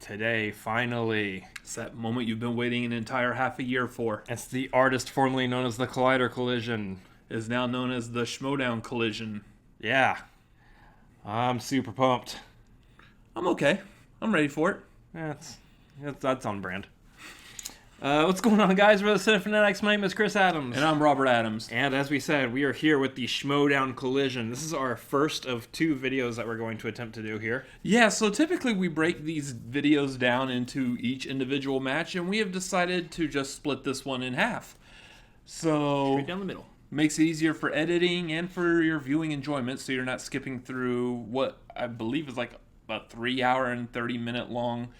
Today, finally. It's that moment you've been waiting an entire half a year for. It's the artist formerly known as the Collision. Is now known as the Schmoedown Collision. Yeah. I'm super pumped. I'm okay. I'm ready for it. That's on brand. What's going on, guys? We're the Cinefanatics. My name is Chris Adams. And I'm Robert Adams. And as we said, we are here with the Schmoedown Collision. This is our first of two videos that we're going to attempt to do here. Yeah, so typically we break these videos down into each individual match, and we have decided to just split this one in half. So Straight down the middle. Makes it easier for editing and for your viewing enjoyment, so you're not skipping through what I believe is like a 3 hour and 30-minute long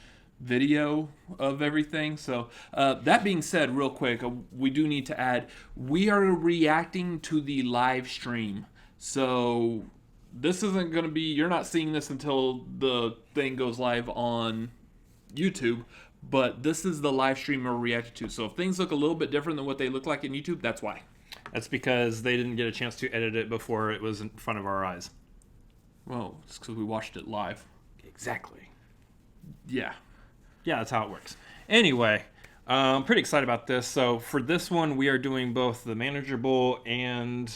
video of everything. So that being said, real quick, we do need to add, we are reacting to the live stream. So this isn't going to be, you're not seeing this until the thing goes live on YouTube, but this is the live stream we're reacting to. So if things look a little bit different than what they look like in YouTube, that's why. That's because they didn't get a chance to edit it before it was in front of our eyes. Well, it's because we watched it live. Exactly. Yeah. Yeah, that's how it works. Anyway, I'm pretty excited about this. So for this one, we are doing both the Manager Bowl and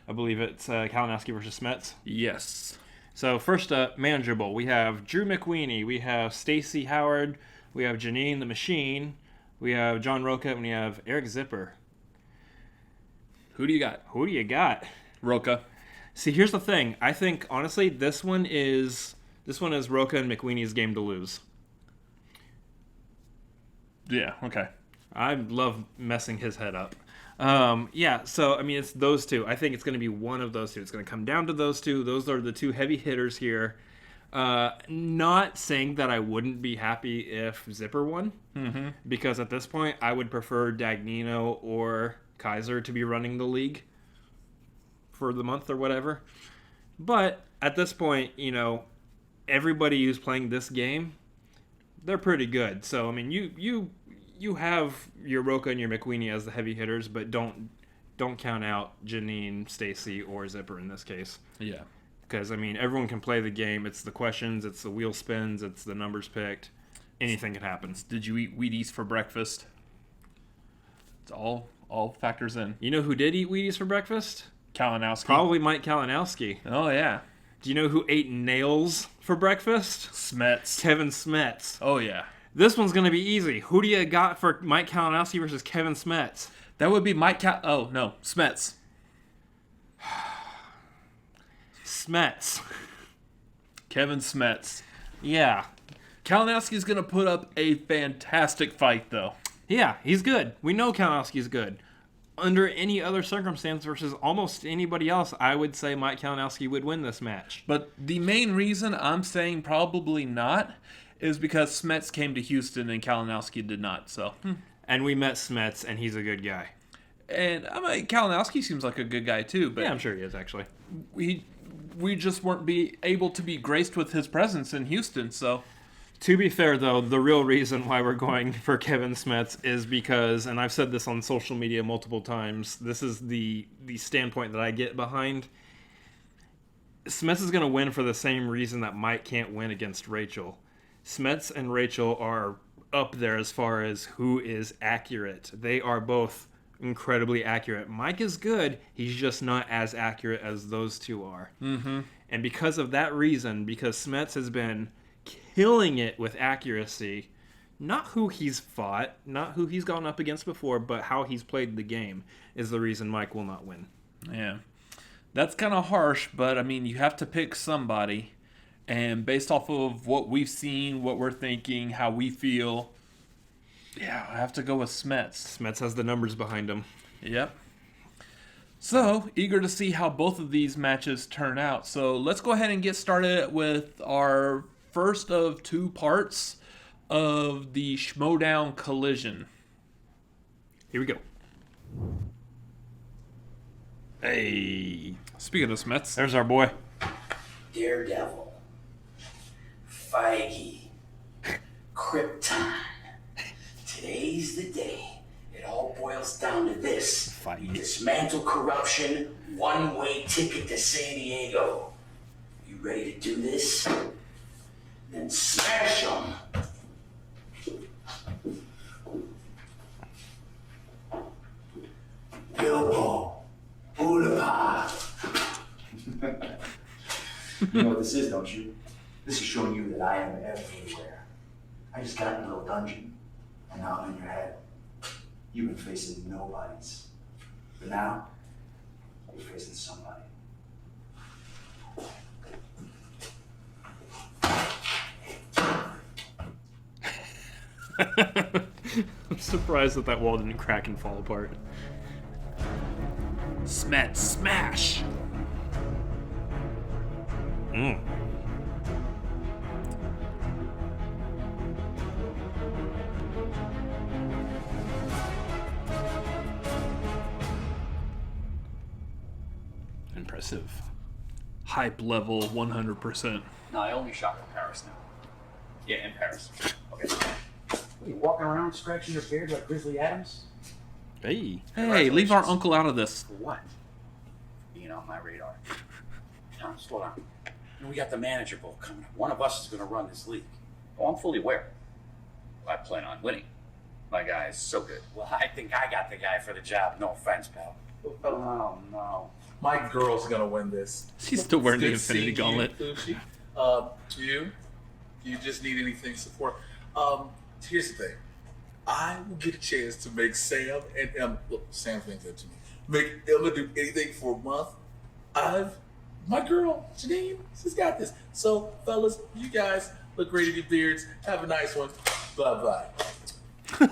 I believe it's Kalinowski versus Smets. Yes. So first up, Manager Bowl. We have Drew McWeeny. We have Stacy Howard. We have Janine the Machine. We have John Roca. And we have Eric Zipper. Who do you got? Who do you got? Roca. See, here's the thing. I think, honestly, this one is Roca and McWeeny's game to lose. Yeah, okay. I love messing his head up. Yeah, so, I mean, it's those two. I think it's going to be one of those two. It's going to come down to those two. Those are the two heavy hitters here. Not saying that I wouldn't be happy if Zipper won. Mm-hmm. Because at this point, I would prefer Dagnino or Kaiser to be running the league for the month or whatever. But at this point, you know, everybody who's playing this game, they're pretty good. So I mean, you have your Roca and your McWeeny as the heavy hitters, but don't count out Janine, Stacy, or Zipper in this case. Yeah. Because I mean, everyone can play the game. It's the questions, it's the wheel spins, it's the numbers picked. Anything can happen. Did you eat Wheaties for breakfast? It's all factors in. You know who did eat Wheaties for breakfast? Kalinowski. Probably Mike Kalinowski. Oh, yeah. Do you know who ate nails for breakfast? Smets. Kevin Smets. Oh, yeah. This one's going to be easy. Who do you got for Mike Kalinowski versus Kevin Smets? That would be Oh, no. Smets. Smets. Kevin Smets. Yeah. Kalinowski's going to put up a fantastic fight, though. Yeah, he's good. We know Kalinowski's good. Under any other circumstance versus almost anybody else, I would say Mike Kalinowski would win this match. But the main reason I'm saying probably not is because Smets came to Houston and Kalinowski did not. So, And we met Smets, and he's a good guy. And I mean, Kalinowski seems like a good guy too. But yeah, I'm sure he is actually. We just weren't able to be graced with his presence in Houston. So. To be fair, though, the real reason why we're going for Kevin Smets is because, and I've said this on social media multiple times, this is the standpoint that I get behind. Smets is going to win for the same reason that Mike can't win against Rachel. Smets and Rachel are up there as far as who is accurate. They are both incredibly accurate. Mike is good. He's just not as accurate as those two are. Mm-hmm. And because of that reason, because Smets has been killing it with accuracy, not who he's fought, not who he's gone up against before, but how he's played the game is the reason Mike will not win. Yeah. That's kind of harsh, but I mean, you have to pick somebody, and based off of what we've seen, what we're thinking, how we feel, yeah, I have to go with Smets. Smets has the numbers behind him. Yep. So, eager to see how both of these matches turn out. So, let's go ahead and get started with our first of two parts of the Schmoedown Collision. Here we go. Hey. Speaking of Smets. There's our boy. Daredevil. Feige. Krypton. Today's the day. It all boils down to this. Feige. Dismantle corruption, one-way ticket to San Diego. You ready to do this? Then smash them. this is, don't you? This is showing you that I am everywhere. I just got in a little dungeon, and now I'm in your head. You've been facing nobodies. But now, you're facing somebody. I'm surprised that wall didn't crack and fall apart. Smets smash. Mm. Impressive. Hype level 100%. No, I only shot for Paris now. Yeah, in Paris. Okay. What, you walking around scratching your beard like Grizzly Adams? Hey. Hey, leave our uncle out of this. For what? Being on my radar. Tom, slow down. We got the manager bowl coming up. One of us is going to run this league. Oh, I'm fully aware. I plan on winning. My guy is so good. Well, I think I got the guy for the job. No offense, pal. Oh, no. My girl's gonna win this. She's still wearing the Good Infinity seeing Gauntlet. You, Fushi. You just need anything support. Here's the thing. I will get a chance to make Sam and Emma. Look, Sam's been good to me. Make Emma do anything for a month. My girl Janine, she's got this. So, fellas, you guys look great in your beards. Have a nice one. Bye bye.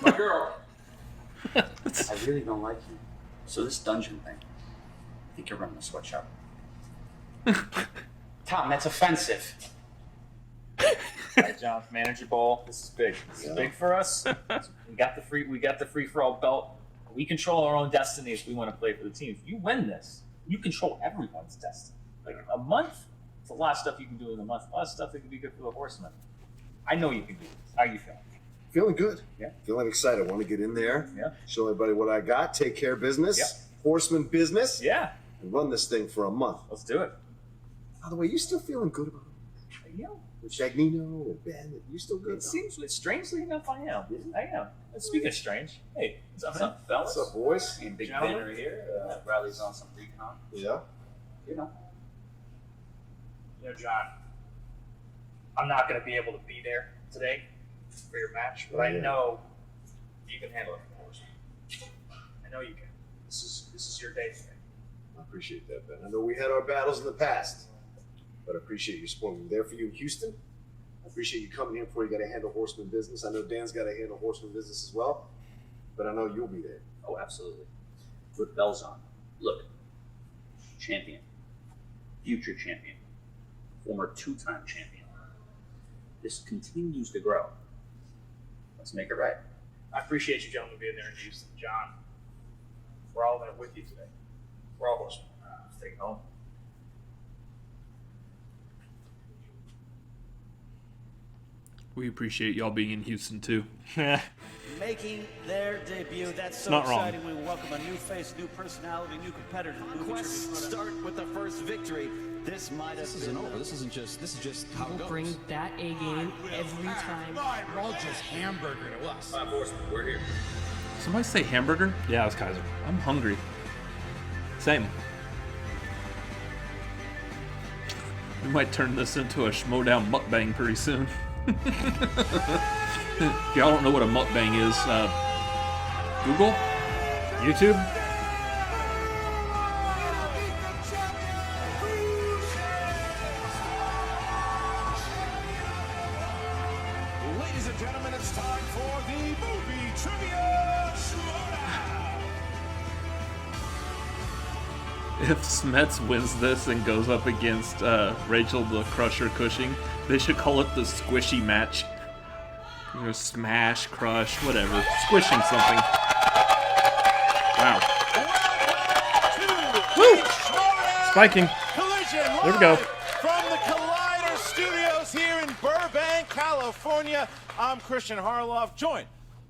My girl. I really don't like you. So this dungeon thing, I think you're running a sweatshop. Tom, that's offensive. Right, John, manager ball. This is big. This is big for us. We got the free for all belt. We control our own destiny if we want to play for the team. If you win this, you control everyone's destiny. Like a month, it's a lot of stuff you can do in a month. A lot of stuff that can be good for the horsemen. I know you can do this. How you feeling? Feeling good. Yeah. Feeling excited. Want to get in there. Yeah. Show everybody what I got. Take care of business. Yeah. Horseman business. Yeah. And run this thing for a month. Let's do it. By the way, you still feeling good about it? You know, With Shagnino and Ben? You still good? it seems strangely enough I am. I am. And speaking of strange, hey, what's up, fellas? What's up, boys? And big Gentlemen. banner here. Riley's on some recon. Yeah. You know. You know, John, I'm not going to be able to be there today for your match, but I know you can handle it for the horse. I know you can. This is your day today. I appreciate that, Ben. I know we had our battles in the past, but I appreciate your support. I'm there for you in Houston. I appreciate you coming here before you got to handle horseman business. I know Dan's got to handle horseman business as well, but I know you'll be there. Oh, absolutely. With bells on. Look, champion, future champion, former two-time champion. This continues to grow. Let's make it right. I appreciate you gentlemen being there in Houston. John, we're all there with you today. We're all horsemen. Let's take it home. We appreciate y'all being in Houston too. Making their debut. That's so Not wrong. exciting. We welcome a new face, new personality, new competitor. Conquests start with the first victory. This might have been over. This is just how it goes. Bring that A game every time. We're all just hamburger to us. Five horsemen, we're here. Somebody say hamburger? Yeah, it's Kaiser. I'm hungry. Same. We might turn this into a Schmoedown mukbang pretty soon. If y'all don't know what a mukbang is, Google, YouTube? Ladies and gentlemen, it's time for the movie trivia Schmoedown. if Smets wins this and goes up against Rachel the Crusher Cushing, they should call it the squishy match. You know, smash, crush, whatever. Squishing something. Wow. Woo! Spiking. Collision There we go. from the Collider Studios here in Burbank, California. I'm Christian Harloff, joined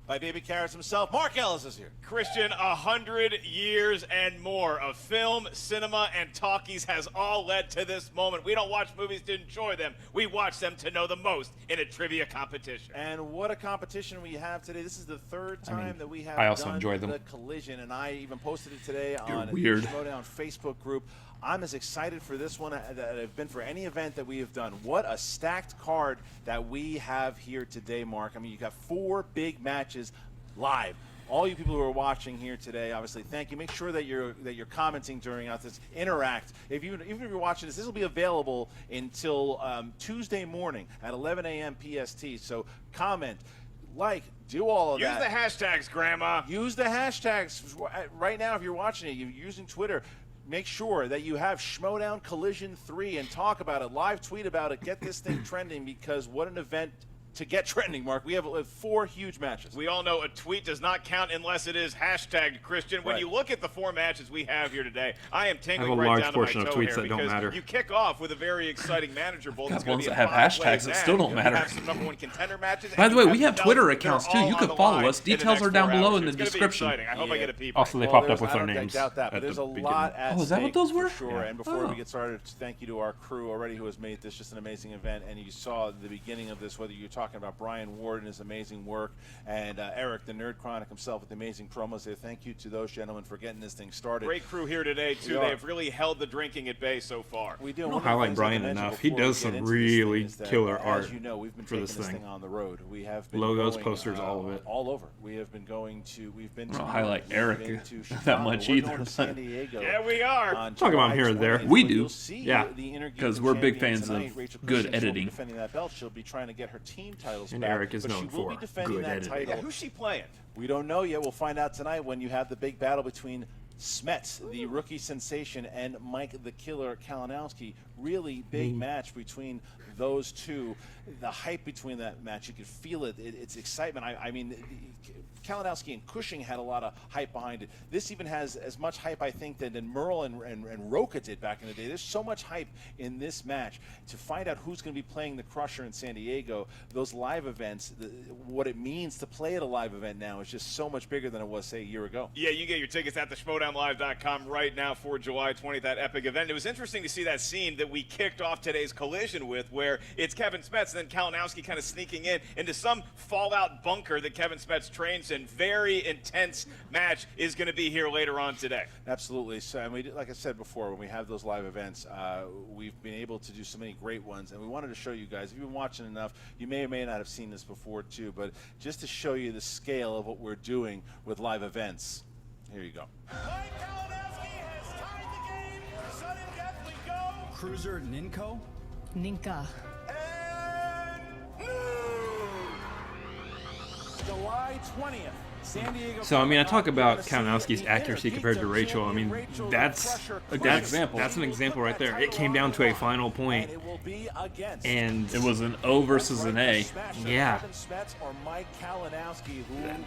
by Baby Carrots himself. Mark Ellis is here. Christian, 100 years and more of film, cinema, and talkies has all led to this moment. We don't watch movies to enjoy them. We watch them to know the most in a trivia competition. And what a competition we have today. This is the third time that we have I also done enjoy them. the Collision, and I even posted it today on the weird. Schmoedown Facebook group. I'm as excited for this one that I've been for any event that we have done. What a stacked card that we have here today, Mark. I mean, you got 4 big matches live. All you people who are watching here today, obviously, thank you. Make sure that you're commenting during this. Interact. Even if you're watching this will be available until Tuesday morning at 11 a.m. PST. So comment, like, do all of that. Use the hashtags, Grandma. Use the hashtags right now if you're watching it. You're using Twitter. Make sure that you have Schmoedown Collision 3 and talk about it. Live tweet about it. Get this thing trending, because what an event to get trending, Mark. We have 4 huge matches. We all know a tweet does not count unless it is hashtagged, Christian. When you look at the 4 matches we have here today, I am tingling right down to my toe here, because you kick off with a very exciting manager bowl. Got ones that have hashtags that still don't matter. Have some #1 contender matches. By the way, we have Twitter accounts too. You can follow us. Details are down below in the description. I hope I get a peep. Also, they popped up with our names. I doubt that, but there's a lot at stake. Is that what those were? Sure. And before we get started, thank you to our crew already who has made this just an amazing event. And you saw the beginning of this, whether you're talking about Brian Ward and his amazing work, and Eric, the Nerd Chronic himself, with the amazing promos there. Thank you to those gentlemen for getting this thing started. Great crew here today, too. They've really held the drinking at bay so far. We do. I don't highlight Brian enough. He does some really killer art we've been for this thing on the road. We have been logos, going, posters, all of it. All over. We have been going to. We've been. I don't highlight Eric that much either. San Diego. Yeah, we are. Talk about him here and there. We do. Yeah. Because we're big fans of good editing. Defending that belt, she'll be trying to get her team titles and back. Eric is known for good editing. Yeah, who's she playing? We don't know yet. We'll find out tonight when you have the big battle between Smets, the rookie sensation, and Mike the Killer Kalinowski. Really big match between those two. The hype between that match, you could feel it. It's excitement. I mean, Kalinowski and Cushing had a lot of hype behind it. This even has as much hype, I think, than Merle and Roca did back in the day. There's so much hype in this match. To find out who's going to be playing the Crusher in San Diego, those live events, what it means to play at a live event now is just so much bigger than it was, say, a year ago. Yeah, you get your tickets at the Schmoedownlive.com right now for July 20th, that epic event. It was interesting to see that scene that we kicked off today's collision with, where it's Kevin Smets and then Kalinowski kind of sneaking into some fallout bunker that Kevin Smets trains in. Very intense match is going to be here later on today. Absolutely. So, and like I said before, when we have those live events, we've been able to do so many great ones, and we wanted to show you guys. If you've been watching enough, you may or may not have seen this before too, but just to show you the scale of what we're doing with live events. Here you go. Mike Kalinowski has tied the game. Sudden death we go. Cruiser Ninko? Ninka. And July 20th. San Diego. So, I mean, I talk about Kalinowski's accuracy compared to Rachel. I mean, that's a good example. That's an example right there. It came down to a final point, and it was an O versus an A. Yeah.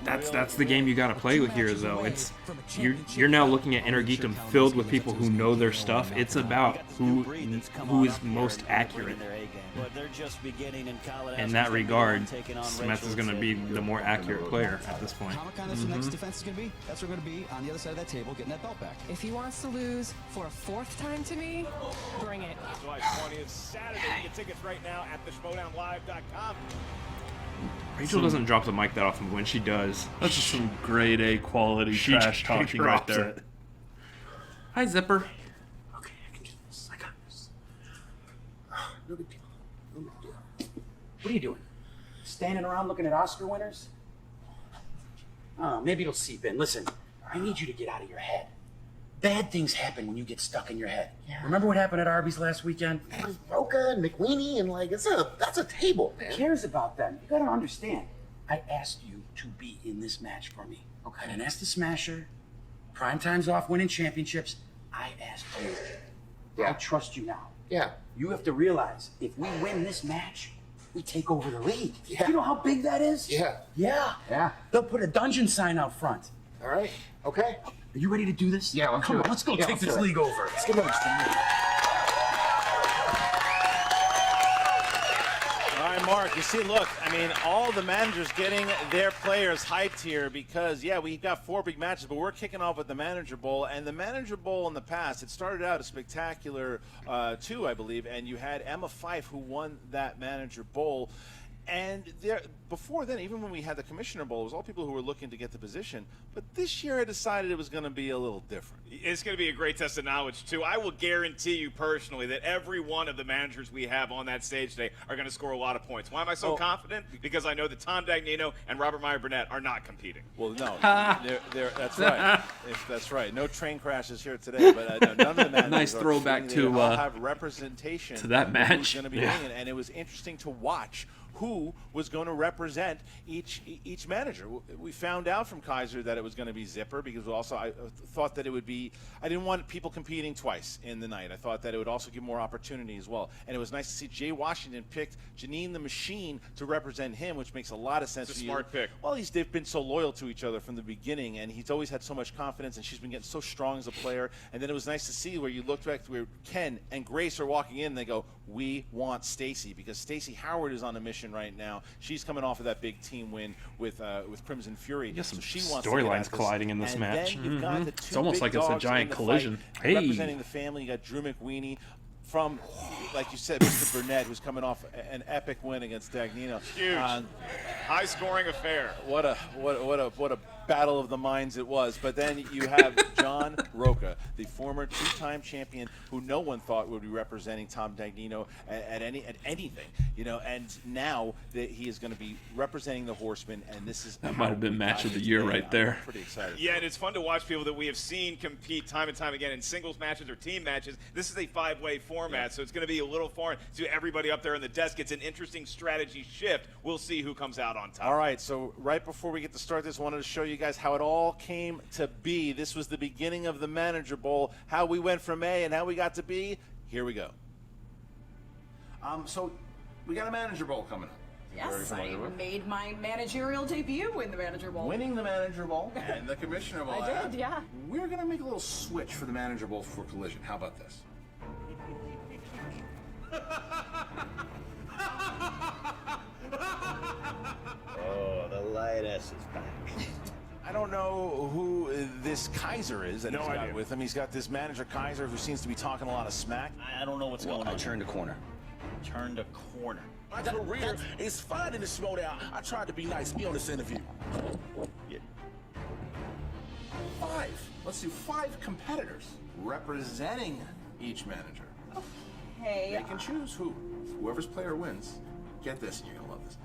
That's the game you got to play with here, though. It's you're now looking at Innergeekdom filled with people who know their stuff. It's about who is most accurate. In that regard, Smets is going to be the more accurate player at this point. How much the next defense is going to be? That's what we're going to be on the other side of that table, getting that belt back. If he wants to lose for a 4th time to me, bring it. July 20th, Saturday. You get tickets right now at the Schmoedownlive.com. Rachel doesn't drop the mic that often. When she does, that's just some grade A quality trash talking right there. Hi, Zipper. Okay, I can do this. I got this. No big deal. No big deal. What are you doing? Standing around looking at Oscar winners? Oh, maybe it'll seep in. Listen, I need you to get out of your head. Bad things happen when you get stuck in your head. Yeah. Remember what happened at Arby's last weekend? Roca and McWeenie and that's a table, man. Who cares about them? You gotta understand. I asked you to be in this match for me. Okay. I didn't ask the Smasher. Prime time's off winning championships. I asked you. Yeah. I trust you now. Yeah. You have to realize, if we win this match, we take over the league. Yeah. You know how big that is? Yeah. Yeah. Yeah. They'll put a dungeon sign out front. All right. Okay. Are you ready to do this? Yeah, Come on, let's go take this league over. Let's get another stand. All right, Mark, you see, look, I mean, all the managers getting their players hyped here because, yeah, we've got 4 big matches, but we're kicking off with the Manager Bowl. And the Manager Bowl in the past, it started out a spectacular 2, I believe, and you had Emma Fife who won that Manager Bowl. And before then, even when we had the Commissioner Bowl, it was all people who were looking to get the position. But this year I decided it was going to be a little different. It's going to be a great test of knowledge, too. I will guarantee you personally that every one of the managers we have on that stage today are going to score a lot of points. Why am I so confident? Because I know that Tom Dagnino and Robert Meyer Burnett are not competing. Well, no, that's right. That's right. No train crashes here today, but none of the managers nice are throwback competing. to They all have representation to that match. Going to be doing it, and it was interesting to watch who was going to represent each manager. We found out from Kaiser that it was going to be Zipper, because also I thought that it would be, I didn't want people competing twice in the night. I thought that it would also give more opportunity as well. And it was nice to see Jay Washington picked Janine the Machine to represent him, which makes a lot of sense. It's a smart pick. Well, they've been so loyal to each other from the beginning, and he's always had so much confidence, and she's been getting so strong as a player. And then it was nice to see where you looked back where Ken and Grace are walking in, and they go, we want Stacy, because Stacy Howard is on a mission right now. She's coming off of that big team win with Crimson Fury. Yes, some she wants storylines colliding in this and match. Then you've got the two It's almost big like it's a dogs giant in the collision. fight, representing the family. You got Drew McWeeny from, like you said, Mr. Burnett, who's coming off an epic win against Dagnino. Huge, high-scoring affair. What a battle of the minds it was. But then you have John Roca, the former two-time champion, who no one thought would be representing Tom Dagnino at anything, you know. And now that he is going to be representing the Horsemen, and this is that might have been match of the year right there. I'm pretty excited. Yeah, and it's fun to watch people that we have seen compete time and time again in singles matches or team matches. This is a five-way format, so it's going to be a little foreign to everybody up there on the desk. It's an interesting strategy shift. We'll see who comes out on top. All right, so right before we get to start this, I wanted to show you guys how it all came to be. This was the beginning of the Manager Bowl, how we went from A and how we got to B. Here we go. So we got a Manager Bowl coming up. Yes, I made my managerial debut in the Manager Bowl. Winning the Manager Bowl and the Commissioner Bowl. I did, yeah. We're going to make a little switch for the Manager Bowl for Collision. How about this? Oh, the lightest is back. I don't know who this Kaiser is that No he's got idea. with him. He's got this manager Kaiser who seems to be talking a lot of smack. I don't know what's going on. I turned a corner. Turned a corner. My career is fine in the Schmoedown. I tried to be nice. Be on this interview. Yeah. 5. Let's do 5 competitors representing each manager. Hey. They can choose who. Whoever's player wins, get this, and you're gonna love this,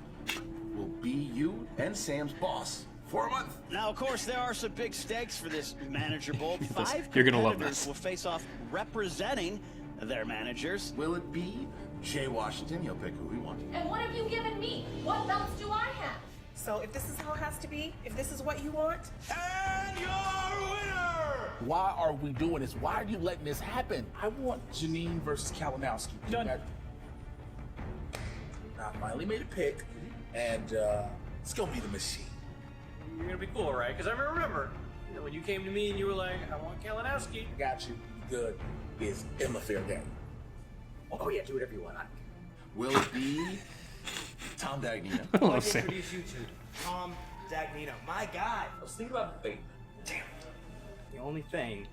will be you and Sam's boss for a month. Now, of course, there are some big stakes for this Manager Bowl. 5 You're gonna love competitors this. will face off representing their managers. Will it be Jay Washington? He'll pick who he wants. And what have you given me? What belts do I have? So if this is how it has to be, if this is what you want, And your winner! Why are we doing this? Why are you letting this happen? I want Janine versus Kalinowski. Done. I finally made a pick, and it's gonna be the Machine. You're gonna be cool, right? Because I remember, you know, when you came to me and you were like, "I want Kalinowski." I got you. Good. Is Emma fair game? Oh yeah, do whatever you want. Will it be Tom Dagnino? I'd like to introduce you to Tom Dagnino, my guy. I was thinking about the thing. Damn it. The only thing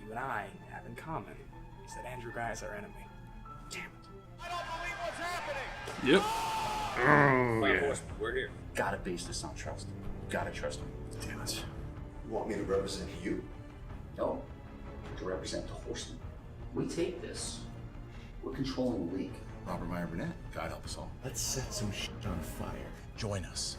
you and I have in common is that Andrew Guy is our enemy. Damn it. I don't believe what's happening. Yep. Fire Horseman, we're here. Gotta base this on trust. Gotta trust him. Damn it. You want me to represent you? No. To represent the Horsemen. We take this. We're controlling the league. Robert Meyer Burnett, God help us all. Let's set some shit on fire. Join us.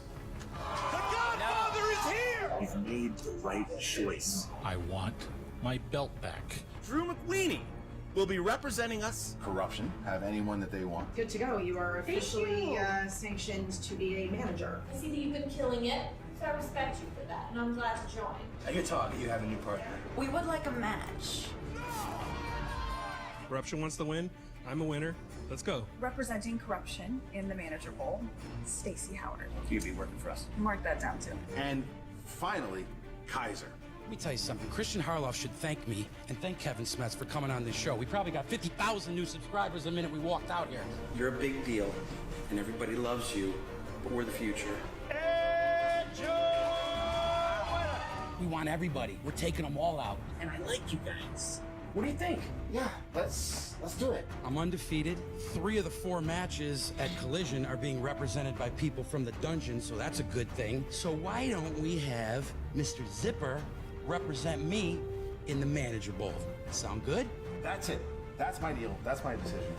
The Godfather is here! You've made the right choice. I want my belt back. Drew McWeeny will be representing us. Corruption, have anyone that they want. good to go. You are officially sanctioned to be a manager. I see that you've been killing it, so I respect you for that, and I'm glad to join. Now you're talking. You have a new partner. We would like a match. Corruption wants to win. I'm a winner. Let's go. Representing Corruption in the Manager Bowl, Stacy Howard. You'll be working for us. Mark that down too. And finally, Kaiser. Let me tell you something. Christian Harloff should thank me and thank Kevin Smets for coming on this show. We probably got 50,000 new subscribers the minute we walked out here. You're a big deal, and everybody loves you, but we're the future. We want everybody. We're taking them all out. And I like you guys. What do you think? Yeah, let's do it. I'm undefeated. 3 of the 4 matches at Collision are being represented by people from the dungeon, so that's a good thing. So why don't we have Mr. Zipper represent me in the Manager Bowl? Sound good? That's it. That's my deal. That's my decision.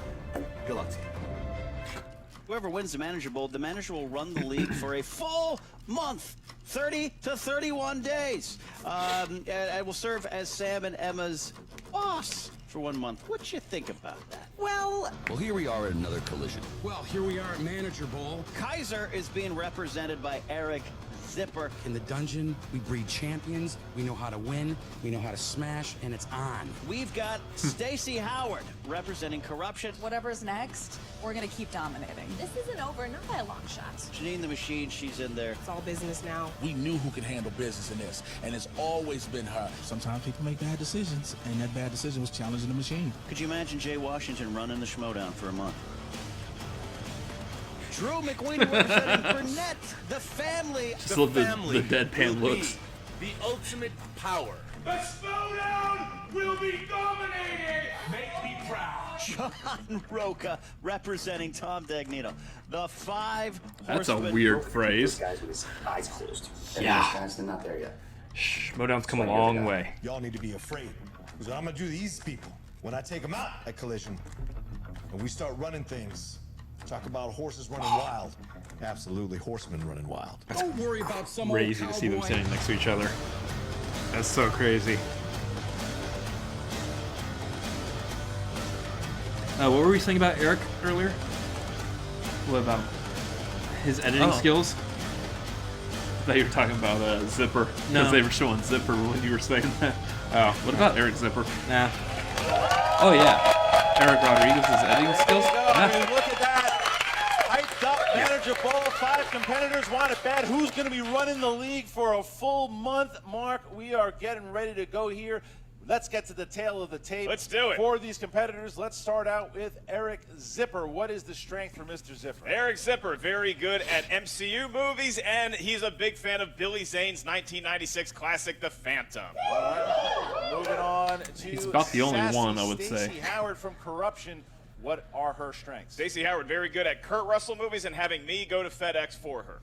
Good luck to you. Whoever wins the Manager Bowl, the manager will run the league for a full month, 30 to 31 days. And will serve as Sam and Emma's boss for 1 month. What you think about that? Well, here we are at another Collision. Well, here we are at Manager Bowl. Kaiser is being represented by Eric Zipper. In the dungeon, we breed champions, we know how to win, we know how to smash, and it's on. We've got Stacy Howard representing Corruption. Whatever's next, we're gonna keep dominating. This isn't over, not by a long shot. Janine the Machine, she's in there. It's all business now. We knew who could handle business in this, and it's always been her. Sometimes people make bad decisions, and that bad decision was challenging the machine. Could you imagine Jay Washington running the Schmoedown for a month? Drew McWeeny representing Burnett, the family. Just love the deadpan looks. The ultimate power. The Schmoedown will be dominated. Make me proud. John Roca representing Tom Dagnino. The 5 That's a horsemen. weird phrase. Those guys with his eyes closed. Yeah. Those guys, they're not there yet. Schmoedown's come a long way. Y'all need to be afraid. Because I'm gonna do these people when I take them out at Collision. And we start running things. Talk about horses running wild. Absolutely, horsemen running wild. Don't worry about some Crazy to see them standing next to each other. That's so crazy. What were we saying about Eric earlier? What about his editing skills? I thought you were talking about Zipper. Because they were showing Zipper when you were saying that. Oh, what about Eric Zipper? Nah. Oh, yeah. Eric Rodriguez's editing skills? I mean, look at that. Hyped up Manager Bowl. 5 competitors want it bad. Who's going to be running the league for a full month? Mark, we are getting ready to go here. Let's get to the tail of the tape. Let's do it. For these competitors, let's start out with Eric Zipper. What is the strength for Mr. Zipper? Eric Zipper, very good at MCU movies, and he's a big fan of Billy Zane's 1996 classic, The Phantom. All right. Moving on to He's about the only sassy one, I would Stacey say. Howard from Corruption. What are her strengths? Stacey Howard, very good at Kurt Russell movies and having me go to FedEx for her.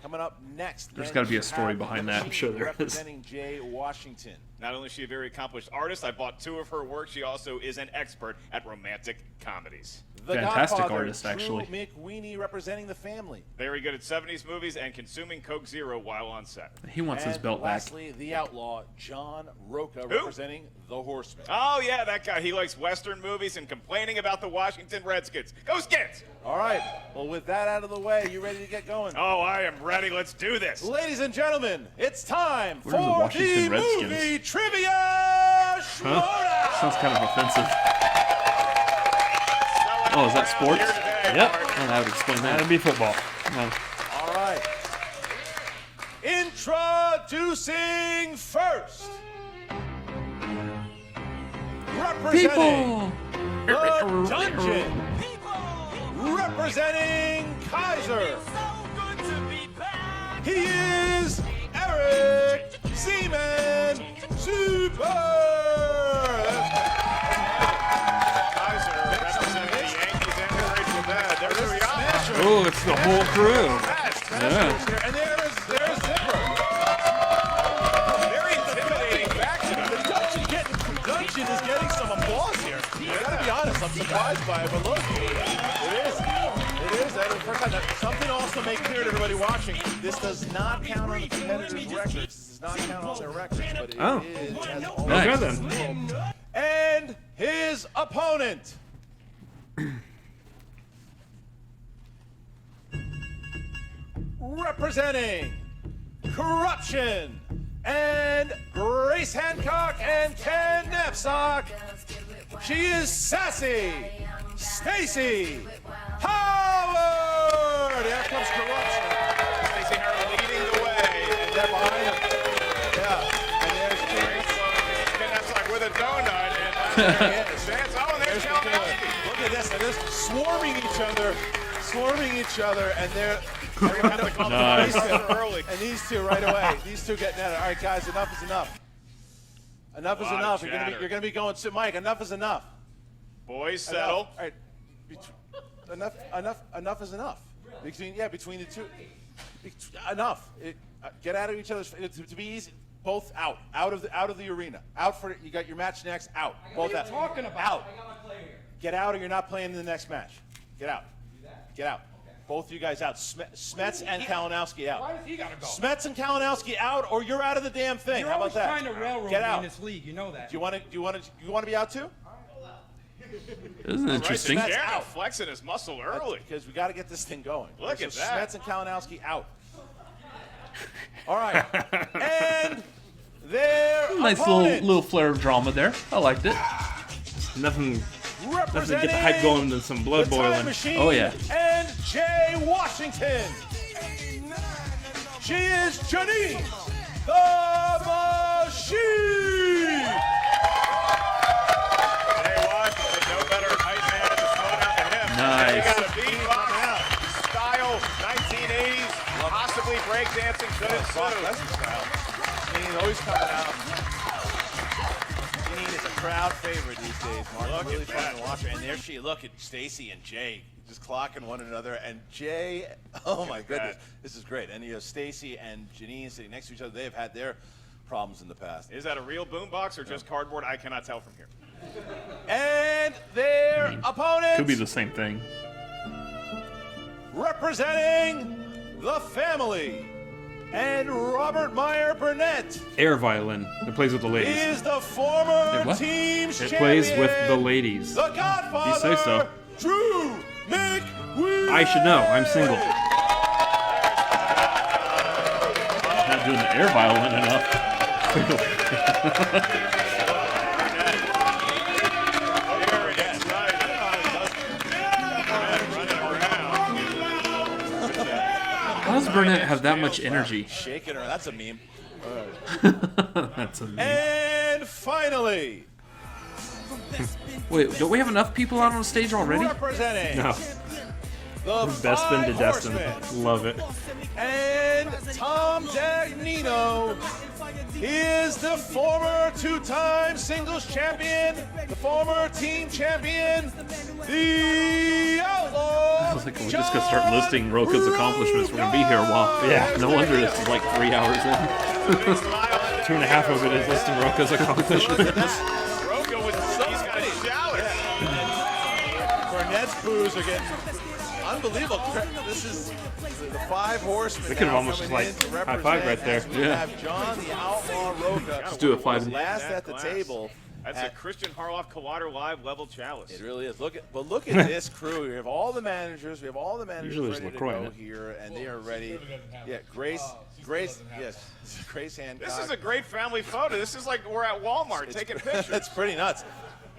Coming up next, There's got to be a story behind that. I'm sure there is. representing Jay Washington. Not only is she a very accomplished artist, I bought 2 of her works, she also is an expert at romantic comedies. The Fantastic Godfather, artist, actually. Drew McWeeny representing the family. Very good at 70s movies and consuming Coke Zero while on set. He wants his belt back. Lastly, the outlaw, John Roca, representing the Horsemen. Oh, yeah, that guy. He likes Western movies and complaining about the Washington Redskins. Go Skins! All right. Well, with that out of the way, you ready to get going? Oh, I am ready. Let's do this. Ladies and gentlemen, it's time Where's the for Washington the Redskins? movie trivia Schmoedown. Huh? Sounds kind of offensive. Oh, is that sports? Yep. Well, that would explain that. That'd be football. No. All right. Introducing first. Representing the Dungeon. Representing Kaiser. He is Eric Seaman Super. Oh, it's the whole crew. Yeah. And there's Zipper. Very intimidating backdrop. The Dungeon is getting some applause here. I gotta be honest, I'm surprised by it, but look, it is. Something also make clear to everybody watching, this does not count on the competitors' records. This does not count on their records, but it is. Okay then. And his opponent. Representing Corruption and Grace Hancock and Ken Knapsack, she is sassy Stacy Howard. Here comes Corruption. Stacey Howard leading the way. And they're behind him. Yeah. And there's Grace. And that's like with a donut. And there he is. There's Kalinowski. Look at this. And they're swarming each other, and they're gonna have to call the police early. And these two right away. These two getting at it. All right, guys, enough is enough. Enough is Lot of enough. chatter. You're gonna be going to Mike. Enough is enough. Boys, settle. Enough. All right. Enough is enough. Between the two. Enough. Get out of each other's. To be easy. Both out of the arena. Out for you got your match next. Out. Both What are you out. talking about? Out. Get out, or you're not playing in the next match. Get out. Get out. Both of you guys out. Smets and Kalinowski out. Why does he gotta go? Smets and Kalinowski out, or you're out of the damn thing. You're How always about that? trying to railroad Get me out. in this league. You know that. Do you want to be out too? Isn't it interesting? Smets Jared out. flexing his muscle early. Because we got to get this thing going. Look at that. Smets and Kalinowski out. All right. And their Nice opponent, little flare of drama there. I liked it. Nothing to get the representing hype going than some blood the Time boiling. Machine Oh, yeah. and Jay Washington. She is Janine the Machine. Jay Washington, no better hype man in the Schmoedown than him. Nice. He got a beatbox style, 1980s, possibly breakdancing, could it Janine always coming out. Janine is a crowd favorite these days, Mark. Look Really at fun that. to watch her. And there she look at Stacy and Jay just clocking one another. And Jay, oh my goodness, this is great. And you have Stacy and Janine sitting next to each other. They have had their problems in the past. Is that a real boombox or just cardboard? I cannot tell from here. And their opponent, Could be the same thing. representing the family, and Robert Meyer Burnett Air violin. It plays with the ladies. is the former what? team's It champion. plays with the ladies. The Godfather, You say so. Drew McWilliams. I should know. I'm single. Not doing the air violin enough. Very excited. Running around. How does Burnett have that much energy? Shaking her. That's a meme. That's a meme. And finally, Wait, don't we have enough people out on the stage already? representing No. the Bespin to Five Destin. Horsemen, Love it. and Tom Dagnino is the former two-time singles champion, the former team champion, the Outlaw. I was like, we're just gonna start listing Roka's accomplishments. We're gonna be here a while. Yeah. No wonder this is like 3 hours in. 2.5 of it is listing Roka's accomplishments. Roka was he's got a shower. Burnett's boos are getting unbelievable. This is the Five Horsemen. We could have now almost coming just, in like, to high-fived right represent, there. as we Yeah. have John the Outlaw Roka. Let's do a 5. Last That at the class. table. That's a Christian Harloff Collider Live level chalice. It really is. Look at this crew. We have all the managers. We have all the managers Usually there's ready LaCroix to in go it. here, and they are ready. Yeah, Grace, yes, Grace Hancock. This is a great family photo. This is like we're at Walmart taking pictures. That's pretty nuts.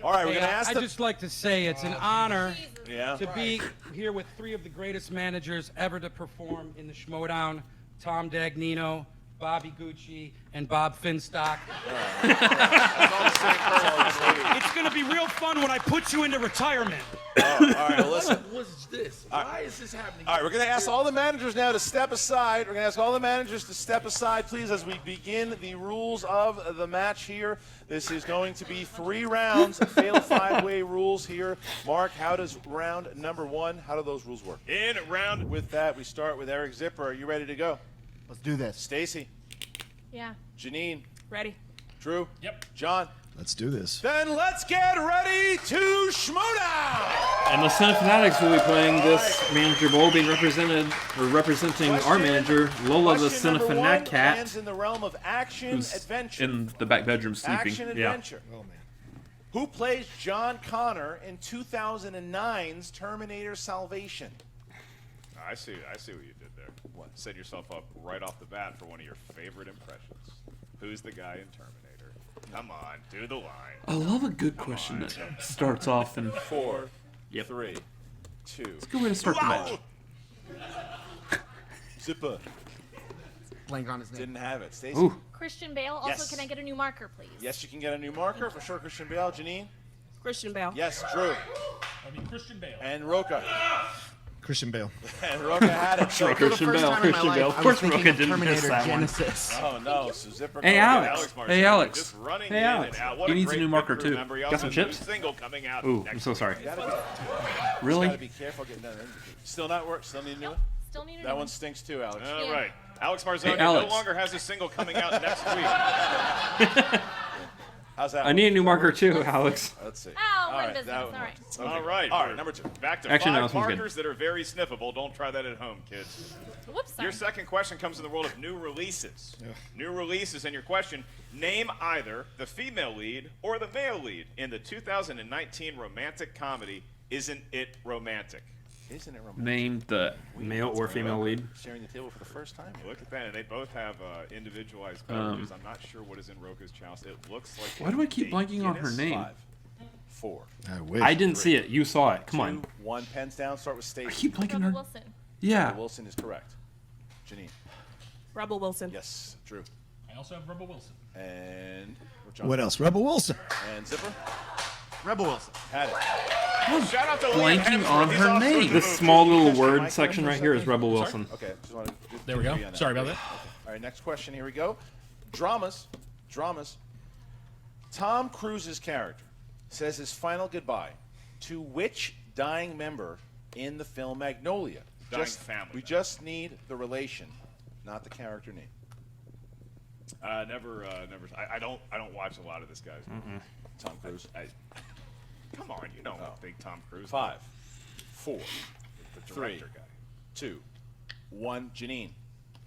All right, we're Hey, gonna ask I'd them. just like to say it's an honor Yeah. to be here with 3 of the greatest managers ever to perform in the Schmoedown: Tom Dagnino, Bobby Gucci, and Bob Finstock. It's going to be real fun when I put you into retirement. All right, well, listen. What's this? Why is this happening? All right, we're going to ask all the managers now to step aside. We're going to ask all the managers to step aside, please, as we begin the rules of the match here. This is going to be 3 rounds, fatal 5-way rules here. Mark, how does round number 1, how do those rules work? In round. With that, we start with Eric Zipper. Are you ready to go? Let's do this. Stacy, Yeah. Janine, Ready? Drew, Yep. John. Let's do this. Then let's get ready to Schmoedown! And the Cinefanatics will be playing this manager bowl, being representing our manager, Lola the Question number 1 Cinefanatic Cat. lands in the realm of action Who's adventure. in the back bedroom sleeping. Action Yeah. adventure. Oh, man. Who plays John Connor in 2009's Terminator Salvation? I see what you did there. What? Set yourself up right off the bat for one of your favorite impressions. Who's the guy in Terminator? Come on, do the line. I love a good question that starts off and 4, Yep. 3, 2. it's a good way to start the match. Zipper. Blank on his name. Didn't have it. Stacey? Ooh. Christian Bale. Also, Yes. can I get a new marker, please? Yes, you can get a new marker for sure. Christian Bale. Janine? Christian Bale. Yes, Drew. I mean, Christian Bale. And Roka. Christian Bale. And Roka had it. Sure, Christian Bale. Christian Bale. Of course, Roka didn't miss that one. Oh no, so Zipper. Hey, Alex. Hey, Alex. Just running Hey, in Alex. and out. What He a needs a great new marker, pick to too. remember. He Got also some has a new chips? single coming out Ooh, next I'm so sorry. Really? Gotta be careful getting that in. Still not work. Still need a new one. Still need a new That one. one stinks too, Alex. All right. Alex Marzoni Hey, Alex. no longer has a single coming out next week. How's that? I need a new marker too, Alex. Let's see. Oh, All we're in right, business. that All one. right. Okay. All right, number 2. Back to Actually, no, 5 this one's good. markers that are very sniffable. Don't try that at home, kids. Whoops. Sorry. Your second question comes in the world of new releases. New releases, and your question: name either the female lead or the male lead in the 2019 romantic comedy Isn't It Romantic? Isn't it romantic? Name the Male or female lead. Sharing the table for the first time. Look at that, and they both have individualized beverages. I'm not sure what is in Roka's chalice. It looks like. Why do I keep blanking on her name? 5, 4. I wish. I didn't see it. You saw it. Come on. 2, 1. Pens down. Start with Stacy. I keep blanking Rebel her. Wilson. Yeah. Wilson is correct. Janine. Rebel Wilson. Yes. Drew. I also have Rebel Wilson. And John. What else? Rebel Wilson. And Zipper. Rebel Wilson. Had it. Shout out to Blanking Liam on Hemsworth. He's her also in name. the This movie. small little word section right here is Rebel Wilson. Okay. Just wanted to There we go. agree on that. Sorry about that. All right. Next question. Here we go. Dramas. Tom Cruise's character says his final goodbye to which dying member in the film Magnolia? Dying family We member. just need the relation, not the character name. Never. I don't watch a lot of this guy's. Tom Cruise. Come on, you don't think Tom Cruise. 5, 4, the 3, director guy. 2, 1. Janine.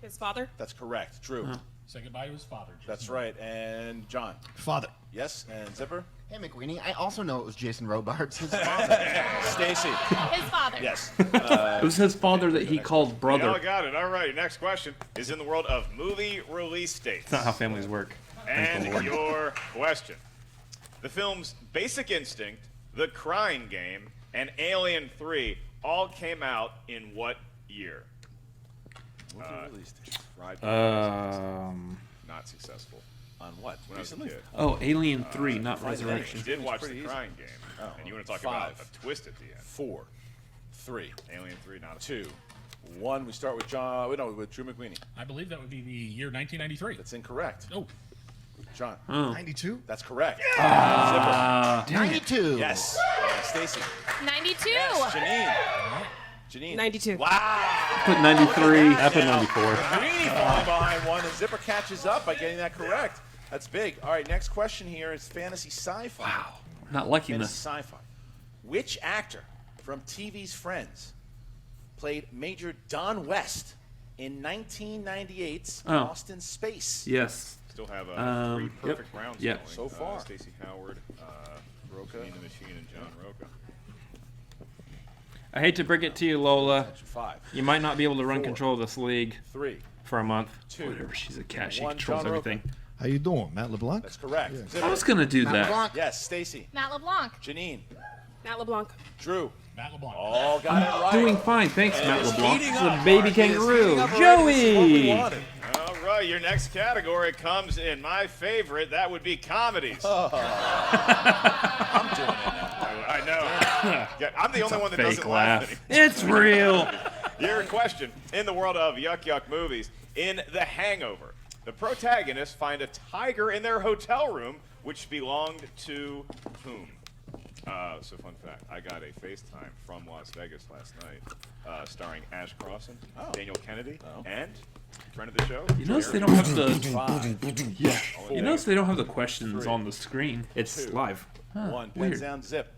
His father. That's correct. Drew. Say goodbye to his father. Jason. That's right. And John. Father. Yes. And Zipper. Hey, McWeenie, I also know it was Jason Robards, his father. Stacy. His father. Yes. It was his father that he called You brother. all got it. All right. Next question is in the world of movie release dates. It's not how families work. Thank the And Lord. your question: the films Basic Instinct, The Crying Game, and Alien 3 all came out in what year? Not successful. On what? When I was a Recently? kid. Oh, Alien 3, not I Resurrection. did watch The Pretty easy. Crying Game, and you want to talk 5, about a twist at the end. 4, 3, Alien 3, not a 2, 1. We start with John. No, with Drew McWeenie. I believe that would be the year 1993. That's incorrect. Oh. John. 92? That's correct. Ah, Zipper. 92. Yes. Stacy. 92. Yes. Janine. 92. Wow. Put 93. I put 94. McWeenie falling behind one, and Zipper catches up by getting that correct. That's big. All right, next question here is fantasy sci-fi. Wow. Not liking Fantasy this. sci-fi. Which actor from TV's Friends played Major Don West in 1998's Oh. Lost in Space? Yes. Still have Um, 3 perfect yep. rounds Yep. going. So far. Stacey Howard, Roka. Machine the Machine, and John Roka. I hate to break it to you, Lola. 5, You might not be able to run 4, control of this league 3, for a month. 2. Whatever. She's a cat. She 1. controls John Roka. everything. How you doing, Matt LeBlanc? That's correct. Yeah. Zipper. I was gonna do Matt that. LeBlanc. Yes, Stacy. Matt LeBlanc. Janine. Matt LeBlanc. Drew. Matt LeBlanc. All got it right. Doing fine, thanks, And Matt it is LeBlanc. heating It's a up, baby Mark. It is kangaroo. heating up already. This is what we Joey. wanted. All right, your next category comes in my favorite. That would be comedies. I'm doing it now. I know. Yeah, I'm the only one that doesn't Fake laugh. laugh. anymore. It's real. Your question: in the world of yuck movies, in The Hangover, the protagonists find a tiger in their hotel room, which belonged to whom? So fun fact, I got a FaceTime from Las Vegas last night, starring Ash Crossan, Daniel Kennedy, and friend of the show. You notice they don't have the. 5, Yeah. 4, You notice they don't have the questions on the screen. It's 2, live. 1. weird. Pens down. Zip.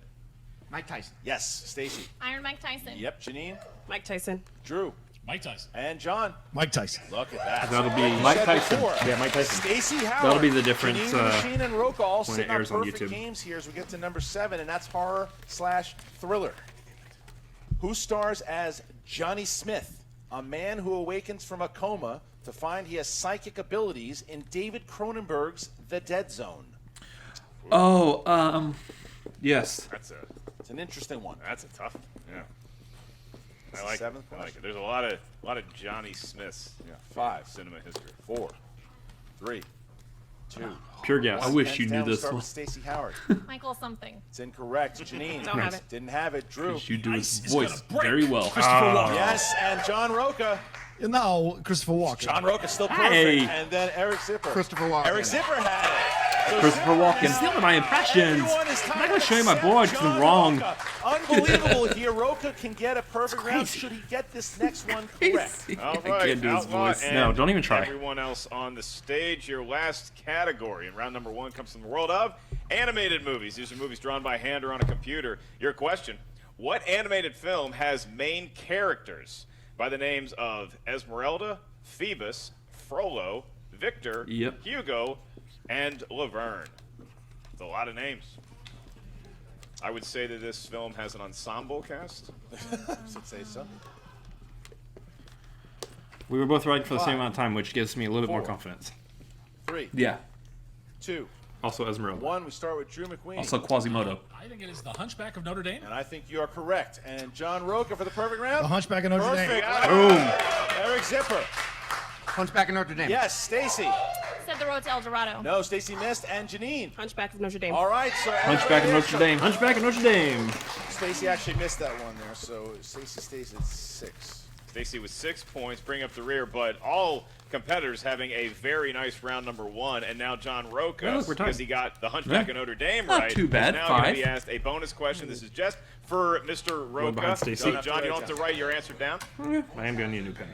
Mike Tyson. Yes, Stacy. Iron Mike Tyson. Yep, Janine. Mike Tyson. Drew. Mike Tyson. And John. Mike Tyson. Look at that. That'll be Like you Mike said Tyson. before, Yeah, Mike Tyson. Stacey Howard. That'll be the difference, Janine the Machine and Roka all when it sitting on airs on perfect YouTube. games here as we get to number 7, and that's horror/thriller. Who stars as Johnny Smith, a man who awakens from a coma to find he has psychic abilities in David Cronenberg's The Dead Zone? Oh, yes. It's an interesting one. That's a tough one. Yeah. It's I the like it. seventh I like question. it. There's a lot of Johnny Smiths. Yeah. in 5, cinema history. 4, 3, 2. Pure guess. I wish Hands you knew down, we'll this start one. with Stacey Howard. Michael something. It's incorrect. Janine. Don't have it. Didn't have it. Drew. You do his Ice is voice gonna break. very well. Christopher Walken. Yes, and John Roca. No, Christopher Walken. John Roca still perfect. Hey. And then Eric Zipper. Christopher Walken. Eric Zipper had it. So Christopher Zipper Walken. has Stealing my impressions. everyone is I'm tied not gonna at show you my 7. board 'cause I'm John wrong. Roca. Unbelievable here. Roca can get a perfect round should he get this next one correct. All I right, can't do his Outlaw voice. and No, don't even try. Everyone else on the stage, your last category in round number 1 comes from the world of animated movies. These are movies drawn by hand or on a computer. Your question: what animated film has main characters by the names of Esmeralda, Phoebus, Frollo, Victor, Yep. Hugo, and Laverne? It's a lot of names. I would say that this film has an ensemble cast. Should say so. We were both right for the same 5, amount of time, which gives me a little bit more 4. confidence. 3, Yeah. 2, Also Esmeralda. 1. We start with Drew McQueen. Also Quasimodo. I think it is The Hunchback of Notre Dame. And I think you are correct. And John Roca for the perfect round. The Hunchback of Notre Dame. Perfect. Boom. Eric Zipper. Hunchback of Notre Dame. Yes, Stacy. Said The Road to El Dorado. No, Stacy missed. And Janine. Hunchback of Notre Dame. All right, so Hunchback of Notre Dame. Hunchback of Notre Dame. Stacy actually missed that one there, so Stacy stays at 6. Stacy with 6 points, bring up the rear, but all competitors having a very nice round number 1, and now John Roca, Yeah, look, we're tied. because he got the Hunchback Yeah. of Notre Dame Not right, too bad. is now going to 5. be asked a bonus question. This is just for Mr. behind Roca. Stacey. So, John, you don't have to write your answer down. I am going to need a new pen.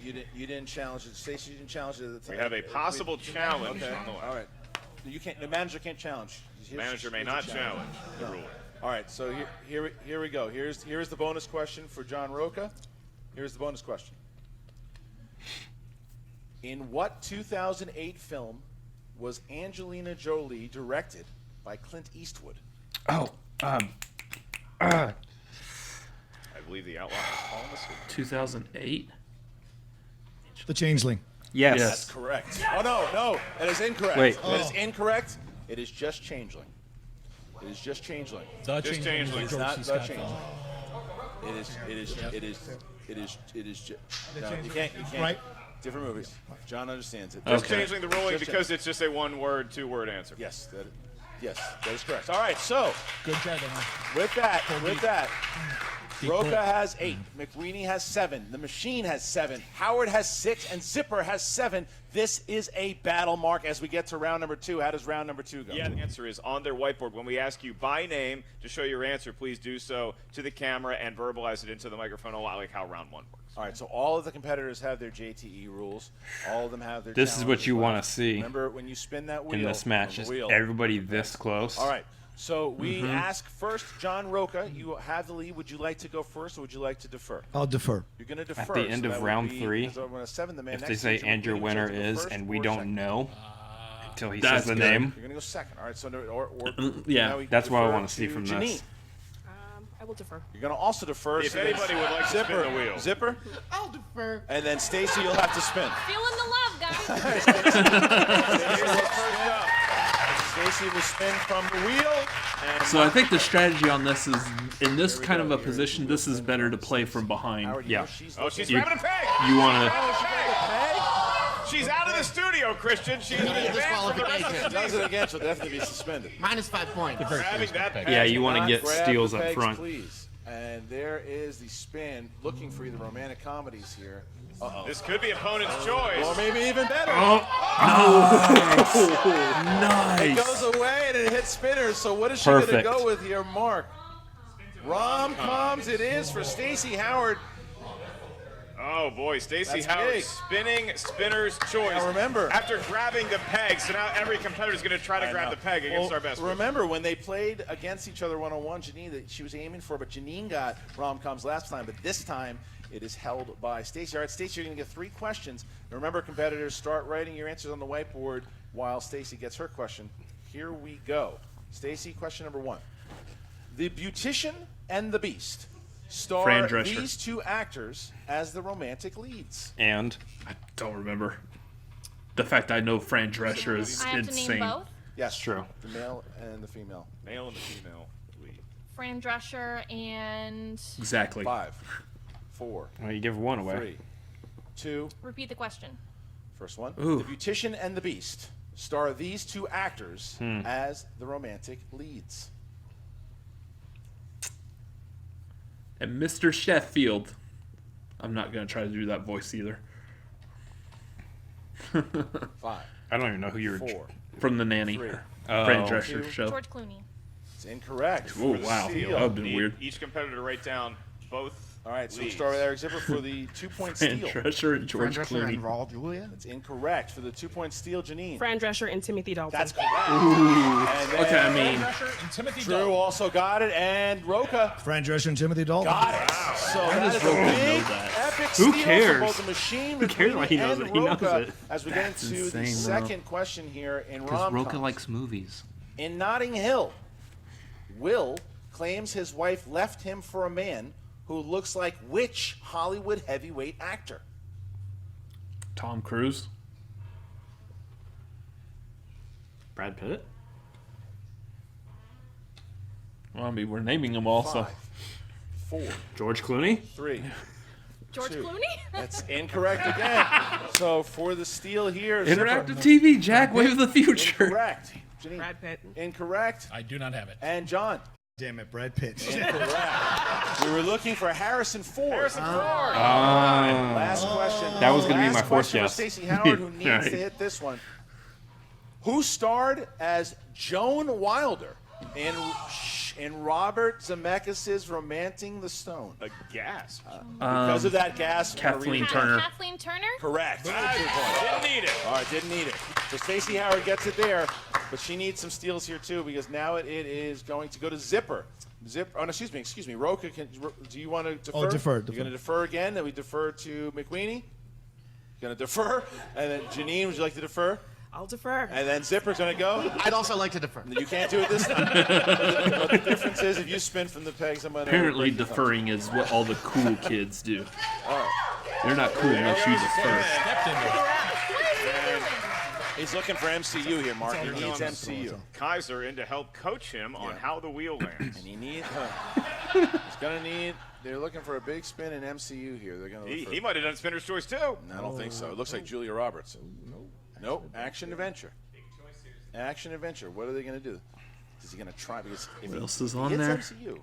You didn't challenge it. Stacy, you didn't challenge it at the time. We have a possible challenge Okay. on the line. All right. You can't. The manager can't challenge. The manager may not challenge the ruling. All right. So here we go. Here's the bonus question for John Roca. Here's the bonus question. In what 2008 film was Angelina Jolie directed by Clint Eastwood? Oh, I believe the outlaw has fallen asleep. 2008. The Changeling. Yes. That's correct. Oh no, that is incorrect. Wait. That is incorrect. It is just Changeling. It is just Changeling. The Just Changeling. Changeling. It's George not C. the Scott Changeling. No, you can't. Right. Different movies. John understands it. Just Okay. changing the ruling Just because it's just a one-word, two-word answer. Yes, that is correct. All right, so Good try, Dana. with that, Roca has 8, McWeeny has 7, the Machine has 7, Howard has 6, and Zipper has 7. This is a battle mark as we get to round number 2. How does round number 2 go? Yeah, the answer is on their whiteboard. When we ask you by name to show your answer, please do so to the camera and verbalize it into the microphone, a lot like how round 1 works. All right, so all of the competitors have their JTE rules. All of them have their This is what challenges you left. want to see Remember when you spin that wheel in this match. on Is the wheel. everybody this close? All right. So we ask first, John Roca, you have the lead. Would you like to go first, or would you like to defer? I'll defer. You're going to defer. At the end so of that would round be- 3, so when I 7, the man if next they to say you, Drew and your McQueen, would winner you like to go is, first and we or don't second? know until he That's says the good. name. You're going to go second. All right. So Yeah, now we that's what I defer wanna see from Janine. this. I will defer. You're going to also defer. If so anybody would like to Zipper, spin the wheel. Zipper, I'll defer. and then Stacy, you'll have to spin. Feeling the love, guys. Stacy will spin from the wheel. And So I think the strategy on this is, in this kind of a position, this is better to play from behind. Howard, you Yeah. know she's Oh, she's You- grabbing a peg! You want to... Oh, she got the peg? She's out of the studio, Christian. She's been banned from the rest of the Disqualification. Does it again, she'll definitely be suspended. Minus 5 points. Grabbing that peg. Yeah, you want to Not get grab steals the up pegs, front. Please. And there is the spin, looking for either romantic comedies here. Uh-oh. This could be opponent's choice. Or maybe even better. It Nice. goes away and it hits spinners. So what is she going to Perfect. go with here, Mark? Rom-coms it is for Stacey Howard. Oh boy, Stacey That's Howard big. spinning spinner's choice. Now remember- after grabbing the peg, so now every competitor is going to try to grab the peg against Well, our best. remember when they played against each other one-on-one, Janine, that she was aiming for, but Janine got rom-coms last time, but this time it is held by Stacey. All right, Stacey, you're going to get 3 questions. And remember, competitors, start writing your answers on the whiteboard while Stacey gets her question. Here we go. Stacey, question number 1. The Beautician and the Beast star Fran Drescher. these 2 actors as the romantic leads. And I don't remember. The fact I know Fran Drescher is I have to insane. name both. Yes, true. The male and the female. Male and the female lead. Fran Drescher and Exactly. 5, 4, well, you give one away. 3, 2. Repeat the question. First one. Ooh. The Beautician and the Beast star these two actors Hmm. as the romantic leads. And Mr. Sheffield. I'm not going to try to do that voice either. 5. I don't even know who you're. 4. From The Nanny. 3. Fran Drescher 2. show. George Clooney. It's incorrect. Oh, For the wow. steal. That would have been Need weird. each competitor to write down both. All right, so we leads. start with Eric Zipper for the 2-point Fran steal. Drescher and George Fran Drescher Clooney. and Raul Julia. That's incorrect. For the 2-point steal, Janine. Fran Drescher and Timothy Dalton. That's correct. Ooh. And then Okay, I mean, Drescher and Timothy Drew Dalton. also got it, and Roca Fran Drescher and Timothy Dalton. got it. So Why that does is a Roca know big, that? epic Who steal cares? for both the machine. Who cares why he knows and it? He knows Roca it. As we That's get into the insane, bro. second question here in Because rom-coms. Roca likes movies. In Notting Hill, Will claims his wife left him for a man who looks like which Hollywood heavyweight actor? Tom Cruise. Brad Pitt. Well, I mean, we're naming them all, so. 5, 4, George Clooney. 3. George 2. Clooney? That's incorrect again. So for the steal here, Interactive TV, Jack, wave of the future. Incorrect. Janine. Brad Pitt. Incorrect. I do not have it. And John. Damn it, Brad Pitt. Incorrect. We were looking for Harrison Ford. Harrison Ford. Last question. That was gonna be my Last fourth question for guess. Stacey Howard, who needs Right. to hit this one. Who starred as Joan Wilder in Robert Zemeckis' Romancing the Stone? A gasp. Because of that gas, Kathleen Turner. Kathleen Turner? Correct. Didn't need it. All right, didn't need it. So Stacey Howard gets it there, but she needs some steals here too because now it is going to go to Zipper. Oh, no, excuse me. Roca, do you want to defer? Oh, defer. You're going to defer again. Then we defer to McWeeny. Going to defer, and then Janine, would you like to defer? I'll defer. And then Zipper's going to go. I'd also like to defer. You can't do it this time. But the difference is if you spin from the pegs, I'm going to. Apparently, deferring is what all the cool kids do. All right. They're not cool unless you defer. Stepped into it. He's looking for MCU here, Mark. He needs MCU. Kaiser in to help coach him on how the wheel lands. And he needs. He's going to need. They're looking for a big spin in MCU here. They're going to. He might have done Spinner's Choice too. I don't think so. It looks like Julia Roberts. Nope. Action adventure. Action adventure. What are they going to do? Is he going to try? Because if What he else is on hits there? MCU,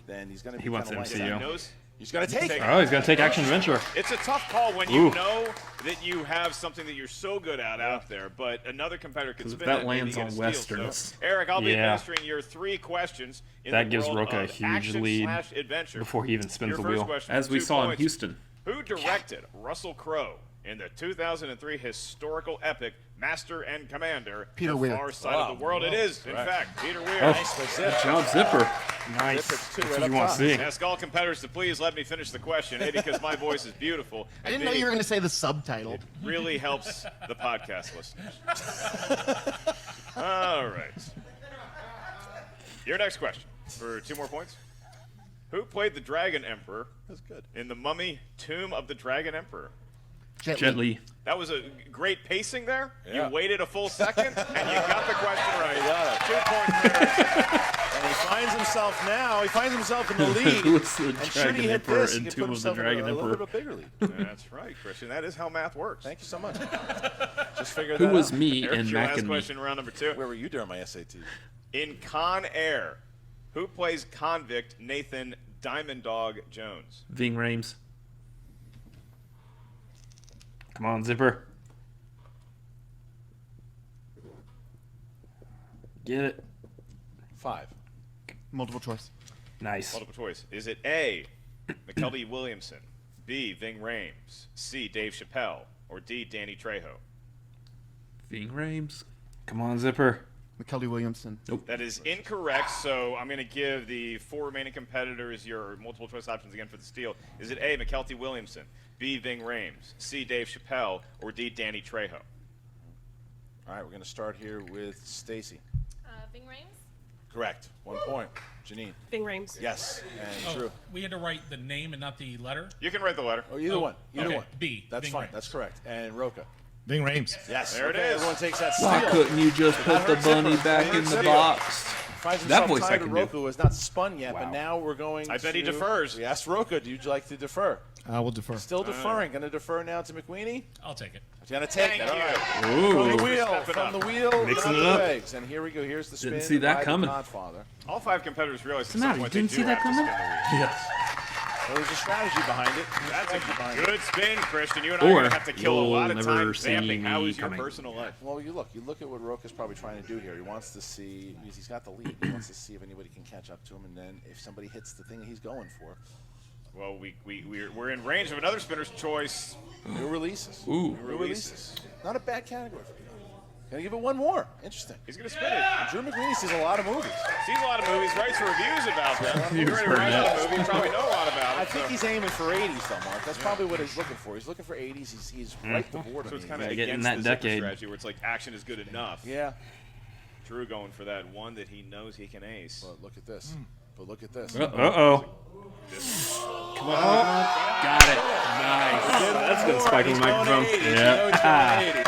then he's going to be He wants kinda like MCU. that. He's going to take it. Oh, he's gonna take action adventure. It's a tough call when you Ooh. know that you have something that you're so good at out there, but another competitor could 'Cause if spin that it and maybe lands get on a steal. Westerns. So, Eric, I'll be Yeah. administering your 3 questions in That the gives world Roca a of huge action lead / adventure. before he even spins Your the first wheel. question As for we 2 saw in points. Houston. Who directed Russell Crowe in the 2003 historical epic Master and Commander, Peter The Weir. Far Side of the World? It is, in Correct. fact, Peter Weir. Oh, Nice for Zip. Good job, Zipper. Nice. Zipper's two That's right what you up want top. to see. Ask all competitors to please let me finish the question, A, because my voice is beautiful. I didn't know you were going to say the subtitle. It really helps the podcast listeners. All right. Your next question for 2 more points. Who played the Dragon Emperor That's good. in The Mummy Tomb of the Dragon Emperor? Jet Li. That was a great pacing there. Yeah. You waited a full second, and you got the question right. got it. 2 points there. And he finds himself in the lead. Who was the And should Dragon he hit Emperor this, he in could Tomb put of the himself in Dragon a little Emperor? bit bigger lead. That's right, Christian. That is how math works. Thank you so much. Just figured Who that was out. me Eric, and your Mac last and me? question, round number 2. Where were you during my SAT? In Con Air, who plays convict Nathan Diamond Dog Jones? Ving Rhames. Come on, Zipper. Get it. 5. Multiple choice. Nice. Multiple choice. Is it A, McKelvey Williamson, B, Ving Rhames, C, Dave Chappelle, or D, Danny Trejo? Ving Rhames. Come on, Zipper. McKelvey Williamson. Nope. That is incorrect, so I'm going to give the 4 remaining competitors your multiple choice options again for the steal. Is it A, McKelvey Williamson, B, Ving Rhames, C, Dave Chappelle, or D, Danny Trejo? All right, we're going to start here with Stacy. Ving Rhames? Correct. 1 point. Janine. Ving Rhames. Yes. And Oh, Drew. we had to write the name and not the letter? You can write the letter. Oh, either one. Either okay. one. B. That's Ving fine. Rhames. That's correct. And Roca. Ving Rhames. Yes. There it okay, is. Everyone takes that steal. Why couldn't you just put the bunny back in the box? finds That himself voice I tied to can do. Roku. Has not spun yet, Wow. but now we're going I bet he to- defers. We asked Roka, do you like to defer? I will defer. Still deferring. Going to defer now to McWeenie. I'll take it. He's going to take Thank it. you. All right. Ooh. From the wheel. Stepping From up. the wheel. Mixing down it the up. legs. And here we go. Here's the spin. Didn't see that by the coming. Godfather. All 5 competitors realize at the some matter? point You they didn't do see that have to coming? spin the wheel. Yes. Well, there's a strategy behind it. There's That's strategy behind a it. good spin, Christian. You and I are Or going to have to kill a you'll lot of never time see vamping. How me is your coming. personal life? Well, you look at what Roka's probably trying to do here. He wants to see, because he's got the lead, he wants to see if anybody can catch up to him, and then if somebody hits the thing he's going for. Well, we're in range of another spinner's choice. New releases. Ooh. New releases. Not a bad category for you. Gonna give it one more. Interesting. He's going to spin it. Drew McWeenie sees a lot of movies. Sees a lot of movies, writes reviews about them. You've You're ready to heard write that. about a movie, you probably know a lot about it. I think so. he's aiming for 80s, though, Mark. That's probably what he's looking for. He's looking for 80s. He's right the board. So it's on kind the of Yeah, get in against that the zipper decade. strategy where it's like action is good enough. Yeah. Drew going for that one that he knows he can ace. But look at this. But look at this. Uh-oh. Come on. Got it. Nice. That's good spiking microphone. Yeah. Yeah.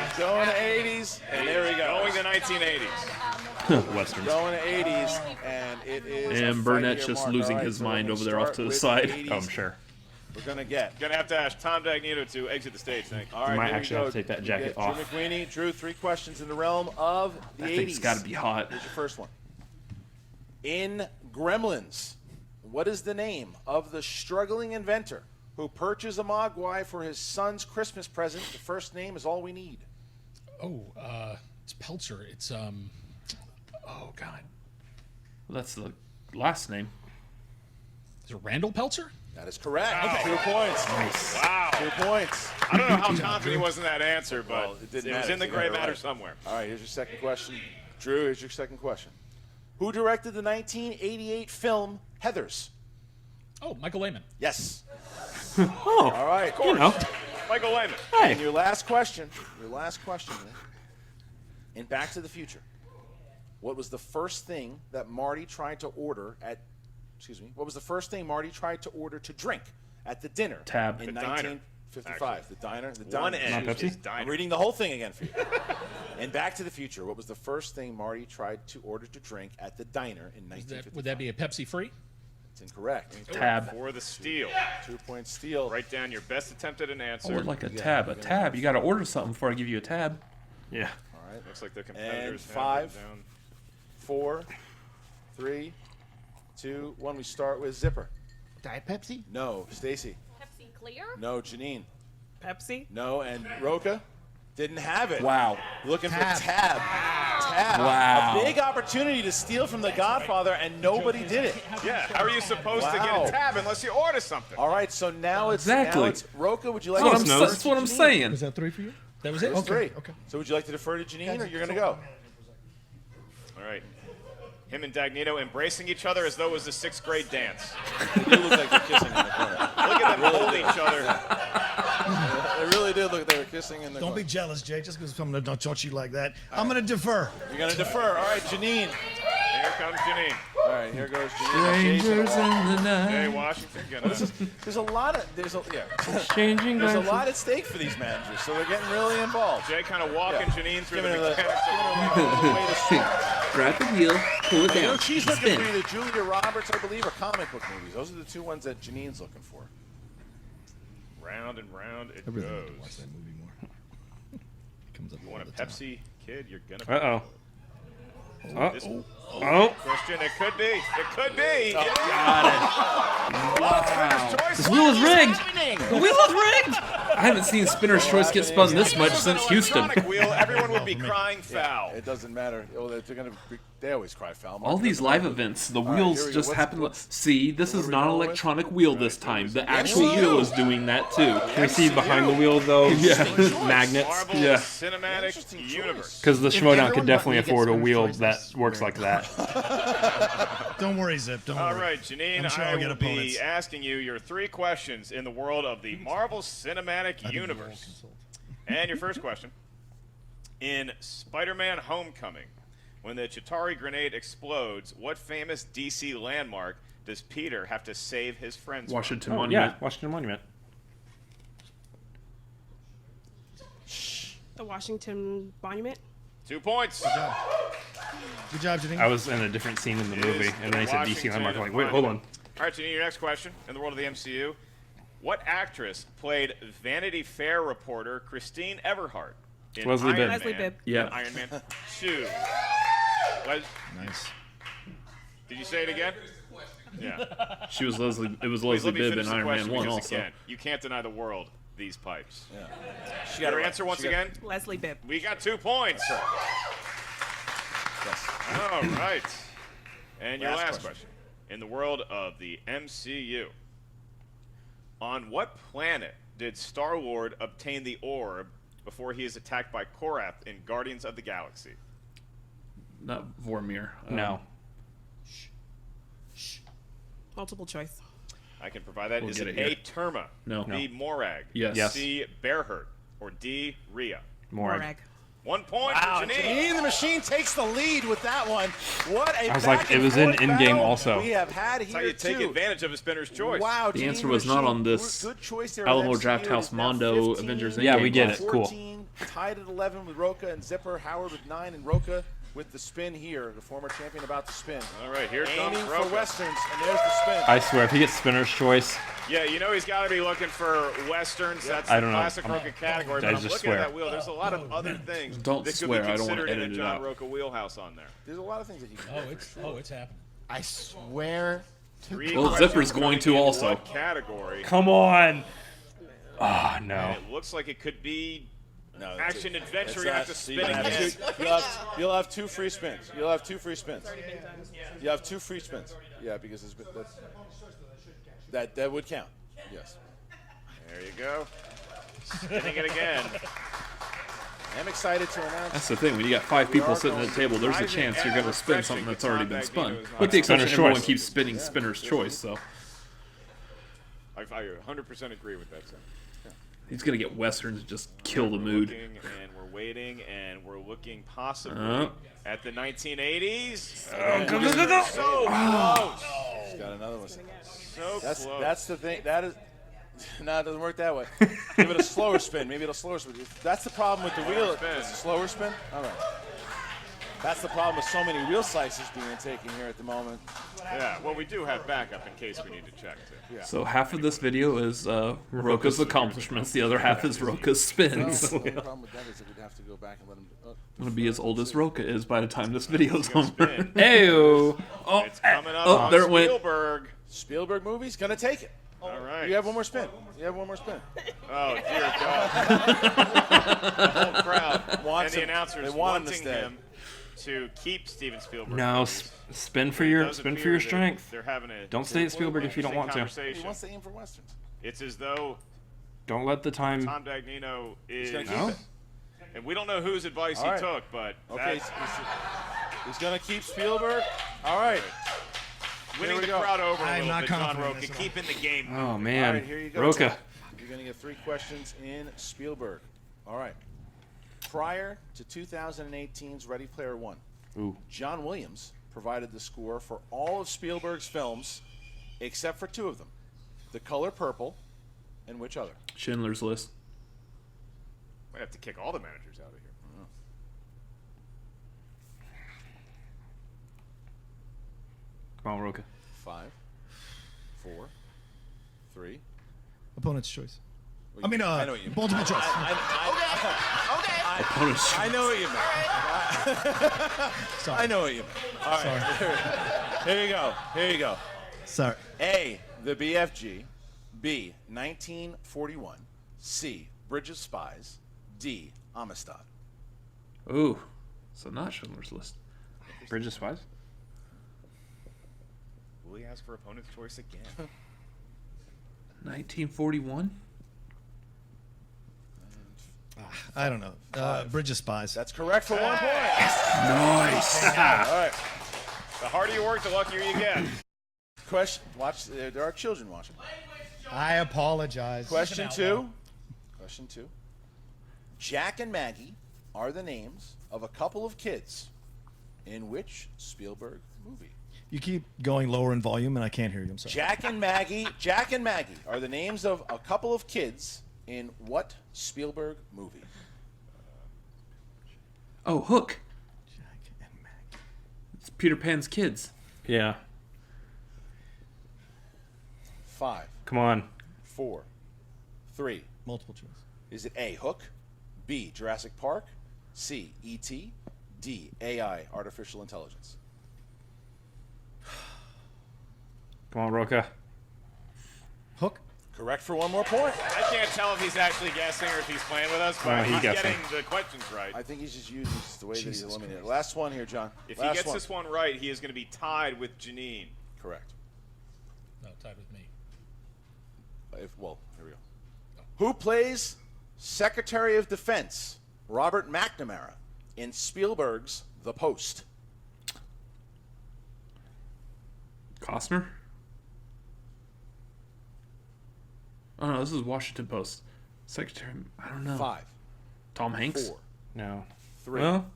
He's going to 80s, and there we go. Going to 1980s. Westerns. Going to 80s, and it is. And a Burnett's fight here, just Mark. losing All right, his so mind we're over gonna there off start to the with side. 80s. Oh, I'm sure. We're gonna get. Gonna have to ask Tom Dagnito to exit the stage. Thank you. All right, Might here we actually go. have to take that You jacket get off. Drew McWeenie. Drew, 3 questions in the realm of the That 80s. thing's got to be hot. Here's your first one. In Gremlins, what is the name of the struggling inventor who purchased a Mogwai for his son's Christmas present? The first name is all we need. Oh, it's Peltzer. It's oh God, Well, that's the last name. is it Randall Peltzer? That is correct. Wow. 2 points. Nice. Wow. 2 points. I don't know how confident he was in that answer, but Well, it didn't was matter. in the You got gray it matter right. somewhere. All right, here's your second question. Drew, here's your second question. Who directed the 1988 film Heathers? Oh, Michael Lehman. Yes. Oh, All right. you know. Michael Lehman. And Hey. your last question. In Back to the Future, what was the first thing that Marty tried to order at? What was the first thing Marty tried to order to drink at the dinner? Tab. In The diner. 1955. Actually. The diner. The One diner. N Not Pepsi? is diner. I'm reading the whole thing again for you. In Back to the Future, what was the first thing Marty tried to order to drink at the diner in 1955? Would that be a Pepsi free? It's incorrect. Tab. For the steal. 2-point steal. Write down your best attempt at an I answer. would like a tab. A tab. You got to order something before I give you a tab. Yeah. All right. Looks like the And competitors have 5, them down. 4, 3, 2, 1. We start with Zipper. Diet Pepsi? No. Stacy. Pepsi Clear? No. Janine. Pepsi? No. And Roka didn't have it. Wow. Looking Tab. for Tab. Tab. Wow. A big opportunity to steal from the Godfather, and nobody did it. Yeah, how are you supposed to get Wow. a tab unless you order something? All right, so now it's Exactly. Roka. Would you like That's to what defer that's to what I'm Janine? saying. Was that 3 for you? That was it. There's 3. Okay. So would you like to defer to Janine, or you're going to go? All right. Him and Dagnito embracing each other as though it was a 6th grade dance. They do look like they're kissing in the corner. Look at them hold each other. They really did look like they were kissing in the Don't corner. be jealous, Jay, just because someone don't touch you like that. I'm going to defer. You're going to defer. All right, Janine. Here comes Janine. All right, here goes Janine. Strangers in the Jay night. Washington gonna. There's a lot of Changing there's a glasses. lot at stake for these managers, so they're getting really involved. Jay kind of walking Janine through the Giving her mechanics the way to shoot. Grab the wheel, pull it You know, down, she's looking spin. for either Julia Roberts, I believe, or comic book movies. Those are the 2 ones that Janine's looking for. Round and round it I really need to watch goes. that movie more. It comes up You all want a the time. Pepsi kid? You're gonna. Uh-oh. This- Oh. Christian, it could be. It could be. This wheel is rigged. The wheel is rigged. I haven't seen Spinner's Choice get spun this much since Houston. Electronic wheel, everyone would be crying foul. It doesn't matter. Oh, they're gonna. They always cry foul. All these live events, the right, wheels here we go. just What's- happen. what's- See, this what is are we not an going with? electronic wheel this time. The actual MCU. wheel is doing that too. Can we see behind the wheel though? Yeah. Magnets. Marvel Yeah. Cinematic Universe. Because the If Schmoedown everyone could definitely but me afford a gets wheel Spinner's that Choice, works like that. Don't worry, Zip. Don't All worry. right, Janine, I'm sure I I'll get will opponents. be asking you your 3 questions in the world of the Marvel Cinematic Universe. And your first question. In Spider-Man Homecoming, when the Chitauri grenade explodes, what famous DC landmark does Peter have to save his friends Washington from? Monument. Yeah, Washington Monument. The Washington Monument? 2 points. Good job, Janine. I was in a different scene in the movie, and then he said DC Landmark. I'm like, wait, hold on. All right, Janine, your next question. In the world of the MCU, what actress played Vanity Fair reporter Christine Everhart in Leslie Iron Bibb. Man, Leslie Bibb. Yeah. Iron Man 2? Nice. Did you say it again? Yeah. She was Leslie. It was Please Leslie let me Bibb finish in the Iron Man question 1 because, also. again, you can't deny the world these pipes. Yeah. She got her answer once again. Leslie Bibb. We got 2 points. Yes. All right. And your Last last question. question. In the world of the MCU, on what planet did Star-Lord obtain the orb before he is attacked by Korath in Guardians of the Galaxy? Not Vormir. No. Multiple choice. I can provide that. We'll Is get it it A, here. Terma, No. B, Morag, Yes. C, Bearhurt, or D, Rhea? Morag. 1 point Wow, for Janine. Janine the Machine takes the lead with that one. What a I was like, it was in in-game also. we have had That's how here you take too. advantage of a spinner's choice. Wow, The Janine answer was not Machine, on this good choice there Alamo with Draft MCU. House It's now Mondo 15, Avengers Yeah, Endgame we get it. class. Cool. 14, tied at 11 with Roka and Zipper. Howard with 9 and Roka with the spin here. The former champion about to spin. All right, here comes Aiming Roka. for Westerns, and there's the spin. I swear, if he gets spinner's choice, Yeah, you know he's got to be looking for Westerns. That's I the don't know. classic Roka category. I But I'm just looking swear. at that wheel. There's a lot of other things Don't that could swear, be I don't wanna considered in a edit it John out. Roka wheelhouse on there. There's a lot of things that you can do. It's happening. I swear to 3 Well, questions Zipper's going coming to in also. What category? come on. Ah, no. And it looks like it could be No, action adventure. it's You have not- to so you spin can have again. you'll have 2 free spins. You'll have 2 free spins. You have 2 free spins. Yeah, because that would count. Yes. There you go. Spinning it again. I'm excited to announce. That's the thing. When you got 5 people sitting at the table, there's a Rising chance you're and going to spin refreshing something that's the already Tom been spun. Magneto's With the exception, Spinner's everyone choice. keeps spinning spinner's choice, so I 100% agree with that, Sam. he's going to get Westerns and just kill the We're mood. looking, and we're waiting, and we're looking possibly Uh. at the 1980s. go, go, go. So close. He's got another one. So That's close. that's the thing. That is. No, it doesn't work that way. Give it a slower spin. Maybe it'll slower spin. That's the problem with the wheel. spin. It's a slower spin. All right. That's the problem with so many wheel slices being taken here at the moment. Yeah, well, we do have backup in case we need to check, too. Yeah. So half of this video is Roka's accomplishments. The other half is Roka's spins. The only problem with that is that we'd have to go back and let him. I'm going to be as old as Roka is by the time this video's over. spin. Ew. Oh, It's coming up oh, on there it went. Spielberg. Spielberg movie's gonna take it. All right. You have one more spin. You have one more spin. Oh, dear God. The whole crowd Wants and the him- announcers they want him to wanting stay. him to keep Steven Spielberg. No, movies. spin for It your does spin for appear your that strength. They're having a Don't stay at Spielberg if you don't want to. He conversation. wants to aim for westerns. It's as though Don't let the time. Tom Dagnino is. gonna keep No. it. And we don't know whose advice All he right. took, but Okay, that's he's gonna keep Spielberg. All right. winning we the go. crowd over a I'm little not bit, John confident in Roka, this at all. keeping the game. Oh All man, right, here you go. Roka. You're gonna get 3 questions in Spielberg. All right. Prior to 2018's Ready Player One, Ooh. John Williams provided the score for all of Spielberg's films, except for 2 of them: The Color Purple, and which other? Schindler's List. Might have to kick all the managers out of here. Come on, Roka. 5, 4, 3. Opponent's choice. Well, I mean, I know what you mean. multiple choice. I know what you meant. Sorry. I know what you meant. All right. Here you go. Here you go. Sorry. A, the BFG. B, 1941. C, Bridge of Spies. D, Amistad. Ooh. So not Schindler's List. Bridge of Spies. Will he ask for opponent's choice again? 1941? I don't know. Bridge of Spies. That's correct for 1 point. Nice. All right. The harder you work, the luckier you get. Question. Watch. There are children watching. I apologize. Question 2. Question 2. Jack and Maggie are the names of a couple of kids in which Spielberg movie? You keep going lower in volume, and I can't hear you. I'm sorry. Jack and Maggie are the names of a couple of kids in what Spielberg movie? Oh, Hook. Jack and Maggie. It's Peter Pan's kids. Yeah. 5. Come on. 4. 3. Multiple choice. Is it A, Hook, B, Jurassic Park, C, E.T., D, AI, artificial intelligence? Come on, Roca. Hook. Correct for one more point. I can't tell if he's actually guessing or if he's playing with us, but he's getting the questions right. I think he's just using the way that he's eliminated. Last one here, John. If he gets this one right, he is going to be tied with Janine. Correct. No, tied with me. Well, here we go. Who plays Secretary of Defense Robert McNamara in Spielberg's The Post? Costner? Oh no, this is Washington Post. Secretary, I don't know. 5. Tom Hanks? 4. No. 3. Well,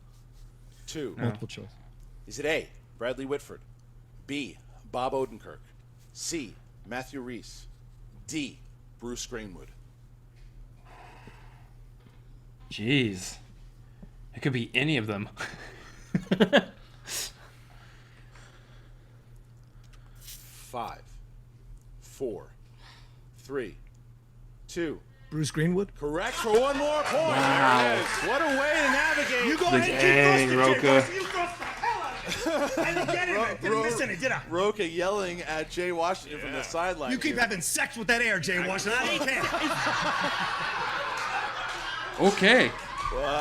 2. Multiple choice. Is it A, Bradley Whitford, B, Bob Odenkirk, C, Matthew Rhys, D, Bruce Greenwood? Jeez. It could be any of them. 5, 4, 3, 2. Bruce Greenwood. Correct for one more point. Wow. There it is. What a way to navigate. You go Big ahead and keep dang, thrusting, Jay Roca. Washington. You thrust the hell out of it. I didn't get it. Didn't miss any, did I? Roca yelling at Jay Washington from the sideline. You keep here. having sex with that air, Jay Washington. I ain't okay.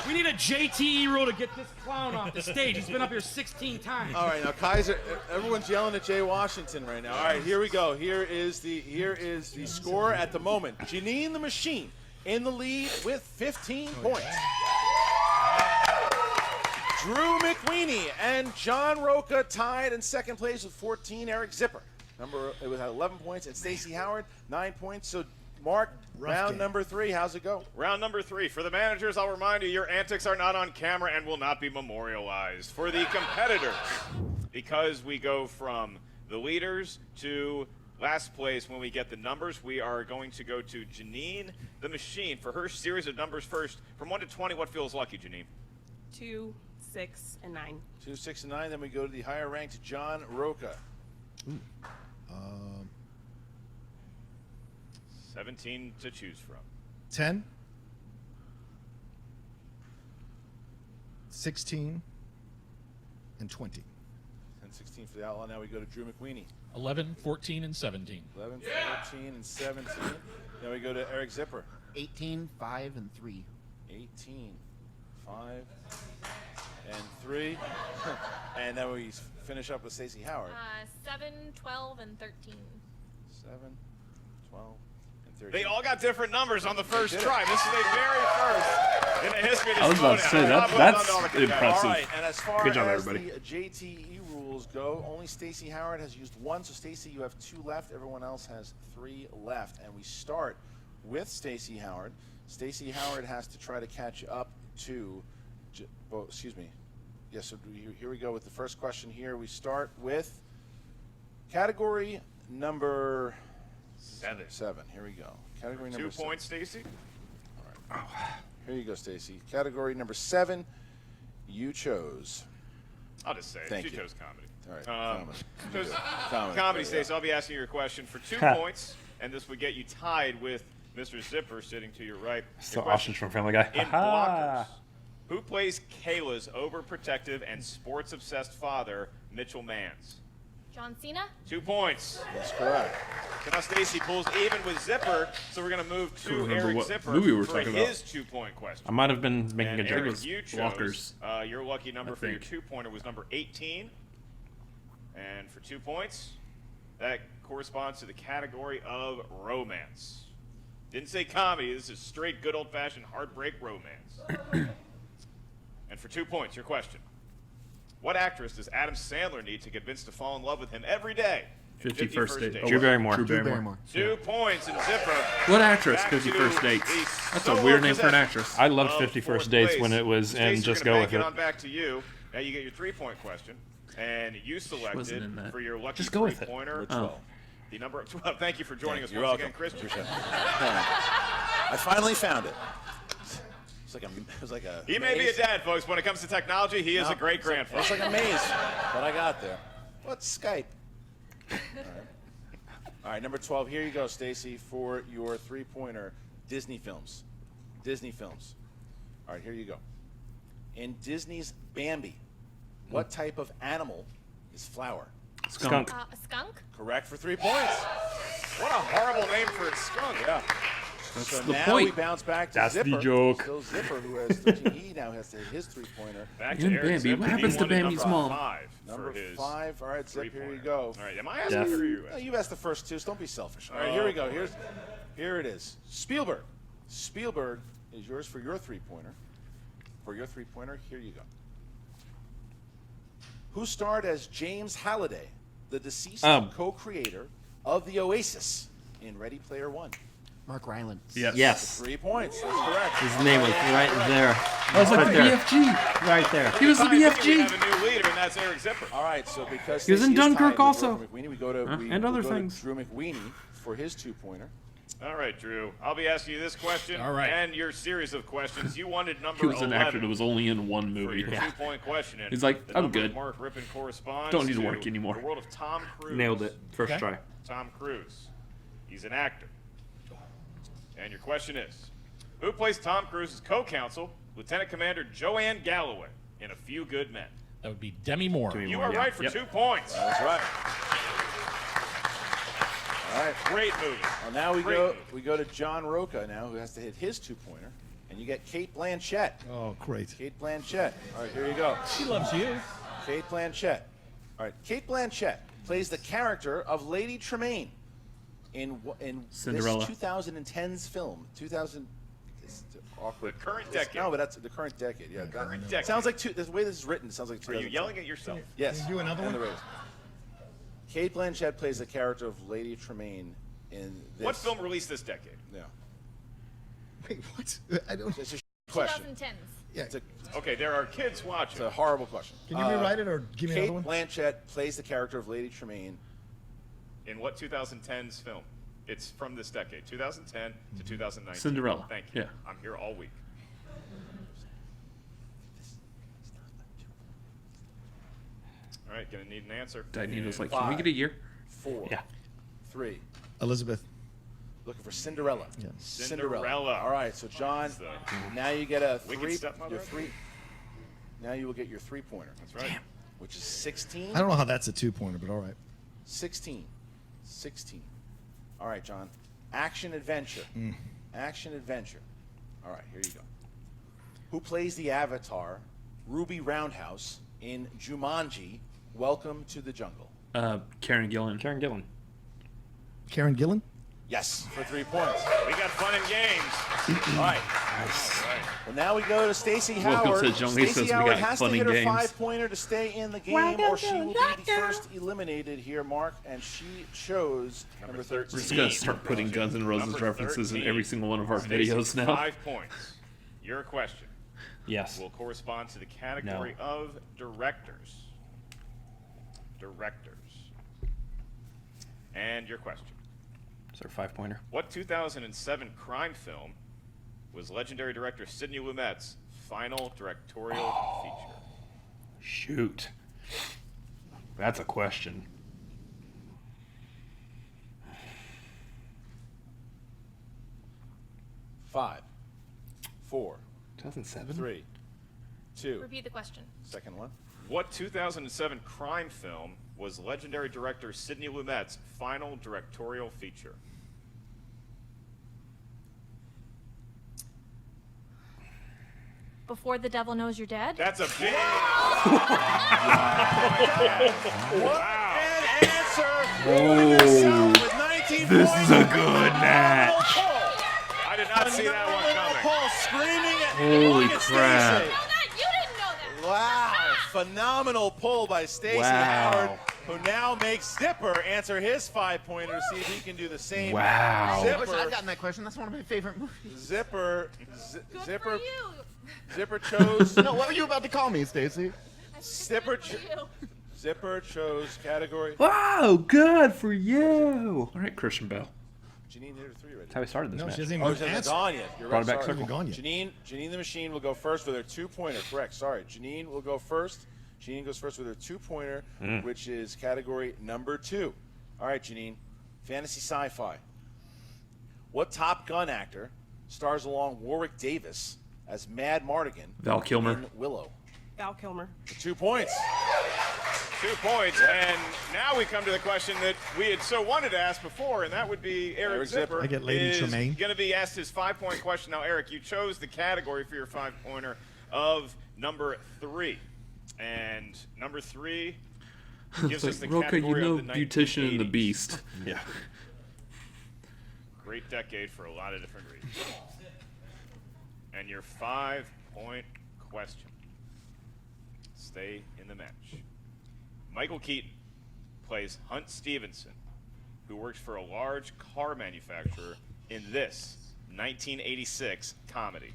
We need a JTE rule to get this clown off the stage. He's been up here 16 times. All right, now Kaiser, everyone's yelling at Jay Washington right now. All right, here we go. Here is the score at the moment. Janine the Machine in the lead with 15 points. Drew McWeeny and John Roca tied in second place with 14. Eric Zipper, it was at 11 points, and Stacey Howard 9 points. So, Mark, round number 3, how's it go? Round number 3. For the managers, I'll remind you, your antics are not on camera and will not be memorialized. For the competitors, because we go from the leaders to last place when we get the numbers, we are going to go to Janine the Machine for her series of numbers first. From 1 to 20, what feels lucky, Janine? 2, 6, and 9. 2, 6, and 9. Then we go to the higher ranked John Roca. 17 to choose from. 10. 16. And 20. 10, 16 for the Outlaw. Now we go to Drew McWeeny. 11, 14, and 17. 11, 14, and 17. Now we go to Eric Zipper. 18, 5, and 3. 18, 5, and 3. And then we finish up with Stacey Howard. 7, 12, and 13. 7, 12, and 13. They all got different numbers on the first try. This is a very first in the history of this I was about to say, that's impressive. All right, and as far Good job, as everybody. the JTE rules go, only Stacey Howard has used 1. So, Stacey, you have 2 left. Everyone else has 3 left. And we start with Stacey Howard. Stacey Howard has to try to catch up to, excuse me. Yes, so here we go with the first question here. We start with category number 7. Here we go. Category number 2 points, Stacey. All right. Here you go, Stacey. Category number 7. You chose. I'll just say it. Thank She you. chose comedy. All right. Chose Comedy. comedy, Yeah. Stacey. I'll be asking you a question for 2 points, and this would get you tied with Mr. Zipper sitting to your right. So Your question, Ostrich from Family Guy. in Ha-ha. blockers, who plays Kayla's overprotective and sports-obsessed father, Mitchell Mans? John Cena? 2 points. That's correct. So now Stacey pulls even with Zipper, so we're going to move Couldn't to remember Eric what Zipper movie we were for talking about. his 2-point question. I might have been making And a joke. Eric, you chose, Blockers. your lucky number I for your think. 2-pointer was number 18. And for 2 points, that corresponds to the category of romance. Didn't say comedy. This is straight, good old-fashioned heartbreak romance. And for 2 points, your question. What actress does Adam Sandler need to convince to fall in love with him every day? in 50 First Dates. Drew Barrymore. Drew Barrymore. 2 points and Zipper. What actress? Back 50 to First Dates. the That's a solo weird name for an possession actress. I loved of 50 First fourth Dates place. when it was in Stacey, Just we're gonna Go With bank It. on back to you. Now you get your 3-point question, and you wasn't selected in that. for your lucky Just go with it. 3-pointer. Oh. The number 12. Thank you for joining us You're once welcome. again, Chris. Appreciate it. I finally found it. It was like a. He may be a dad, folks. When it comes to technology, he is a great grandfather. It's like a maze, but I got there. What's Skype? All right, number 12. Here you go, Stacy, for your three-pointer. Disney films. Disney films. All right, here you go. In Disney's Bambi, what type of animal is Flower? Skunk. A skunk? Correct for 3 points. What a horrible name for a skunk. Yeah. That's so the now point. we bounce back to That's Zipper. the joke. Still Zipper, who has 13. He now has to hit his three-pointer. Back to And Eric Bambi. Zipper. What happens He to wanted Bambi's number mom? 5 Number for his 5. All right, Zip, here you three-pointer. go. All right, am I asking or are you No, asking? you asked the first two, so don't be selfish. All right, here we go. Here it is. Spielberg. Spielberg is yours for your three-pointer. For your three-pointer, here you go. Who starred as James Halliday, the deceased co-creator of the Oasis in Ready Player One? Mark Rylance. Yes. 3 points. That's correct. His name was right there. I was like Right the there. BFG. Right there. He was the We BFG. have a new leader, and that's Eric Zipper. All right, so because He was in Stacey is Dunkirk tied with also. Drew McWeeny, we go to And other go to things. Drew McWeeny for his two-pointer. All right, Drew. I'll be asking you this question All right. and your series of questions. You wanted number He was an 11 actor that was only in one for movie. your 2-point question. And He's like, the I'm number good. Mark Rippon corresponds Don't need to work anymore. The world of Tom Cruise. Nailed it. First try. Tom Cruise. He's an actor. And your question is, who plays Tom Cruise's co-counsel, Lieutenant Commander Joanne Galloway, in A Few Good Men? That would be Demi Moore. You are right for 2 points. That's right. All right. Great movie. Well, now we Great go. movie. We go to John Roca now, who has to hit his two-pointer, and you get Kate Blanchett. Oh, great. Kate Blanchett. All right, here you go. She loves you. Kate Blanchett. All right, Kate Blanchett plays the character of Lady Tremaine in Cinderella. this 2010's film. 2000. It's awkward. The current decade. No, but that's the current decade. Yeah, Current decade. Sounds like the way this is written sounds like. Are you yelling at yourself? Yes. Can you do another and one? the Raiders. Kate Blanchett plays the character of Lady Tremaine in this. What film released this decade? Yeah. Wait, what? I don't. It's a question. 2010s. Yeah. Okay, there are kids watching. It's a horrible question. Can you rewrite it or give me Kate another one? Blanchett plays the character of Lady Tremaine. In what 2010's film? It's from this decade, 2010 to 2019. Cinderella. Thank you. Yeah. I'm here all week. All right, gonna need an answer. Diane was like, Five. can we get a year? 4. Yeah. 3. Elizabeth. Looking for Cinderella. Yeah. Cinderella. All right, so John, That's the now you get a Wicked three. stepmother? Your three. Now you will get your three-pointer. That's right. Which is 16. I don't know how that's a two-pointer, but all right. 16. 16. All right, John. Action adventure. Action adventure. All right, here you go. Who plays the Avatar, Ruby Roundhouse, in Jumanji, Welcome to the Jungle? Karen Gillan. Karen Gillan. Karen Gillan? Yes, for 3 points. We got fun and games. All right. All right. Well, now we go to Stacey Welcome Howard. to John Lee says Stacey we Howard got has to fun hit and her games. 5-pointer to stay in the game, or she will be the first eliminated here, Mark. And she chose number 13. We're just going to start putting Guns N' Roses Number references in 13. every single one of our Stacey, videos now. 5 points. Your question Yes. will correspond to the category of directors. Directors. And your question. Is there a 5-pointer? What 2007 crime film was legendary director Sidney Lumet's final directorial feature? Shoot. That's a question. Five, 4, 2007? 3, 2. Repeat the question. Second one. What 2007 crime film was legendary director Sidney Lumet's final directorial feature? Before the Devil Knows You're Dead? That's a big. What an answer! Oh. With 19 This points. is a good match. I did not see that one coming. Paul screaming at Holy looking at crap. Stacey. You didn't know that. Wow, phenomenal pull by Stacey Wow. Howard, who now makes Zipper answer his 5-pointer to see if he can do the same. Wow. I wish I'd Zipper, gotten that question. That's one of my favorite movies. Zipper, Good Zipper, for you. Zipper chose. No, what were you about to call me, Stacy? Zipper, Good for you. Zipper chose category. Wow, good for you. All right, Christian Bale. Janine hit her 3 already. That's how we started this No, match. she hasn't even Oh, she hasn't gone yet. You're Brought right. it back Sorry. circle. Gone yet. Janine the Machine will go first with her 2-pointer. Correct. Sorry. Janine will go first. Janine goes first with her 2-pointer, which is category number 2. All right, Janine. Fantasy sci-fi. What Top Gun actor stars along Warwick Davis as Mad Mardigan Val Kilmer. in Willow? Val Kilmer. For 2 points. 2 points, and now we come to the question that we had so wanted to ask before, and that would be Eric Zipper. I get Lady Tremaine. Going to be asked his 5-point question. Now, Eric, you chose the category for your 5-pointer of number 3, and number 3 gives us the Roka, category you know of the Beautician and the 1980s. Beast. Yeah. Great decade for a lot of different reasons. And your 5-point question. Stay in the match. Michael Keaton plays Hunt Stevenson, who works for a large car manufacturer in this 1986 comedy.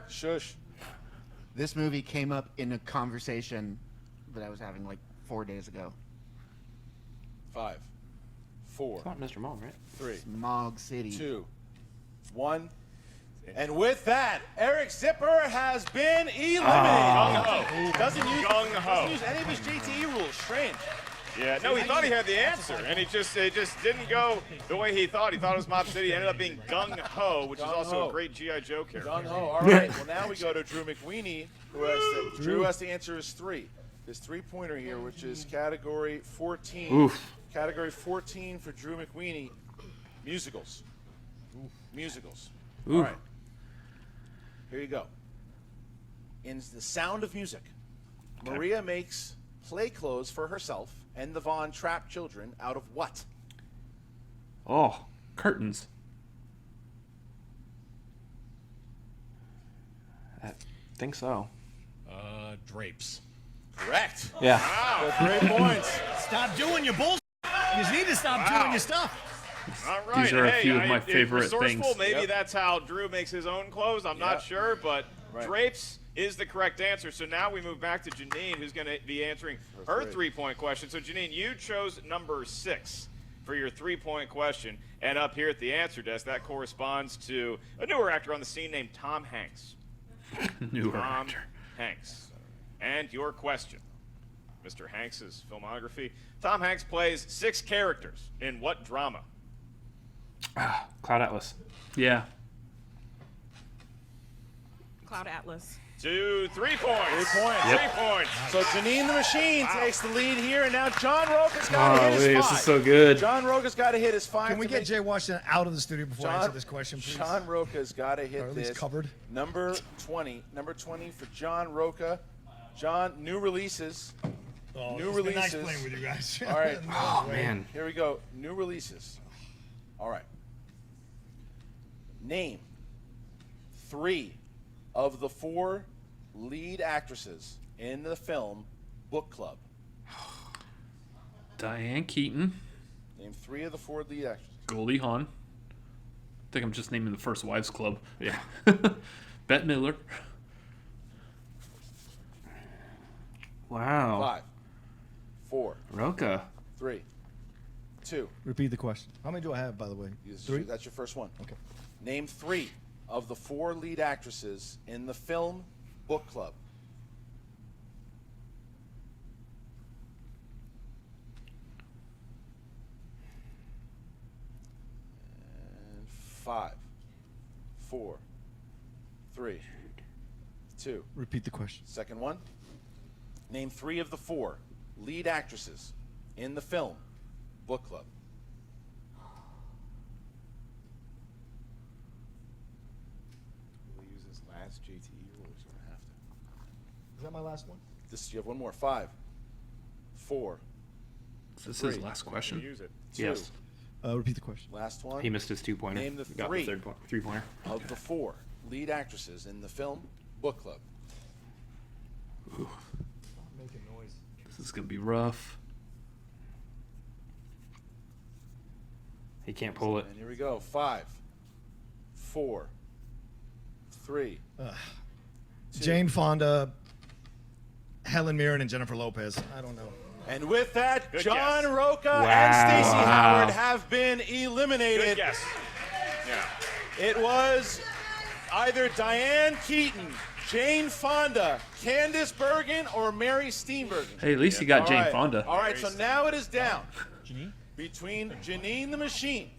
Shush. This movie came up in a conversation that I was having like 4 days ago. 5, 4, It's not Mr. Mom, right? 3, Smog City. 2, 1. And with that, Eric Zipper has been eliminated. Gung-ho. Doesn't use Gung-ho. any of his JTE rules. Strange. Yeah, no, he thought he had the answer, and it just didn't go the way he thought. He thought it was Mob City. It ended up being Gung-ho, which is also Gung-ho. a great G.I. Joe character. Gung-ho. All right. Well, now we go to Drew McWeeny, who has Drew has to answer his 3. His 3-pointer here, which is category 14. Oof. Category 14 for Drew McWeeny, musicals. Musicals. Ooh. All right. Here you go. In The Sound of Music, Maria makes play clothes for herself and the Von Trapp children out of what? Oh, curtains. I think so. Drapes. Correct. Yeah. Wow. 3 points. Stop doing your bullshit. You just need to stop doing your stuff. All right. These are a hey, few of my favorite resourceful, things. Maybe Yep. that's how Drew makes his own clothes. I'm not Yep. sure, but Right. drapes is the correct answer. So now we move back to Janine, who's going to be answering her That's 3-point question. So Janine, you chose number 6 for your 3-point question, and up here at the answer desk, that corresponds to a newer actor on the scene named Tom Hanks. Newer Tom actor. Hanks. And your question, Mr. Hanks's filmography. Tom Hanks plays 6 characters in what drama? Cloud Atlas. Yeah. Cloud Atlas. 2, 3 points. 3 points. 3 points. So Janine the Machine takes the lead here, and now John Roca's got to hit his 5. This is so good. John Roca's got to hit his 5. Can we to get make- Jay Washington out of the studio before I answer this question, please? John Roca's got to hit Or at least this. covered. Number 20 for John Roca. John, new releases. Oh, New it's been nice releases. playing with you guys. All right. Oh, man. Here we go. New releases. All right. Name 3 of the 4 lead actresses in the film Book Club. Diane Keaton. Name 3 of the 4 lead actresses. Goldie Hawn. I think I'm just naming the First Wives Club. Yeah. Bette Midler. Wow. 5, 4, Roka. 3, 2. Repeat the question. How many do I have, by the way? 3? That's your first one. Okay. Name 3 of the 4 lead actresses in the film Book Club. And 5, 4, 3, 2. Repeat the question. Second one. Name 3 of the 4 lead actresses in the film Book Club. We'll use this last JTE rule. He's gonna have to. Is that my last one? You have one more. 5, 4. Is this 3. his last question? Use it. 2. Yes. Repeat the question. Last one. He missed his 2-pointer. Name the Got 3 the 3-pointer. of the 4 lead actresses in the film Book Club. Making noise. This is going to be rough. He can't pull it. And here we go. 5, 4, 3. 2. Jane Fonda, Helen Mirren, and Jennifer Lopez. I don't know. And with that, Good John guess. Roca Wow. and Stacey Wow. Howard have been eliminated. Good guess. Yeah. It was either Diane Keaton, Jane Fonda, Candice Bergen, or Mary Steenburgen. Hey, at least you got All Jane right. Fonda. All right, so now it is down between Janine the Machine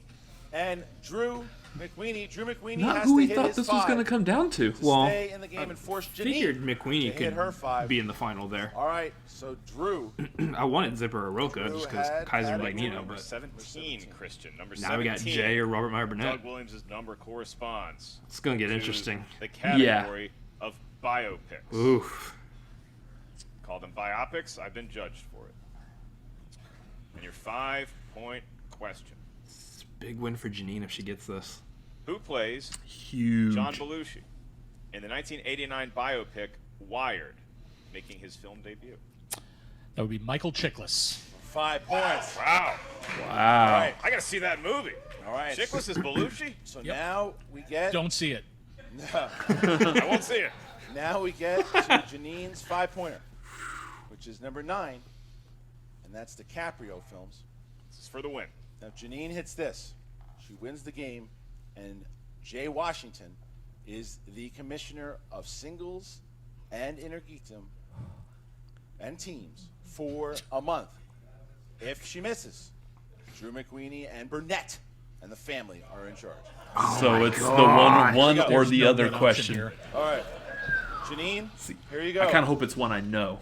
and Drew McWeeny. Drew McWeeny Not has who to we hit thought his this was 5 going to come down to. Well, stay in the game and force Janine Figured McQueenie to hit her could 5. be in the final there. All right, so Drew. I wanted Zipper or Roca Drew just because had Kaiser had Magneto, Number but 17, Christian. Number now 17. we got Jay or Robert Meyer Burnett. Doug Williams' number corresponds. It's gonna get to interesting. The category of biopics. Oof. Call them biopics. I've been judged for it. And your 5-point question. It's a big win for Janine if she gets this. Who plays Huge. John Belushi in the 1989 biopic Wired, making his film debut? That would be Michael Chiklis. 5 points. Wow. Wow. All right. I got to see that movie. All right. Chiklis is Belushi? So now we get. Don't see it. I won't see it. Now we get to Janine's 5-pointer, which is number 9, and that's DiCaprio films. This is for the win. Now Janine hits this. She wins the game, and Jay Washington is the commissioner of singles and Innergeekdom and teams for a month. If she misses, Drew McWeeny and Burnett and the family are in charge. So it's the one or the other good option question. here. All right, Janine, here you go. I kind of hope it's one I know.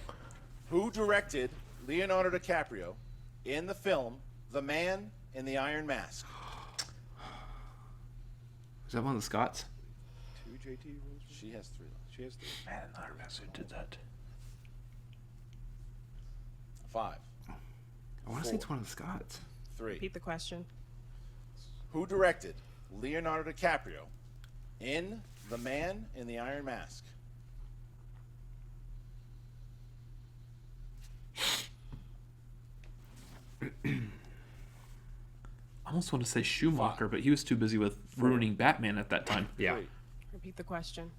Who directed Leonardo DiCaprio in the film The Man in the Iron Mask? Is that one of the Scots? 2 JT rules? She has 3. She has 3. Man, I don't remember who did that. 5. I want to say it's one of the Scots. 3. Repeat the question. Who directed Leonardo DiCaprio in The Man in the Iron Mask? I almost want to say Schumacher, but he was too busy with ruining Batman at that time. Yeah. 3. Repeat the question.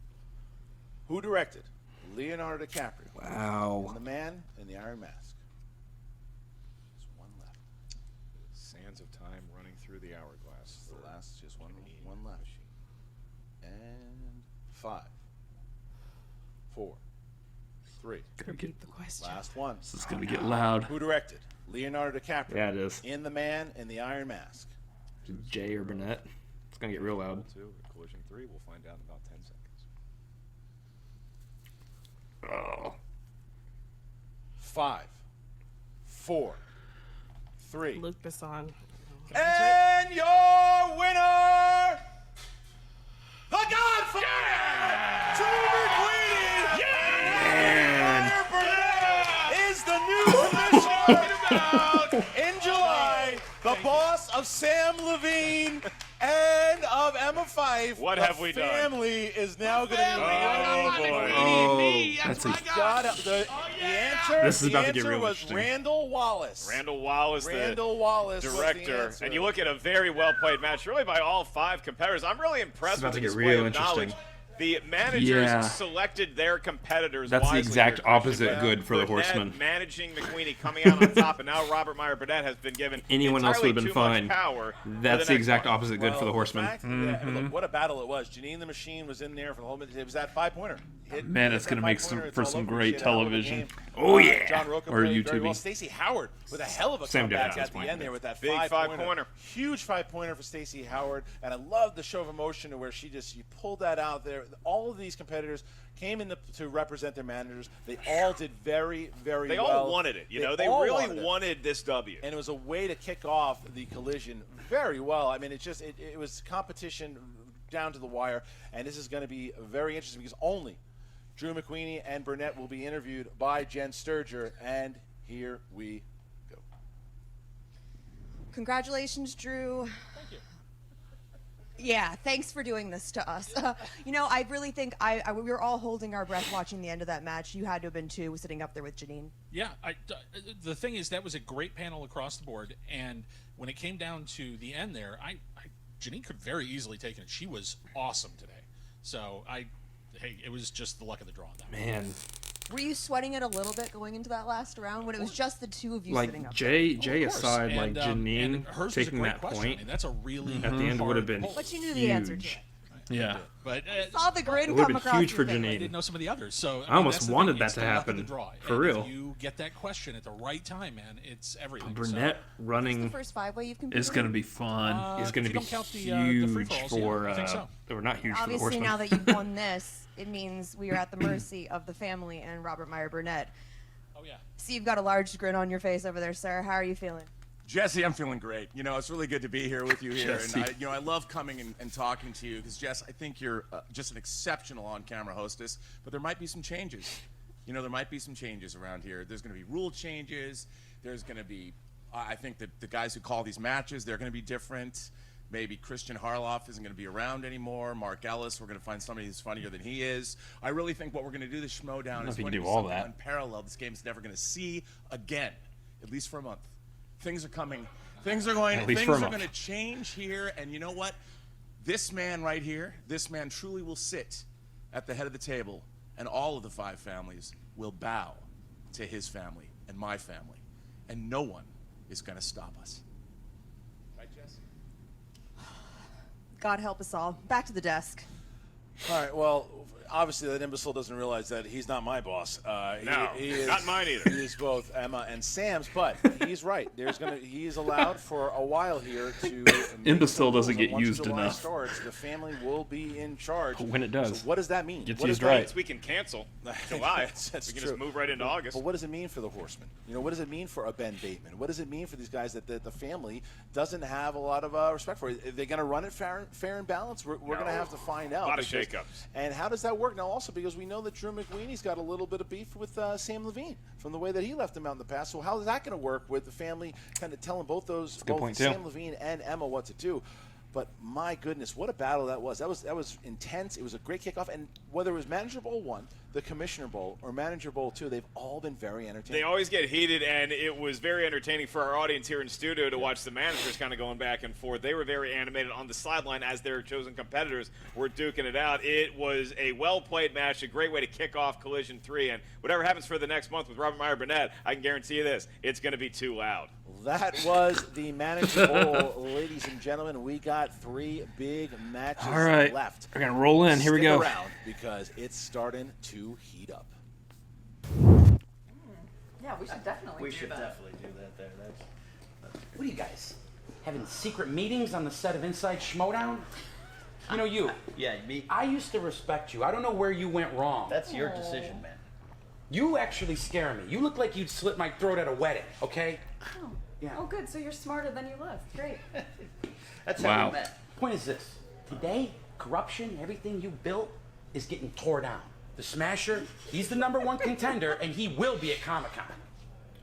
Who directed Leonardo DiCaprio Wow. in The Man in the Iron Mask? There's one left. Sands of time running through the hourglass. The last, just one left. And 5, 4, 3. Repeat the question. Last one. This is going to get loud. Who directed Leonardo DiCaprio? Yeah, it is. In The Man in the Iron Mask. Jay or Burnett. It's gonna get real loud. Collision 3, we'll find out in about 10 seconds. Oh. 5, 4, 3. Luke Besson. And your winner, the Godfather, Drew McWeeny, is the new commissioner in July. The boss of Sam Levine and of Emma Fife. What have we done? Family is now going to be boy. Oh, that's a the answer. This is about to the get answer real was interesting. Randall Wallace. Randall Wallace, Randall the Wallace was the director. answer. And you look at a very well-played match, really by all 5 competitors. I'm really impressed about with to the get display real of knowledge. interesting. The managers Yeah. selected their competitors That's the wisely exact here, Christian. opposite But good for the Burnett Horsemen. managing McQueenie coming out on top, and now Robert Meyer Burnett has been given Anyone else would have been entirely too fine. much power for That's the next exact one. opposite good for the Horsemen. fact, yeah, look, what a battle it was. Janine the Machine was in there for the whole minute. It was that 5-pointer. Man, it's going to make for some great television. Oh, yeah. John Roca Or played very YouTube. well. Stacey Howard with a hell of a Same comeback difference at the point. end there with that Big 5-pointer. Huge 5-pointer for Stacey Howard. And I love the show of emotion where she pulled that out there. All of these competitors came in to represent their managers. They all did very, very They well. all wanted it. You know, they all really it. wanted this W. And it was a way to kick off the collision very well. I mean, it was competition down to the wire, and this is going to be very interesting because only Drew McWeeny and Burnett will be interviewed by Jen Sturger, and here we go. Congratulations, Drew. Thank you. Yeah, thanks for doing this to us. You know, I really think we were all holding our breath watching the end of that match. You had to have been too, sitting up there with Janine. Yeah, the thing is that was a great panel across the board, and when it came down to the end there, Janine could very easily take it. She was awesome today. So hey, it was just the luck of the draw on that. Man, Were you sweating it a little bit going into that last round when it was just the two of you sitting Like up Jay there? aside, like And Janine hers was a taking great that question. point I mean, that's a really at the end would have been But you knew the answer to huge. it. Yeah. But Saw the grin It would've come been across huge your for face. Janine. I didn't know some of the others, so I almost that's the wanted thing. that It's to the luck of happen, the draw. for And real. If you get that question at the right time, man, it's everything. Burnett Is the running first 5-way you've competed is going to be fun. Is if going you to be don't count the huge free-for-alls, for. yeah, I think so. Or not huge for the Obviously, Horsemen. now that you've won this, it means we are at the mercy of the family and Robert Meyer Burnett. Oh, yeah. See, you've got a large grin on your face over there, sir. How are you feeling? Jesse, I'm feeling great. You know, it's really good to be here with you here. Jesse. And I love coming and talking to you because, Jess, I think you're just an exceptional on-camera hostess, but there might be some changes. You know, there might be some changes around here. There's going to be rule changes. There's going to be, I think that the guys who call these matches, they're going to be different. Maybe Christian Harloff isn't going to be around anymore. Mark Ellis, we're going to find somebody who's funnier than he is. I really think what we're going to do this Schmoedown is if you going can to do be all something that. unparalleled. This game's never going to see again, at least for a month. Things are coming. Things are going. At least Things for a are month. going to change here, and you know what? This man right here, this man truly will sit at the head of the table, and all of the 5 families will bow to his family and my family, and no one is going to stop us. Right, Jess? God help us all. Back to the desk. All right, well, obviously that imbecile doesn't realize that he's not my boss. No, he is, not mine either. He is both Emma and Sam's, but he's right. He is allowed for a while here to. Imbecile doesn't get Once used July enough. Starts, the family will be in charge. When it does. So what does that mean? Gets What does used that right. mean? Means we can cancel July. That's we can true. just move right into August. But what does it mean for the Horsemen? You know, what does it mean for a Ben Bateman? What does it mean for these guys that the family doesn't have a lot of respect for? Are they going to run it fair and balanced? We're going to have to find out. A lot of because- shakeups. And how does that work now? Also, because we know that Drew McWeeney's got a little bit of beef with Sam Levine from the way that he left him out in the past. So how is that going to work with the family kind of telling both point, too. Sam Levine and Emma what to do? But my goodness, what a battle that was. That was intense. It was a great kickoff. And whether it was Manager Bowl 1, the Commissioner Bowl, or Manager Bowl 2, they've all been very entertaining. They always get heated, and it was very entertaining for our audience here in studio to watch the managers kind of going back and forth. They were very animated on the sideline as their chosen competitors were duking it out. It was a well-played match, a great way to kick off Collision 3, and whatever happens for the next month with Robert Meyer Burnett, I can guarantee you this, it's going to be too loud. That was the Manager Bowl, ladies and gentlemen. We got 3 big matches All right. left. We're going to roll in. Here we Stick go. around because it's starting to heat up. Yeah, we should definitely do that. definitely do that there. What are you guys? Having secret meetings on the set of Inside Schmoedown? You know you. Yeah, me. I used to respect you. I don't know where you went wrong. That's your decision, man. You actually scare me. You look like you'd slit my throat at a wedding, okay? Oh. Yeah. Oh, good. So you're smarter than you look. Great. That's Wow. how we met. Point is this. Today, corruption, everything you built is getting tore down. The Smasher, he's the #1 contender, and he will be at Comic-Con.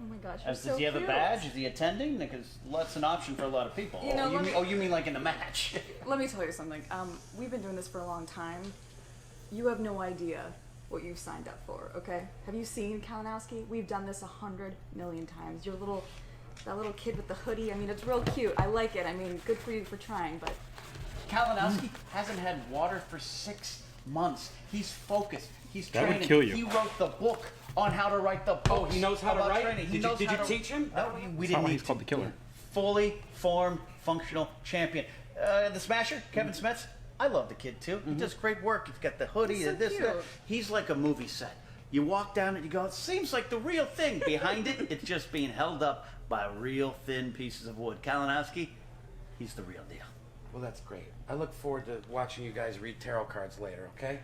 Oh my gosh, you're Does so he have cute. a badge? Is he attending? Because that's an option for a lot of people. You know, let me- you mean like in the match? Let me tell you something. We've been doing this for a long time. You have no idea what you've signed up for, okay? Have you seen Kalinowski? We've done this 100 million times. That little kid with the hoodie, I mean, it's real cute. I like it. I mean, good for you for trying, but... Kalinowski hasn't had water for 6 months. He's focused. He's That would training. kill you. He wrote the book on how to write the book. Oh, he knows how to about write? training. He Did you- knows did how you to- teach him? No, we That's didn't not why need he's called the killer. Fully formed, functional champion. The Smasher, Kevin Smets, I love the kid too. He does great work. He's got the hoodie He's so and this. cute. That. He's like a movie set. You walk down and you go, it seems like the real thing. Behind it, it's just being held up by real thin pieces of wood. Kalinowski, he's the real deal. Well, that's great. I look forward to watching you guys read tarot cards later, okay?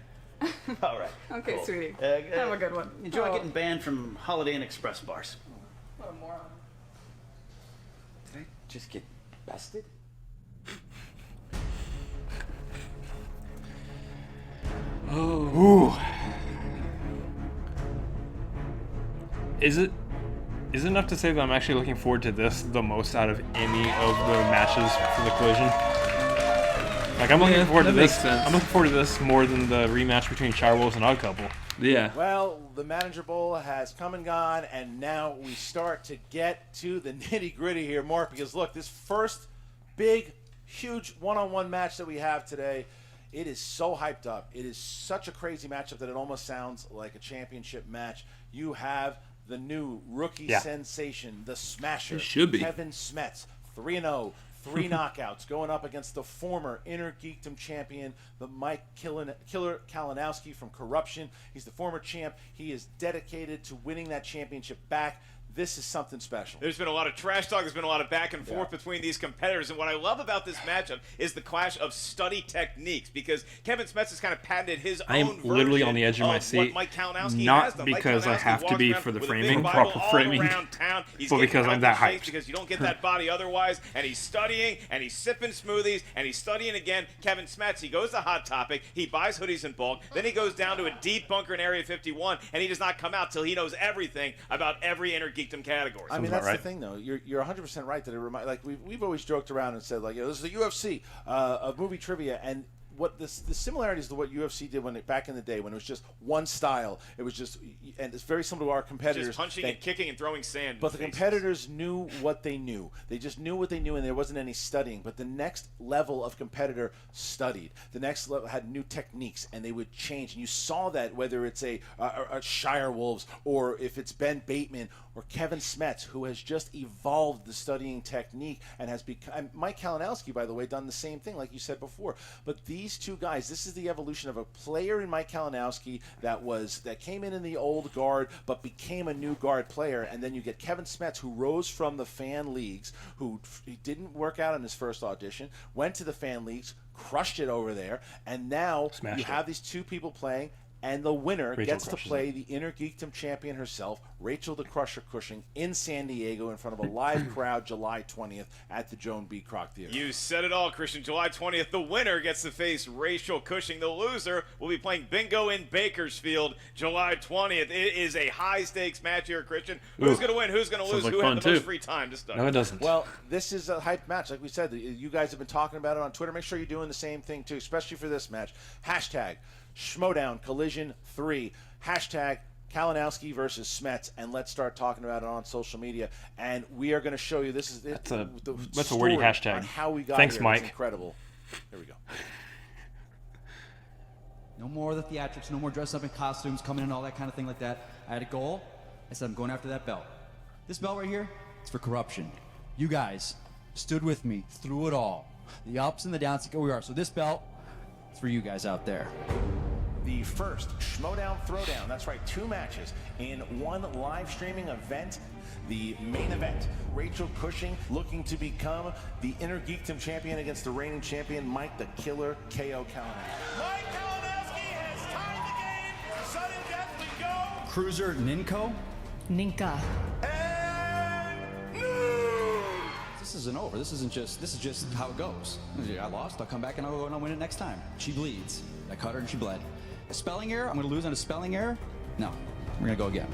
All right. Okay, cool. sweetie. Have a good one. Enjoy Oh. getting banned from Holiday Inn Express bars. What a moron. Did I just get bested? Ooh. Is it enough to say that I'm actually looking forward to this the most out of any of the matches for the Collision? Like, I'm looking forward to that this. makes sense. I'm looking forward to this more than the rematch between Charwolves and Odd Couple. Yeah. Well, the Manager Bowl has come and gone, and now we start to get to the nitty-gritty here, Mark, because look, this first big, huge one-on-one match that we have today It is so hyped up. It is such a crazy matchup that it almost sounds like a championship match. You have the new rookie sensation, the Smasher, Kevin Smets, 3-0. 3 knockouts going up against the former Innergeekdom champion, the Killer Kalinowski from Corruption. He's the former champ. He is dedicated to winning that championship back. This is something special. There's been a lot of trash talk. There's been a lot of back and forth between these competitors. And what I love about this matchup is the clash of study techniques, because Kevin Smets has kind of patented his I am own literally version on the edge of my what seat. Mike Kalinowski Not has done. because Mike I have to walks be around for the with a big framing, Bible proper all framing, around town. He's but getting because I'm that behind the hyped. because you don't get that body otherwise. And he's studying, and he's sipping smoothies, and he's studying again. Kevin Smets, he goes to Hot Topic. He buys hoodies in bulk. Then he goes down to a deep bunker in Area 51, and he does not come out till he knows everything about every Innergeekdom category. I mean, that's the thing, though. You're 100% right that it reminds. Like we've always joked around and said, like, this is the UFC of movie trivia, and what the similarities to what UFC did back in the day when it was just one style. It was just, and it's very similar to our competitors. Just punching and kicking and throwing sand. But the competitors knew what they knew. They just knew what they knew, and there wasn't any studying. But the next level of competitor studied. The next level had new techniques, and they would change. And you saw that whether it's a Shire Wolves, or if it's Ben Bateman or Kevin Smets, who has just evolved the studying technique and has become. And Mike Kalinowski, by the way, done the same thing, like you said before. But these two guys, this is the evolution of a player in Mike Kalinowski that came in the old guard but became a new guard player, and then you get Kevin Smets, who rose from the fan leagues, who he didn't work out in his first audition, went to the fan leagues, crushed it over there, and now you have these two people playing. And the winner gets to play the Innergeekdom champion herself, Rachel the Crusher Cushing, in San Diego in front of a live crowd July 20th at the Joan B. Kroc Theater. You said it all, Christian. July 20th, the winner gets to face Rachel Cushing. The loser will be playing bingo in Bakersfield July 20th. It is a high-stakes match here, Christian. Who's going to win? Who's going to lose? Like Who had the most free time to study? No, it doesn't. Well, this is a hype match. Like we said, you guys have been talking about it on Twitter. Make sure you're doing the same thing, too, especially for this match. Hashtag Schmoedown Collision 3. Hashtag Kalinowski versus Smets, and let's start talking about it on social media. And we are going to show you that's a wordy hashtag. On how we got Thanks, here. Mike. It's incredible. Here we go. No more of the theatrics, no more dress up in costumes, coming in, all that kind of thing like that. I had a goal. I said, I'm going after that belt. This belt right here, it's for Corruption. You guys stood with me through it all. The ups and the downs, here we are. So this belt, it's for you guys out there. The first Schmoedown Throwdown. That's right, 2 matches in one live streaming event. The main event, Rachel Cushing looking to become the Innergeekdom champion against the reigning champion, Mike the Killer KO Kalinowski. Mike Kalinowski has tied the game. Sudden death we go. Cruiser Ninko? Ninka. This isn't over. This is just how it goes. I lost, I'll come back and I'll go and I'll win it next time. She bleeds. I cut her and she bled. A spelling error? I'm gonna lose on a spelling error? No. We're gonna go again.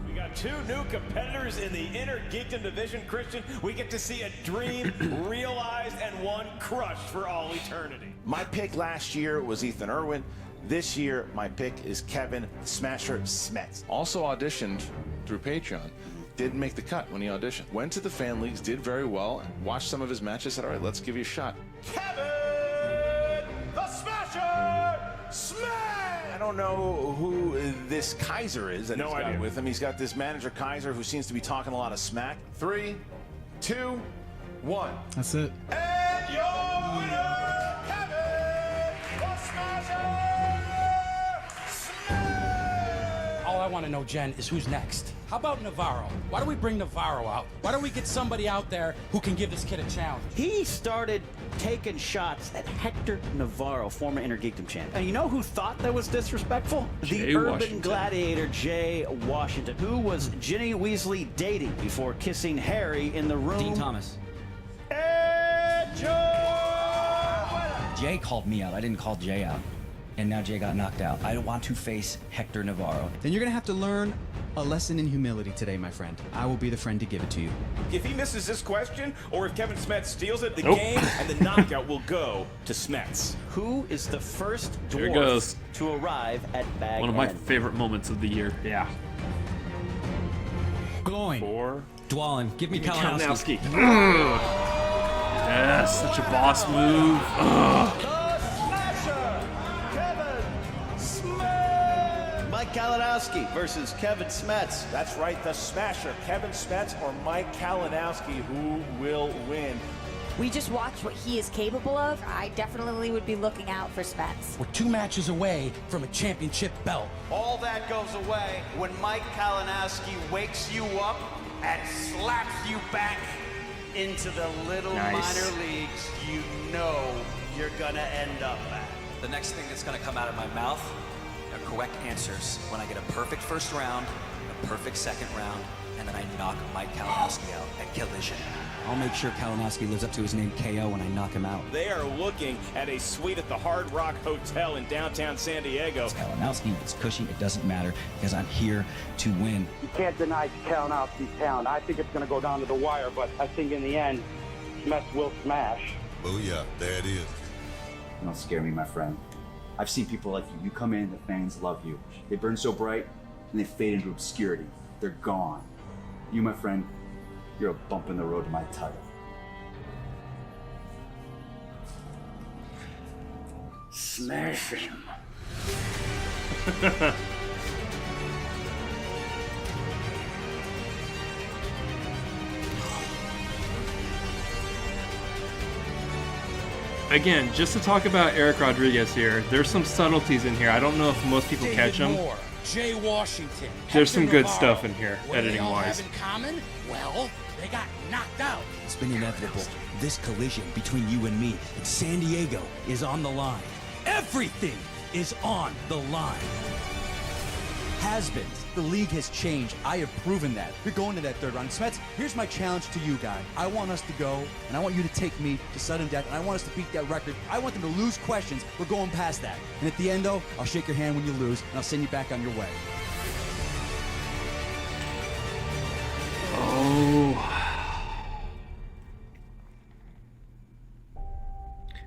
We got 2 new competitors in the Innergeekdom division, Christian. We get to see a dream realized and one crushed for all eternity. My pick last year was Ethan Irwin. This year, my pick is Kevin Smasher Smets. Also auditioned through Patreon. Didn't make the cut when he auditioned. Went to the fan leagues, did very well, watched some of his matches, said, all right, let's give you a shot. Kevin the Smasher Smets. I don't know who this Kaiser is that No he's got idea. with him. He's got this manager Kaiser who seems to be talking a lot of smack. 3, 2, 1. That's it. And your winner, Kevin the Smasher Smets. All I want to know, Jen, is who's next. How about Navarro? Why don't we bring Navarro out? Why don't we get somebody out there who can give this kid a challenge? He started taking shots at Hector Navarro, former Innergeekdom champ. And you know who thought that was disrespectful? Jay The urban Washington. gladiator Jay Washington, who was Ginny Weasley dating before kissing Harry in the room. Dean Thomas. Jay called me out. I didn't call Jay out. And now Jay got knocked out. I don't want to face Hector Navarro. Then you're gonna have to learn a lesson in humility today, my friend. I will be the friend to give it to you. If he misses this question, or if Kevin Smets steals it, the Nope. game and the knockout will go to Smets. Who is the first Here it dwarf goes. to arrive at Bag One of my End? favorite moments of the year. Yeah. Gloin. 4. Dwalin, give me Kalinowski. Yes, such a boss move. Ugh. Kalinowski versus Kevin Smets. That's right, the Smasher, Kevin Smets or Mike Kalinowski, who will win? We just watched what he is capable of. I definitely would be looking out for Smets. We're 2 matches away from a championship belt. All that goes away when Mike Kalinowski wakes you up and slaps you back into the little minor leagues you know you're gonna end up at. The next thing that's gonna come out of my mouth are correct answers when I get a perfect first round, a perfect second round, and then I knock Mike Kalinowski out at Collision. I'll make sure Kalinowski lives up to his name KO when I knock him out. They are looking at a suite at the Hard Rock Hotel in downtown San Diego. Kalinowski, it's cushy, it doesn't matter because I'm here to win. You can't deny Kalinowski's talent. I think it's going to go down to the wire, but I think in the end, Smets will smash. Oh yeah, there it is. Don't scare me, my friend. I've seen people like you. You come in, the fans love you. They burn so bright, and they fade into obscurity. They're gone. You, my friend, you're a bump in the road to my title. Smash him. Again, just to talk about Eric Rodriguez here, there's some subtleties in here. I don't know if most people catch them. Moore, Jay Washington. There's some Hector good Navarro. stuff in here, What do they editing all wise. have in common? Well, they got knocked out. It's been inevitable. This collision between you and me in San Diego is on the line. Everything is on the line. Has-beens. The league has changed. I have proven that. You're going to that third round. Smets, here's my challenge to you, guy. I want us to go, and I want you to take me to sudden death, and I want us to beat that record. I want them to lose questions. We're going past that. And at the end, though, I'll shake your hand when you lose, and I'll send you back on your way. Oh.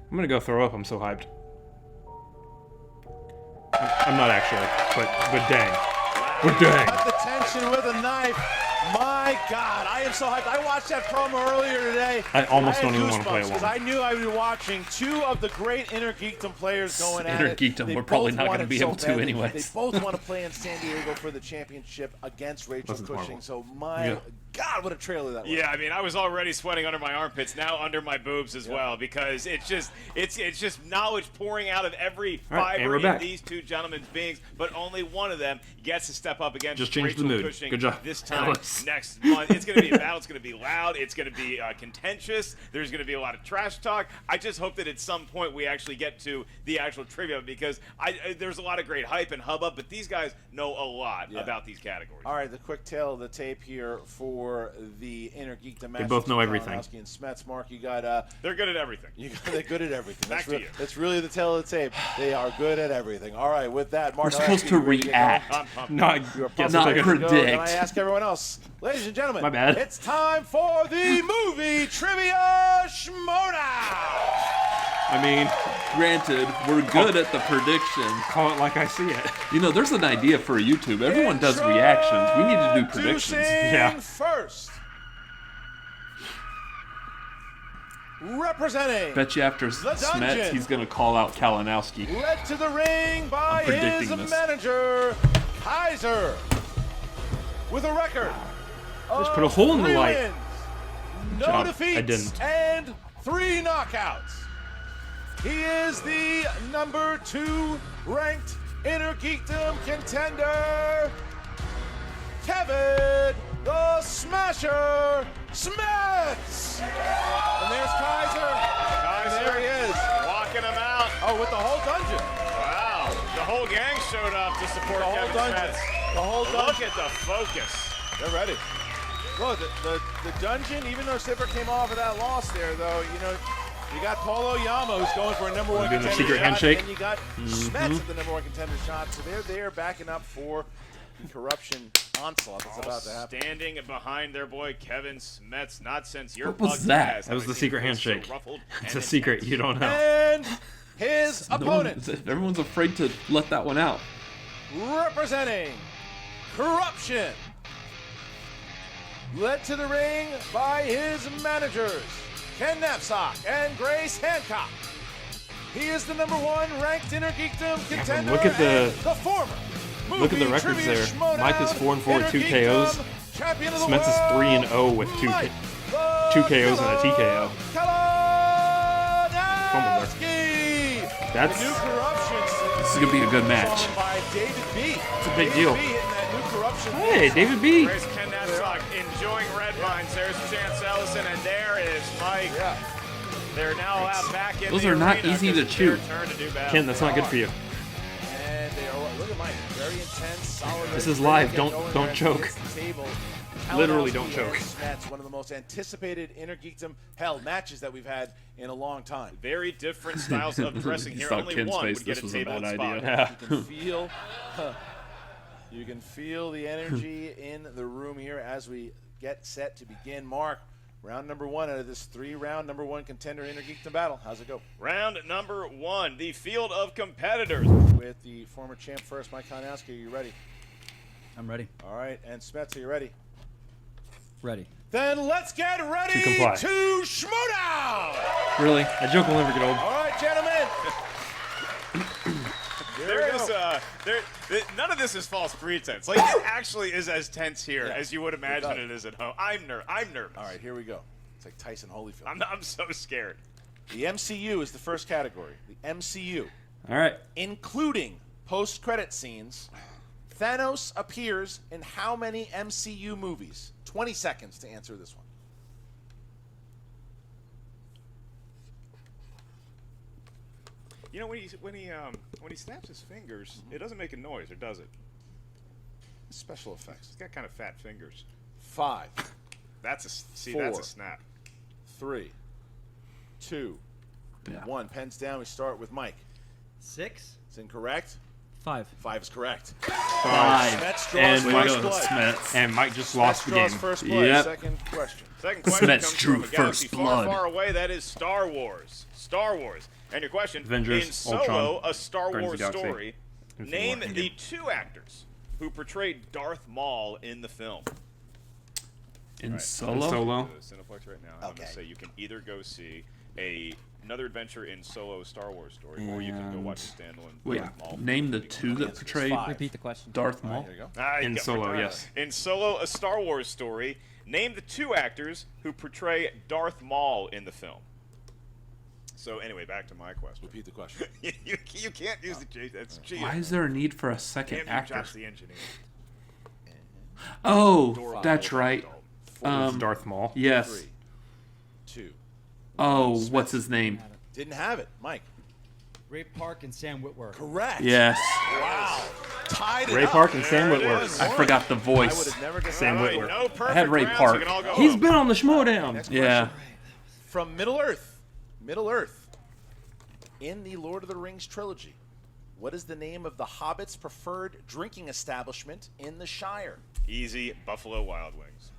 I'm gonna go throw up. I'm so hyped. I'm not actually, but dang. But dang. Cut the tension with a knife. My God, I am so hyped. I watched that promo earlier today. I almost don't even want to play along. Because I knew I would be watching 2 of the great Innergeekdom players going at it. Innergeekdom, They we're probably both not going to wanted be so able to badly. anyways. They both want to play in San Diego for the championship against Rachel Wasn't Cushing. horrible. So my God, what a trailer that was. Yeah, I mean, I was already sweating under my armpits, now under my boobs as well, because it's just knowledge pouring out of every All right, and fiber we're in back. these 2 gentlemen's beings, but only one of them gets to step up against Just changed the Rachel mood. Cushing Good job. this time Alex. next month. It's going to be a battle. It's going to be loud. It's going to be contentious. There's going to be a lot of trash talk. I just hope that at some point we actually get to the actual trivia, because there's a lot of great hype and hubbub, but these guys know a lot about these categories. All right, the quick tale of the tape here for the Innergeekdom match. They both know between everything. Kalinowski and Smets. Mark, you got they're good at everything. They're good at everything. Back to you. That's really the tale of the tape. They are good at everything. All right, with that, Mark, We're supposed to react, not guess predict. Can I ask everyone else, ladies and gentlemen? My bad. It's time for the movie trivia Schmoedown. I mean, granted, we're good at the predictions. Call it like I see it. You know, there's an idea for YouTube. Everyone does reactions. We need to do predictions. Yeah. First, representing Bet you after the Smets, dungeon, he's going to call out Kalinowski. led to the ring by I'm predicting his this. manager, Kaiser, with a record Just put a hole in the 3 light. wins, no Job. defeats, I didn't. and 3 knockouts. He is the number 2 ranked Innergeekdom Contender, Kevin the Smasher Smets. And there's Kaiser. Kaiser, There he is. walking him out. Oh, with the whole dungeon. Wow, the whole gang showed up to support The whole Kevin dungeon. Smets. The whole Look dungeon. at the focus. They're ready. Look, the dungeon, even though Zipper came off of that loss there, though, you know, you got Polo Yama, who's going for a number 1 Doing the contender secret shot, handshake. and you got Smets at the number 1 contender shot, so they're there backing up for the corruption onslaught that's about to happen. Standing behind their boy Kevin Smets, not since your What was pug's that? ass That was have the I seen secret him so handshake. ruffled It's and a secret. You don't know. And his No one- opponent, everyone's afraid to let that one out. representing corruption, led to the ring by his managers, Ken Knapsack and Grace Hancock. He is the number 1 ranked Innergeekdom contender look at the- and the former Look at the records there. Mike is 4-4 with 2 KOs. Smets is 3-0 with 2 KOs and a TKO. That's. This is gonna be a good match. It's a big deal. Hey, David B. There's Ken Natsock enjoying red vines. There's Chance Ellison, and there is Mike. They're now back in Those the are not arena easy to 'cause it's their chew. turn to do battle. Ken, that's not good for you. And they are, look at Mike, very intense, solid. This is live. Don't choke. Literally don't Kalinowski choke. and Smets, one of the most anticipated Innergeekdom matches that we've had in a long time. Very different styles of dressing here. Saw Only Ken's one face. would get This a was a table bad and spot. idea. You can feel the energy in the room here as we get set to begin. Mark, round number 1 out of this 3-round number 1 contender Innergeekdom battle. How's it go? Round number 1, the field of competitors. With the former champ first, Mike Kalinowski, are you ready? I'm ready. All right, and Smets, are you ready? Ready. Then let's get ready To comply. to Schmoedown! Really? That joke will never get old. All right, gentlemen. None of this is false pretense. Like, it actually is as tense here as you would imagine it is at home. I'm nervous. All right, here we go. It's like Tyson Holyfield. I'm so scared. The MCU is the first category. The MCU. All right. Including post-credit scenes, Thanos appears in how many MCU movies? 20 seconds to answer this one. You know, when he snaps his fingers, it doesn't make a noise, or does it? Special effects. He's got kind of fat fingers. 5. That's a 4, that's a snap. 3, 2, 1. Pens down. We start with Mike. 6. It's incorrect. 5. 5 is correct. 5. Smets draws And first Mike, blood. and Mike just lost the draws game. first blood. Yep. Second question. Second question Smets comes drew from a galaxy first far, blood. far away. That is Star Wars. Star Wars. And your question, Avengers, in Solo, Ultron, a Star Guardians Wars of the Galaxy. story, name the 2 actors who portrayed Darth Maul in the film. In Right. Solo? Solo. Cineplex right now. I'm going to say you can either go see another adventure in Solo Star Wars story, or you can go watch a standalone Wait, Darth Maul. name the 2 that portrayed Repeat the question. Darth Maul. Here you go. In Solo, yes. In Solo, a Star Wars story, name the 2 actors who portray Darth Maul in the film. So anyway, back to my question. Repeat the question. you can't use the cheat. That's cheating. Why is there a need for a second Can't be actor? Josh the engineer. Oh, that's right. Darth Maul. Yes. 3, 2. Oh, what's his name? Didn't have it. Mike. Ray Park and Sam Witwer. Correct. Yes. Wow. Tied it Ray up. Park and Sam There it Witwer. is. I forgot the I would voice. have never guessed Sam that. Witwer. No perfect I had Ray rounds, Park. you can all go He's home. been on the Schmoedown. Next Yeah. question. From Middle Earth. Middle Earth. In the Lord of the Rings trilogy, what is the name of the Hobbit's preferred drinking establishment in the Shire? Easy, Buffalo Wild Wings.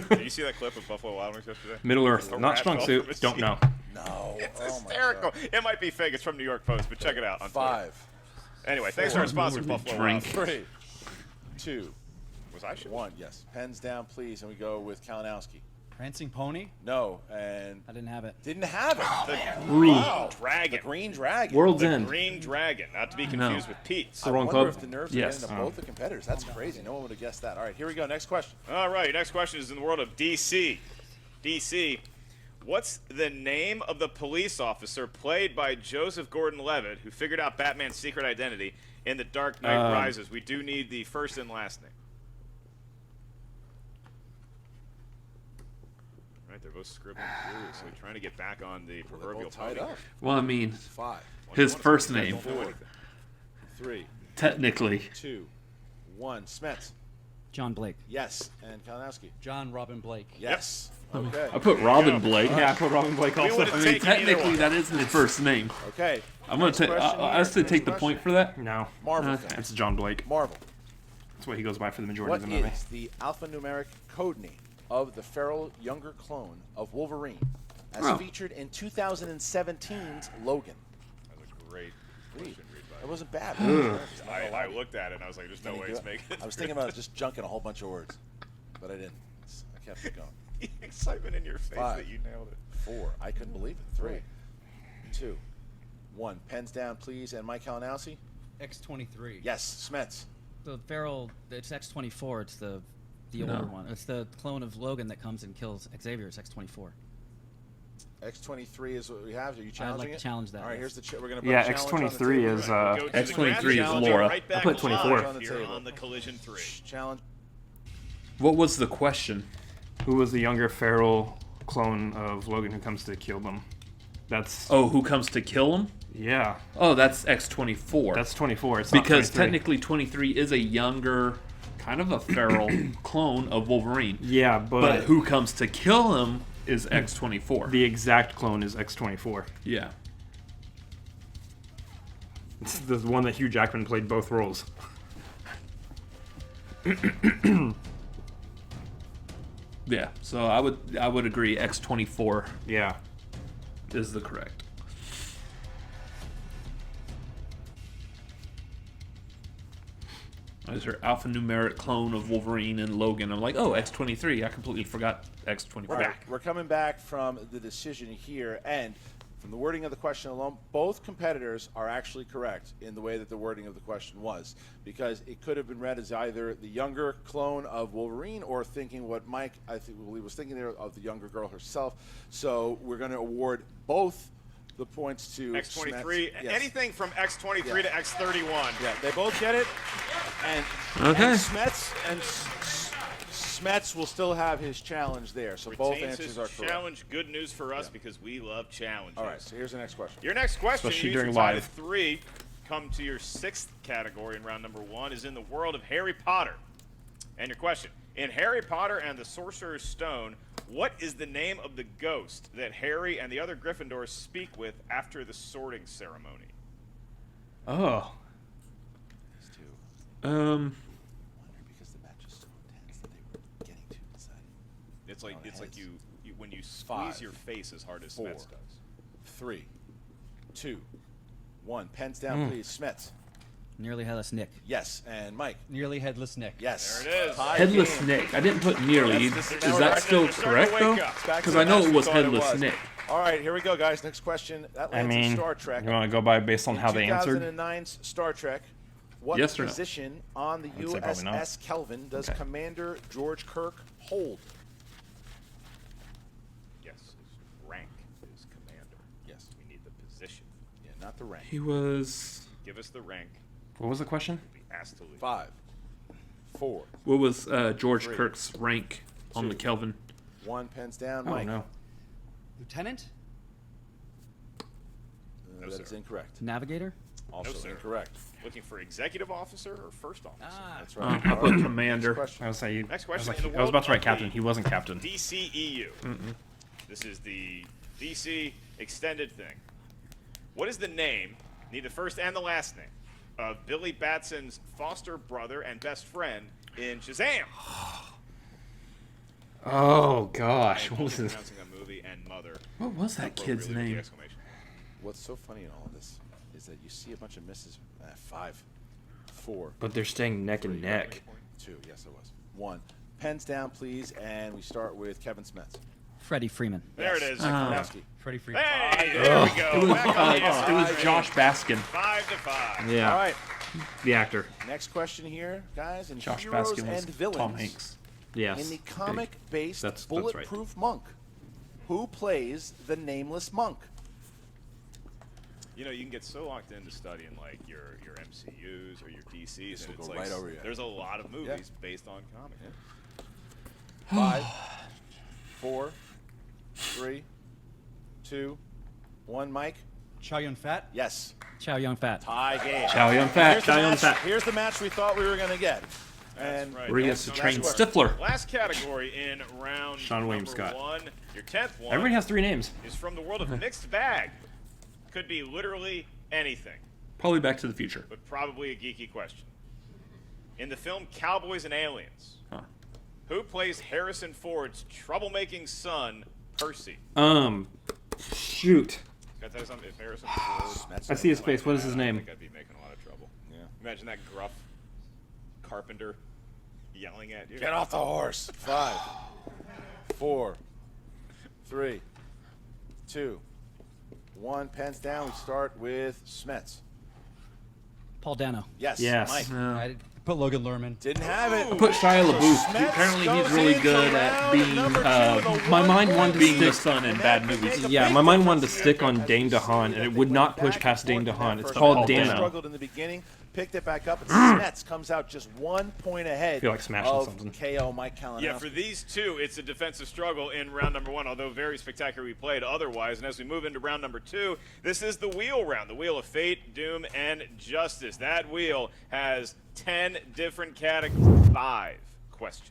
Did you see that clip of Buffalo Wild Wings yesterday? Middle Earth. A Not rat strong fell suit. from his Don't seat. know. No. It's Oh my hysterical. God. It might be fake. It's from New York Post, but check it out on Twitter. 5, Anyway, thanks to our sponsor, Buffalo Wild Wings. 3, 2, Was I sure? 1. Yes. Pens down, please. And we go with Kalinowski. Prancing Pony? No. And I didn't have it. didn't have it. The Green. Dragon. The Green Dragon. World's The End. Green Dragon, not to be No. confused with Pete's. I wrong wonder club? if the nerves Yes. are getting to both the competitors. That's crazy. No one would have guessed that. All right, here we go. Next question. All right, next question is in the world of DC. DC, what's the name of the police officer played by Joseph Gordon-Levitt who figured out Batman's secret identity in The Dark Knight Rises? We do need the first and last name. Right, they're both scribbling furiously, trying to get back on the proverbial tied podium. up. Well, I mean, 5, his first name, 4, 3, technically. 2, 1. Smets. John Blake. Yes. And Kalinowski. John Robin Blake. Yes. Okay. I put Robin Blake. Yeah, I put Robin Blake also. would've I mean, taken either technically, one. that isn't his first name. Okay. I'm gonna Next take. question I here. have to Next take the question. point for that. No. Marvel Okay. film. It's John Blake. Marvel. That's what he goes by for the majority What of the movie. is the alphanumeric code name of the feral younger clone of Wolverine, as Oh. featured in 2017's Logan? That was a great question, read by. It wasn't bad. I looked at it and I was like, there's no way it's making it. I was thinking about just junking a whole bunch of words, but I didn't. I kept it going. The excitement in your face 5, that you nailed it. 4. I couldn't believe it. 3, 2, 1. Pens down, please. And Mike Kalinowski? X-23. Yes. Smets. The Feral, it's X-24. It's the No. older one. It's the clone of Logan that comes and kills Xavier. It's X-24. X-23 is what we have. Are you I'd challenging like it? to challenge that. All right, yes. here's the we're gonna put Yeah, a challenge on the X-23 table. is X-23 is Challenge Laura. right I back put 24. live on the here table. on the Collision 3. Challenge. What was the question? Who was the younger feral clone of Logan who comes to kill them? That's Oh, who comes to kill him? yeah. Oh, that's X-24. That's 24. It's not because 23. technically 23 is a younger, kind of a feral clone of Wolverine. Yeah, But who comes to kill him is X-24. The exact clone is X-24. Yeah. It's the one that Hugh Jackman played both roles. Yeah. So I would agree X-24 Yeah. is the correct. Is her alphanumeric clone of Wolverine and Logan? I'm like, oh, X-23. I completely forgot X-24. Right. We're coming back from the decision here, and from the wording of the question alone, both competitors are actually correct in the way that the wording of the question was, because it could have been read as either the younger clone of Wolverine or thinking what Mike, I think, was thinking there of the younger girl herself. So we're going to award both the points to X-23. Smets. Yes. Anything from X-23 to X-31. Yeah, they both get it. And, Okay. and Smets will still have his challenge there. So both Retains answers his are correct. challenge. Good news for us because we love challenges. All right, so here's the next question. Your next question, Especially you during each tied live. at 3. Come to your 6th category in round number 1 is in the world of Harry Potter. And your question, in Harry Potter and the Sorcerer's Stone, what is the name of the ghost that Harry and the other Gryffindors speak with after the sorting ceremony? Oh. Because the match is so intense that they were getting too excited. It's like On it's like heads. you when you squeeze 5, your face as hard as 4, Smets does. 3, 2, 1. Pens down, please. Smets. Nearly headless Nick. Yes, and Mike. Nearly headless Nick. Yes. There it is. Tie Headless game. Nick. I didn't put nearly. That's- Is now we're that back still to- starting to correct though? wake up. It's back to Because the I know match it we was thought Headless Nick. All right, here we go, guys. Next question. That I lands in mean, Star Trek. you want to go by based on how they answered? 2009's Star Trek. What Yes or no? position on the would say probably not. USS Kelvin does Okay. Commander George Kirk hold? Yes, his rank is commander. Yes. We need the position. Yeah, not the rank. He was. Give us the rank. What was the question? Be asked to leave. 5, 4, What was George 3, Kirk's rank on the 2. Kelvin? 1. Pens down. Oh Mike. no. Lieutenant? No, That is sir. incorrect. Navigator? Also sir. incorrect. Looking for executive officer or first officer? That's right. I All put right. commander. Next question. I was saying. Next I was, question. like, In the I was about to world write captain. of He wasn't captain. DCEU. This is the DC extended thing. What is the name, need the first and the last name, of Billy Batson's foster brother and best friend in Shazam? Oh gosh, what was I'm this? pronouncing a movie and mother. What was that kid's appropriately with the name? exclamation. What's so funny in all of this is that you see a bunch of misses. 5, 4, But they're staying neck and neck. 2. Yes, it was. 1. Pens down, please, and we start with Kevin Smets. Freddie Freeman. There it is. Kalinowski. Freddie Freeman. Hey, there we go. It was, Back on the it was inside. Josh Baskin. 5 to 5. Yeah. All right. The actor. Next question here, guys. In Josh Heroes Baskin was and Villains, Tom Hanks. Yes. in the comic-based That's right. Bulletproof Monk, who plays the nameless monk? You know, you can get so locked into studying like your MCUs or your DCs, This and will it's go like right over your there's a lot of movies based on comics. 5, 4, 3, 2, 1. Mike. Chow Yun Fat? Yes. Chow Yun Fat. Tie game. Chow Yun Fat. Here's the Chow Yun match- Fat. Here's the match we thought we were going to get. That's And right. Where he has to Next train question. Stifler. Last category in round Sean William number Scott. 1. Your 10th one Everybody has 3 names. is from the world of mixed bag. Could be literally anything, Probably Back to the Future. but probably a geeky question. In the film Cowboys and Aliens, Huh. who plays Harrison Ford's troublemaking son, Percy? Shoot. Can I tell you something? If Harrison Ford, I see his face. What is his I name? think I'd be making a lot of trouble. Yeah. Imagine that gruff carpenter yelling at you. Get off the horse. 5, 4, 3, 2, 1. Pens down. We start with Smets. Paul Dano. Yes. Yes. Mike. I Put Logan Lerman. Didn't have it. I put Shia LaBeouf. Smets Apparently, goes he's really into good at round being. number 2 with a My mind wanted to being the stick. son in bad movies. Yeah, my mind wanted to stick on Dane DeHaan, and it would not push past Dane DeHaan. It's called Dana. Struggled in the beginning, picked it back up, and Smets comes out just 1 point ahead. I feel like smashing of something. KO Mike Kalinowski. Yeah, for these two, it's a defensive struggle in round number 1, although very spectacularly played otherwise. And as we move into round number 2, this is the wheel round, the wheel of fate, doom, and justice. That wheel has 10 different categories, 5 questions.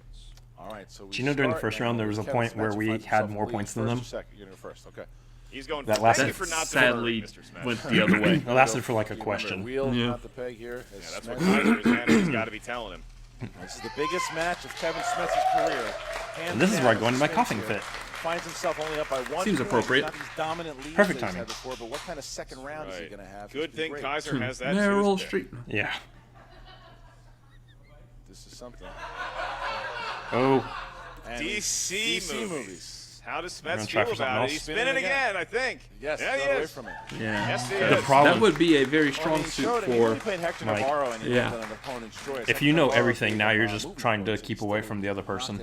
All right, so Do you know during the first round there was a point where we had more points than them? Second, you're going first. Okay. He's going. That Thank lasted. you for not sadly deferring, Mr. Smets. went the other way. It lasted for like a question. Wheel, not the peg here. Yeah, that's what Kaiser is handling. He's got to be telling him. This is the biggest match of Kevin Smets' career. And this is where I go into my coughing fit. Finds himself only up by 1 Seems point. appropriate. Not these dominant leads Perfect that he's timing. had before, but what kind of second round is he going to have? Good It's been thing great. Kaiser has that Meryl Tuesday. Streep. Yeah. This is something. Oh. And DC movies. How does gonna Smets try feel for something about it? else. He's spinning again, I think. Yes, yeah, he got away is. from it. Yeah. Yes, he The is. problem- That would be a very strong He suit showed it. He for. really played Hector Mike. Navarro and he Yeah. did an opponent's choice. If you know everything, now you're just trying to keep away from the other person.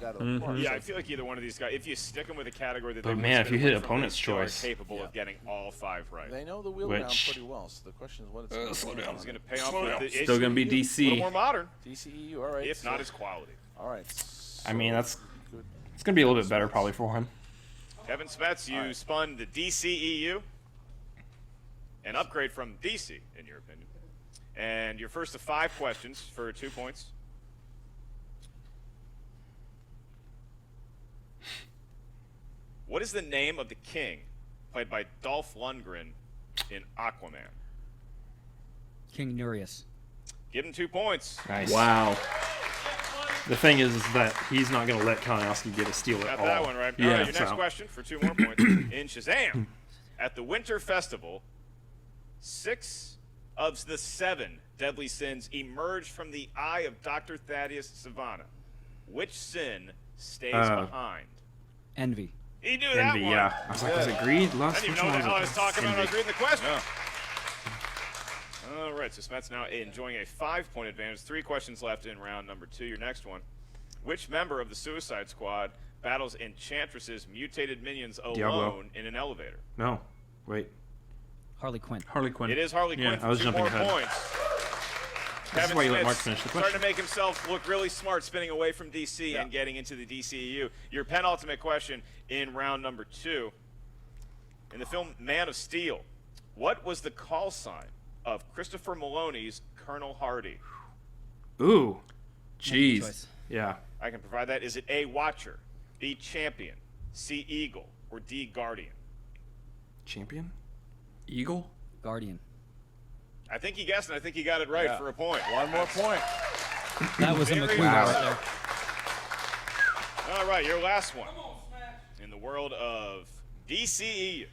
Yeah, I feel like either one of these guys, if you stick them with a category that But they man, want if you to hit win from, opponent's they still are choice. capable of getting all 5 right. They know the wheel Which- round pretty well, so the question is what it's slow down. He's going to pay off with the Still gonna be A little DC. more modern, DCEU, all right. if not as quality. All right. I mean, it's going to be a little bit better probably for him. Kevin Smets, you spun the DCEU, an upgrade from DC, in your opinion. And your first of 5 questions for 2 points. What is the name of the king played by Dolph Lundgren in Aquaman? King Nereus. Give him 2 points. Nice. Wow. The thing is that he's not going to let Kalinowski get a steal at Got all. that one right. Yeah, All right, your next so- question for 2 more points. In Shazam, at the Winter Festival, 6 of the 7 deadly sins emerge from the eye of Dr. Thaddeus Savannah. Which sin stays behind? Envy. He knew Envy, that one. yeah. I was like, was it greed? I Lust? didn't Which even know what one the hell I was was it? talking about when I was Envy. reading the question. Yeah. All right, so Smets now enjoying a 5-point advantage. 3 questions left in round number 2. Your next one. Which member of the Suicide Squad battles Enchantress's mutated minions alone Diablo. in an elevator? No. Wait. Harley Quinn. Harley Quinn. It is Harley Yeah, Quinn for I was 2 jumping more ahead. points. This is Kevin why you let Smits Mark finish the starting question. to make himself look really smart, spinning away from DC and getting into the DCEU. Your penultimate question in round number 2. In the film Man of Steel, what was the call sign of Christopher Maloney's Colonel Hardy? Ooh. Jeez. Yeah. I can provide that. Is it A, Watcher, B, Champion, C, Eagle, or D, Guardian? Champion? Eagle? Guardian. I think he guessed, and I think he got it right for a point. 1 more point. That was a Very McQueen right impressive. there. All right, your last one. In the world of DCEU.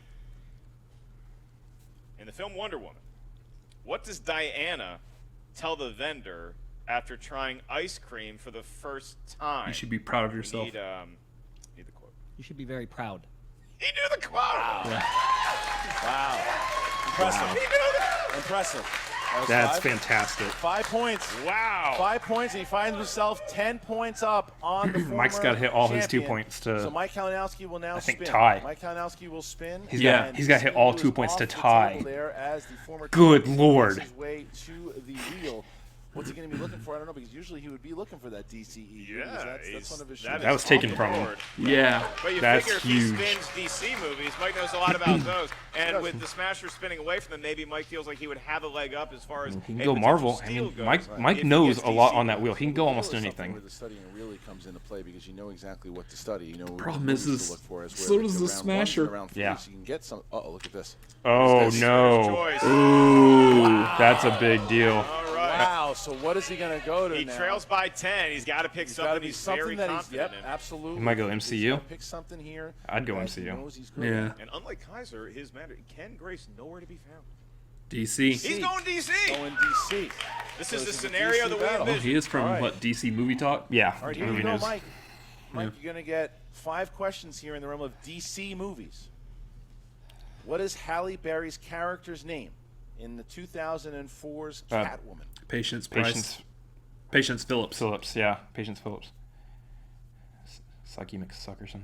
In the film Wonder Woman, what does Diana tell the vendor after trying ice cream for the first time? You should be proud of We yourself. Need the quote. You should be very proud. He knew the quote. Wow. Impressive. He knew that. Impressive. That was That's 5. fantastic. 5 points. Wow. 5 points, and he finds himself 10 points up on the former Mike's gotta hit all his 2 champion. points to, So Mike Kalinowski will now I think, spin. tie. Mike Kalinowski will spin. He's Yeah. got, he's got to hit all 2 points to Off the tie. table there as the former Good champion Lord. makes his way to the wheel. What's he going to be looking for? I don't know, because usually he would be looking for that DCE. Yeah, that's one of his that That was is taken off the from him. board. Yeah. But you That's figure if huge. he spins DC movies, Mike knows a lot about those. And with the Smasher spinning away from them, maybe Mike feels like he would have a leg up as far as He can a go potential Marvel. I steal mean, goes. Mike If he knows gets a lot DC on that wheel. He can go almost Wheel is something anything. Where the studying really comes into play because you know exactly what to study. You know what Problem movies is to look for. so does the round 1 Smasher. and round 3, Yeah. So you can get some. Uh-oh, look at this. Oh, Who's this? no. Choice. Ooh, that's a big deal. All right. Wow. So what is he going to go to He now? trails by 10. He's got to pick He's got to something be he's something very that he's. confident Yep, in. absolutely. He might go He's MCU. gotta pick something here. I'd go that he MCU. knows he's good Yeah. at. And unlike Kaiser, his man, Ken Grace, nowhere to be found. DC. He's going DC. Going DC. This So is the this is a scenario DC that we battle. Oh, envisioned. he is from, All right. what, DC Movie Talk? Yeah, All right, here movie you go, news. Mike. Mike, you're going to get 5 questions here in the realm of DC movies. What is Halle Berry's character's name in the 2004's Catwoman? Patience Price. Patience. Patience Phillips. Patience Phillips. Sucky McSuckerson.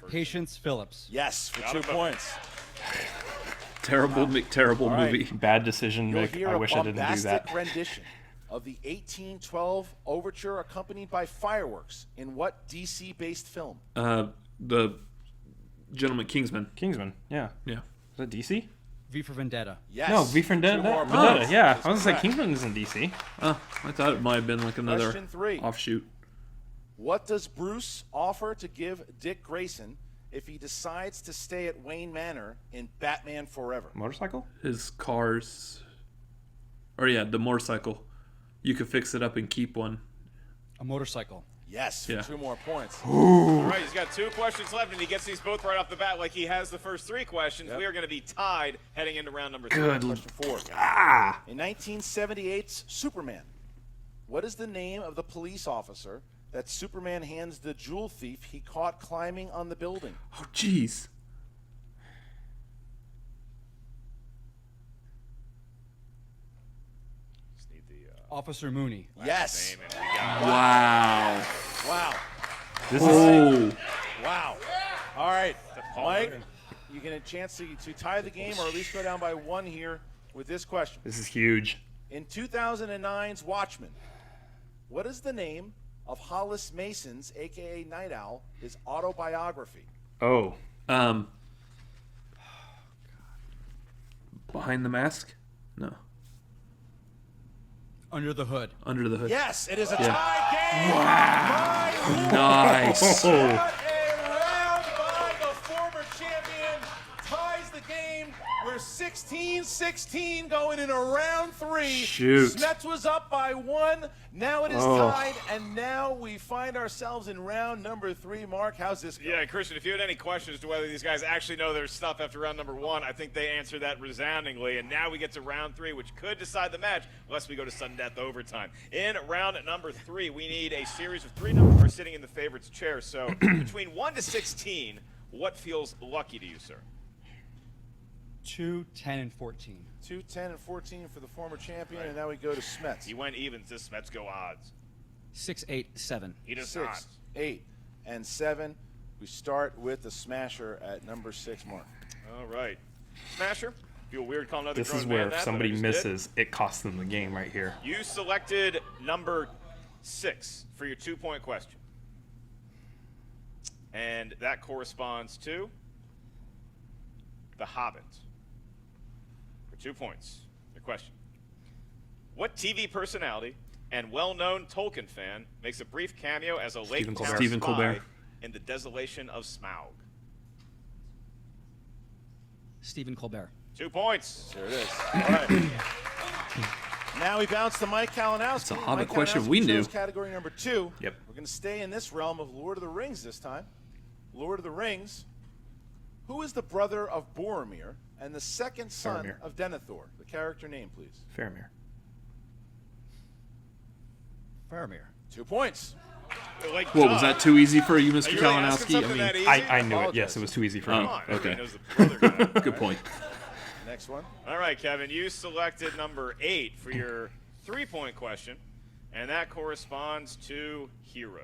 Patience Phillips. Yes, for 2 points. Terrible All right. movie. Bad decision, You'll Mick. hear I a wish I didn't do bombastic that. rendition of the 1812 overture accompanied by fireworks in what DC-based film? The Gentleman Kingsman. Kingsman, yeah. Yeah. Is that DC? V for Vendetta. Yes. No, V for Vendetta. Two more Vendetta, points. yeah. That's I was gonna say correct. Kingsman is in DC. Oh, I thought it might have been like another Question 3. offshoot. What does Bruce offer to give Dick Grayson if he decides to stay at Wayne Manor in Batman Forever? Motorcycle? His cars. Or yeah, the motorcycle. You could fix it up and keep one. A motorcycle. Yes, for Yeah. 2 more points. All right, he's got 2 questions left, and he gets these both right off the bat like he has the first 3 questions. Yep. We are going to be tied heading into round number 3. Question 4. In 1978's Superman, what is the name of the police officer that Superman hands the jewel thief he caught climbing on the building? Oh, jeez. Officer Mooney. Yes. Wow. Wow. This is. Wow. All right, Mike, you get a chance to tie the game or at least go down by 1 here with this question. This is huge. In 2009's Watchmen, what is the name of Hollis Mason's, a.k.a. Night Owl, his autobiography? Oh. Behind the Mask? No. Under the Hood. Under the Hood. Yes, it is a Yeah. tie game. Wow. My Nice. Lord. What a round by the former champion. Ties the game. We're 16-16 going into round 3. Shoot. Smets was up by 1. Now it is Oh. tied, and now we find ourselves in round number 3. Mark, how's this going? Yeah, Christian, if you had any questions to whether these guys actually know their stuff after round number 1, I think they answered that resoundingly. And now we get to round 3, which could decide the match, unless we go to sudden death overtime. In round number 3, we need a series of 3 numbers are sitting in the favorites' chair. So between 1 to 16, what feels lucky to you, sir? 2, 10, and 14. 2, 10, and 14 for the former champion, and now we go to Smets. He went evens. This Smets go odds. 6, 8, 7. He does 6, not. 8, and 7. We start with the Smasher at number 6, Mark. All right. Smasher, feel weird calling another This grown is man where that, if but somebody I just misses, it costs them the game right here. did. You selected number 6 for your 2-point question. And that corresponds to The Hobbit. For 2 points. Your question. What TV personality and well-known Tolkien fan makes a brief cameo as a Lake Town Stephen spy Colbert. in The Desolation of Smaug? Stephen Colbert. 2 points. There it is. All right. Now we bounce to Mike Kalinowski. It's a Hobbit Mike question Kalinowski we knew. chose category number 2. Yep. We're going to stay in this realm of Lord of the Rings this time. Lord of the Rings. Who is the brother of Boromir and the second son Faramir. of Denethor? The character name, please. Faramir. Faramir. 2 points. Like, What, was that too easy for you, Mr. Are you really asking Kalinowski? something that easy? I knew it. Yes, it was too easy for me. Come on, everybody okay. knows the brother guy. Good point. Next one. All right, Kevin, you selected number 8 for your 3-point question, and that corresponds to Heroes.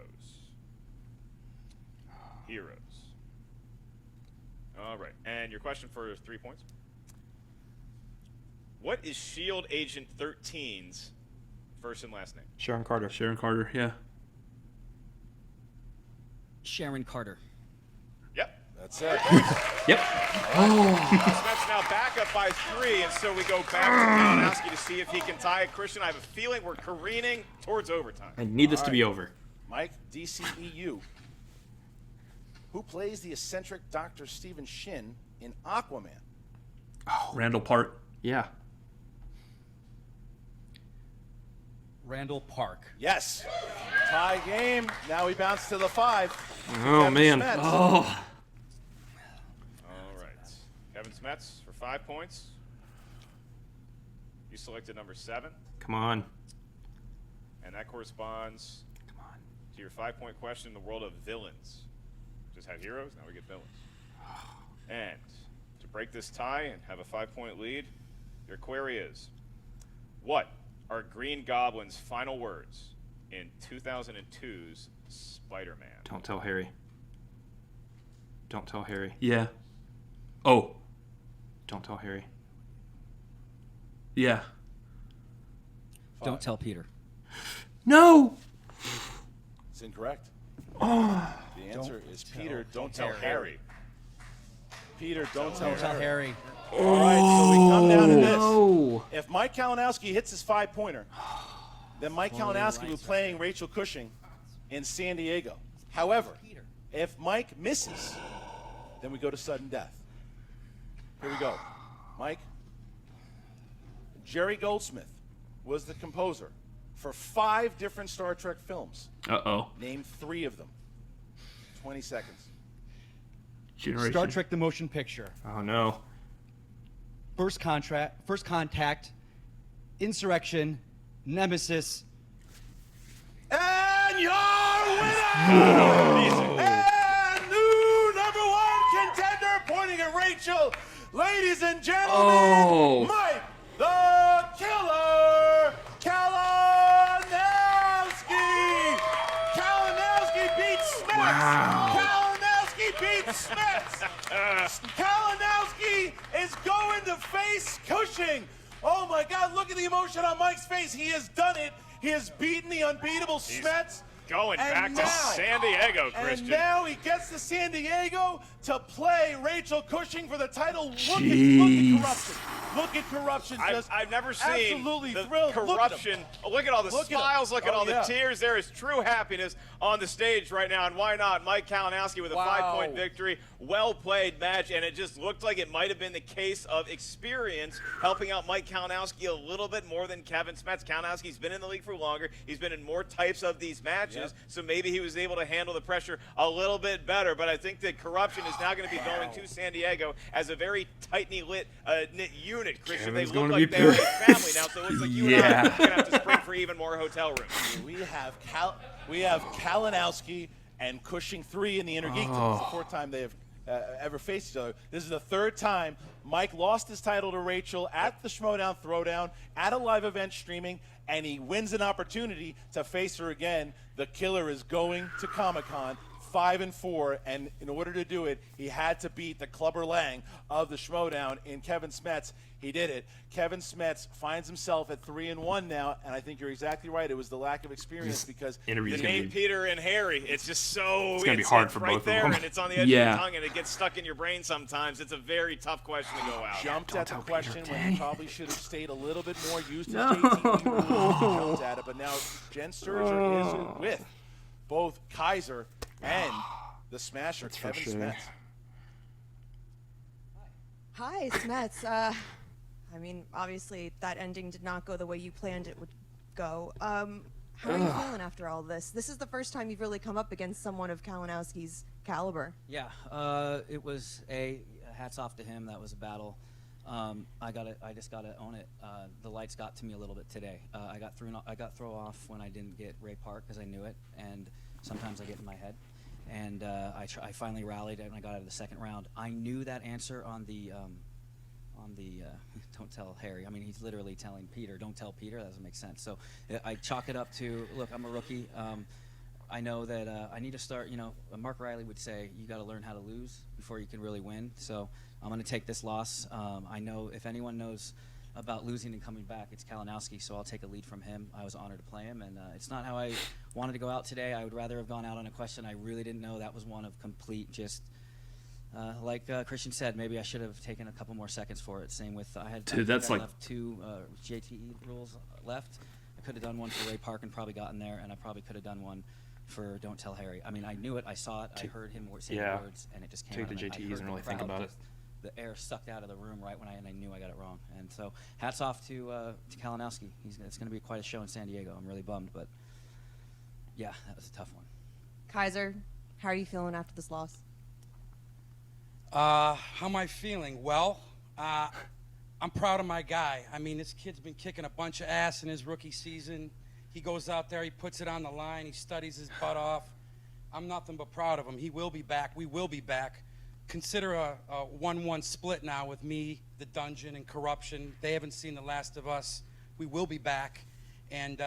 Heroes. All right, and your question for 3 points. What is SHIELD Agent 13's first and last name? Sharon Carter. Sharon Carter, yeah. Sharon Carter. Yep. That's it. Yep. Smets now back up by 3, and so we go back to Kalinowski to see if he can tie it. Christian, I have a feeling we're careening towards overtime. I need this All to be right. over. Mike, DCEU. Who plays the eccentric Dr. Stephen Shin in Aquaman? Randall Park. Yeah. Randall Park. Yes. Tie game. Now we bounce to the 5. Oh, Kevin man. Smets. Oh. All right. Kevin Smets for 5 points. You selected number 7, Come on. and that corresponds to your 5-point question in the world of villains. Just had heroes, now we get villains. And to break this tie and have a 5-point lead, your query is, what are Green Goblin's final words in 2002's Spider-Man? Don't tell Harry. Don't tell Harry. Yeah. Oh. Don't tell Harry. Yeah. Don't tell Peter. No! It's incorrect. Oh. The answer is Peter, don't tell Harry. Peter, don't tell Harry. All right, so we come down to this. No. If Mike Kalinowski hits his 5-pointer, then Mike Kalinowski will be playing Rachel Cushing in San Diego. However, if Mike misses, then we go to sudden death. Here we go. Mike, Jerry Goldsmith was the composer for 5 different Star Trek films. Uh-oh. Name 3 of them. 20 seconds. Generation. Star Trek: The Motion Picture. Oh no. First Contact, Insurrection, Nemesis. And your winner! And new #1 contender, pointing at Rachel. Ladies and gentlemen, Mike the Killer Kalinowski! Kalinowski beats Smets! Wow. Kalinowski beats Smets! Kalinowski is going to face Cushing. Oh my God, look at the emotion on Mike's face. He has done it. He has beaten the unbeatable Smets. Going back to San Diego, Christian. And now he gets to San Diego to play Rachel Cushing for the title. Look at corruption. Look at corruption. I've never seen absolutely the thrilled. corruption. Look at all the smiles. Look at all the tears. There is true happiness on the stage right now. And why not? Mike Kalinowski with a 5-point victory. Well played match. And it just looked like it might have been the case of experience helping out Mike Kalinowski a little bit more than Kevin Smets. Kalinowski's been in the league for longer. He's been in more types of these matches. So maybe he was able to handle the pressure a little bit better. But I think that corruption is now going to be going to San Diego as a very tightly knit unit, Christian. Kevin's they look going like to be they're a family now, so it looks like you and I are going to have to spring for even more hotel rooms. We have Kalinowski and Cushing 3 in the Innergeekdom. It's the 4th time they have ever faced each other. This is the 3rd time Mike lost his title to Rachel at the Schmoedown Throwdown, at a live event streaming, and he wins an opportunity to face her again. The Killer is going to Comic-Con 5-4, and in order to do it, he had to beat the Clubber Lang of the Schmoedown in Kevin Smets. He did it. Kevin Smets finds himself at 3-1 now, and I think you're exactly right. It was the lack of experience because the name Peter and Harry, it's just so it's gonna be hard for right both there, of them. and it's on the edge of your tongue, and it gets stuck in your brain sometimes. It's a very tough question to go out. Jumped at the question when he probably should have stayed a little bit more used to JT jumped at it, but now Jen Sturger is with both Kaiser and the Smasher, Kevin Smets. Hi, Smets. I mean, obviously that ending did not go the way you planned it would go. How are you feeling after all this? This is the first time you've really come up against someone of Kalinowski's caliber. Yeah, it was hats off to him. That was a battle. I just gotta own it. The lights got to me a little bit today. I got thrown off when I didn't get Ray Park because I knew it, and sometimes I get in my head. And I finally rallied and I got out of the 2nd round. I knew that answer on the don't tell Harry. I mean, he's literally telling Peter, don't tell Peter. That doesn't make sense. So I chalk it up to, look, I'm a rookie. I know that I need to start, Mark Riley would say, you got to learn how to lose before you can really win. So I'm going to take this loss. I know if anyone knows about losing and coming back, it's Kalinowski, so I'll take a lead from him. I was honored to play him, and it's not how I wanted to go out today. I would rather have gone out on a question I really didn't know. That was one of complete just, like Christian said, maybe I should have taken a couple more seconds for it. Same with, I left 2 JTE rules left. I could have done one for Ray Park and probably gotten there, and I probably could have done one for Don't Tell Harry. I mean, I knew it, I saw it, I heard him say the words, and it just came out of Take the JTEs and really think about it. The air sucked out of the room right when I knew I got it wrong. And so hats off to Kalinowski. It's going to be quite a show in San Diego. I'm really bummed, but yeah, that was a tough one. Kaiser, how are you feeling after this loss? How am I feeling? Well, I'm proud of my guy. I mean, this kid's been kicking a bunch of ass in his rookie season. He goes out there, he puts it on the line, he studies his butt off. I'm nothing but proud of him. He will be back. We will be back. Consider a 1-1 split now with me, the Dungeon, and Corruption. They haven't seen the last of us. We will be back. And